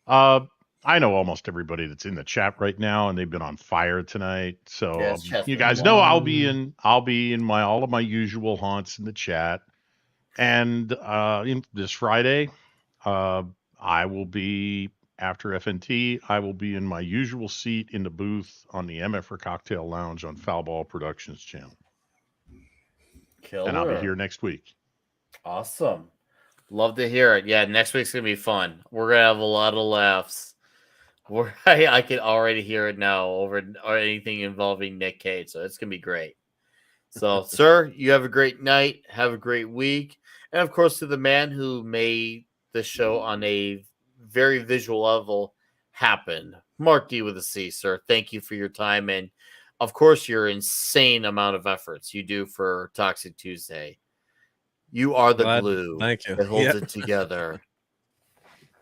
I know almost everybody that's in the chat right now, and they've been on fire tonight. So Yes, you guys know I'll be in all of my usual haunts in the chat. And this Friday, I will be after FNT. I will be in my usual seat in the booth on the MF for Cocktail Lounge on Foulball Productions channel. Killer. And I'll be here next week. Awesome. Love to hear it. Yeah, next week's going to be fun. We're going to have a lot of laughs. I can already hear it now over or anything involving Nick Cage, so it's going to be great. So, sir, you have a great night. Have a great week. And, of course, to the man who made the show on a very visual level happen, Mark D with a C, sir. Thank you for your time and, of course, your insane amount of efforts you do for Toxic Tuesday. You are the glue Thank you. that holds it together.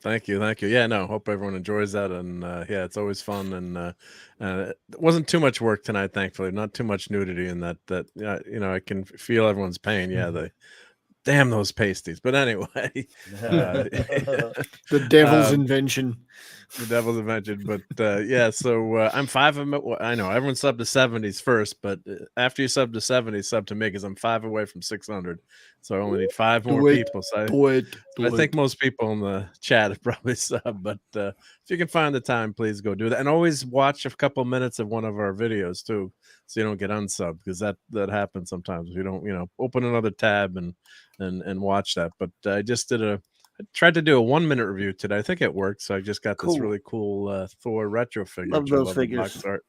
Thank you. Yeah, no, hope everyone enjoys that. And yeah, it's always fun. And it wasn't too much work tonight, thankfully. Not too much nudity in that I can feel everyone's pain. Yeah, damn those pasties. But anyway. The devil's invention. The devil's invention. But yeah, so I'm 5 of them. I know everyone subbed to 70s first, but after you sub to 70, sub to me because I'm 5 away from 600. So I only need 5 more people. So I think most people in the chat have probably subbed. But if you can find the time, please go do that. And always watch a couple minutes of one of our videos too, so you don't get unsubbed, because that happens sometimes. You don't, open another tab and watch that. But I just I tried to do a 1-minute review today. I think it worked. So I just got this really cool Thor retro figure. Love those figures. Box art.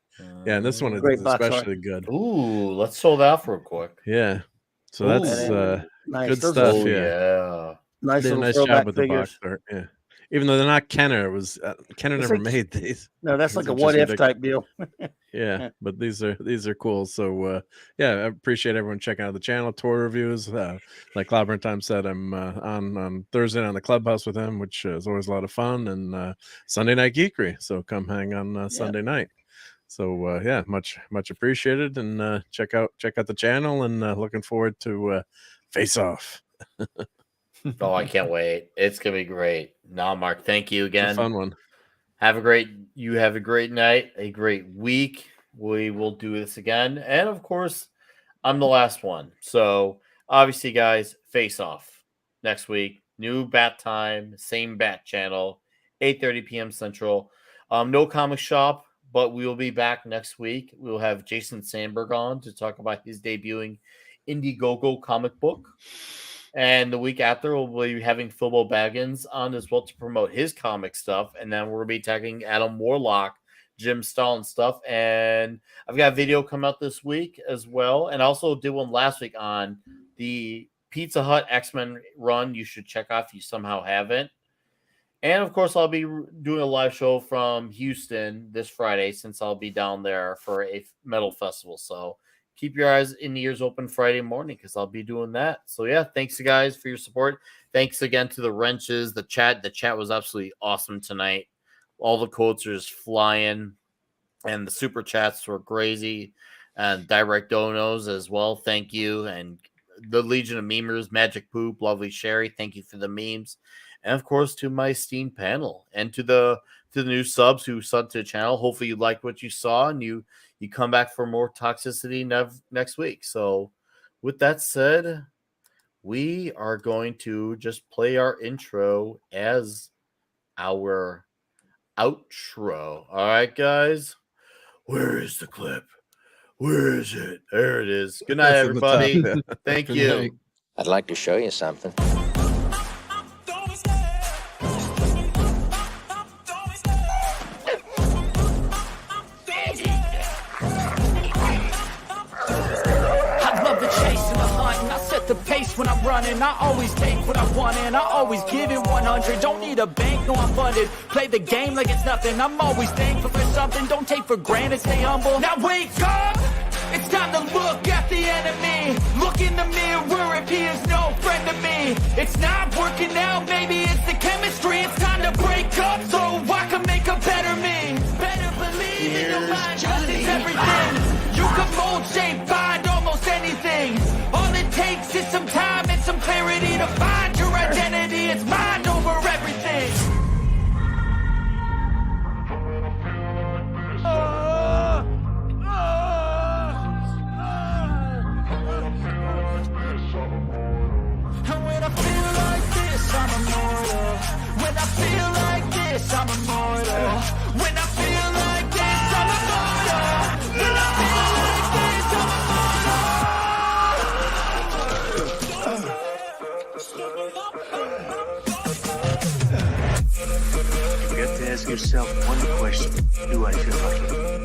Yeah, and this one is especially good. Ooh, let's show that real quick. Yeah. So that's nice. Good Those stuff. Oh, Yeah. Nice, Did a nice job with the box art. Yeah. Even though they're not Kenner, Kenner never made these. No, that's like a what if type deal. Yeah, but these are cool. So yeah, I appreciate everyone checking out the channel. Tour reviews, like Clobber Time said, I'm on Thursday on the Clubhouse with him, which is always a lot of fun, and Sunday Night Geekery. So come hang on Sunday night. So yeah, much appreciated, and check out the channel, and looking forward to Face Off. Oh, I can't wait. It's going to be great. Nah, Mark, thank you again. A fun one. Have a great night, a great week. We will do this again. And of course, I'm the last one. So obviously, guys, Face Off next week. New bat time, same bat channel, 8:30 p.m. Central. No comic shop, but we will be back next week. We'll have Jason Sandberg on to talk about his debuting Indiegogo comic book. And the week after, we'll be having Philbo Baggins on as well to promote his comic stuff. And then we'll be tagging Adam Warlock, Jim Stalin stuff. And I've got a video come out this week as well. And also did one last week on the Pizza Hut X-Men run. You should check out if you somehow haven't. And, of course, I'll be doing a live show from Houston this Friday, since I'll be down there for a metal festival. So keep your eyes and ears open Friday morning, because I'll be doing that. So, yeah, thanks, you guys, for your support. Thanks again to the wrenches, the chat. The chat was absolutely awesome tonight. All the quotes are just flying, and the super chats were crazy, and direct donos as well. Thank you. And the Legion of Memers, Magic Poop, Lovely Sherry, thank you for the memes. And, of course, to my esteemed panel, and to the new subs who subbed to the channel. Hopefully you liked what you saw, and you come back for more toxicity next week. So with that said, we are going to just play our intro as our outro. All right, guys. Where is the clip? Where is it? There it is. Good night, everybody. Thank you. I'd like to show you something. The pace when I'm running, I always take what I want and I always give it 100. Don't need a bank, no, I'm funded. Play the game like it's nothing. I'm always thankful for something. Don't take for granted, stay humble. Now wake up! It's time to look at the enemy. Look in the mirror if he is no friend to me. It's not working out, maybe it's the chemistry. It's time to break up so I can make a better me. Better believe in your mind, cause it's everything. You can mold, shape, find almost anything. All it takes is ask yourself one question: do I feel lucky?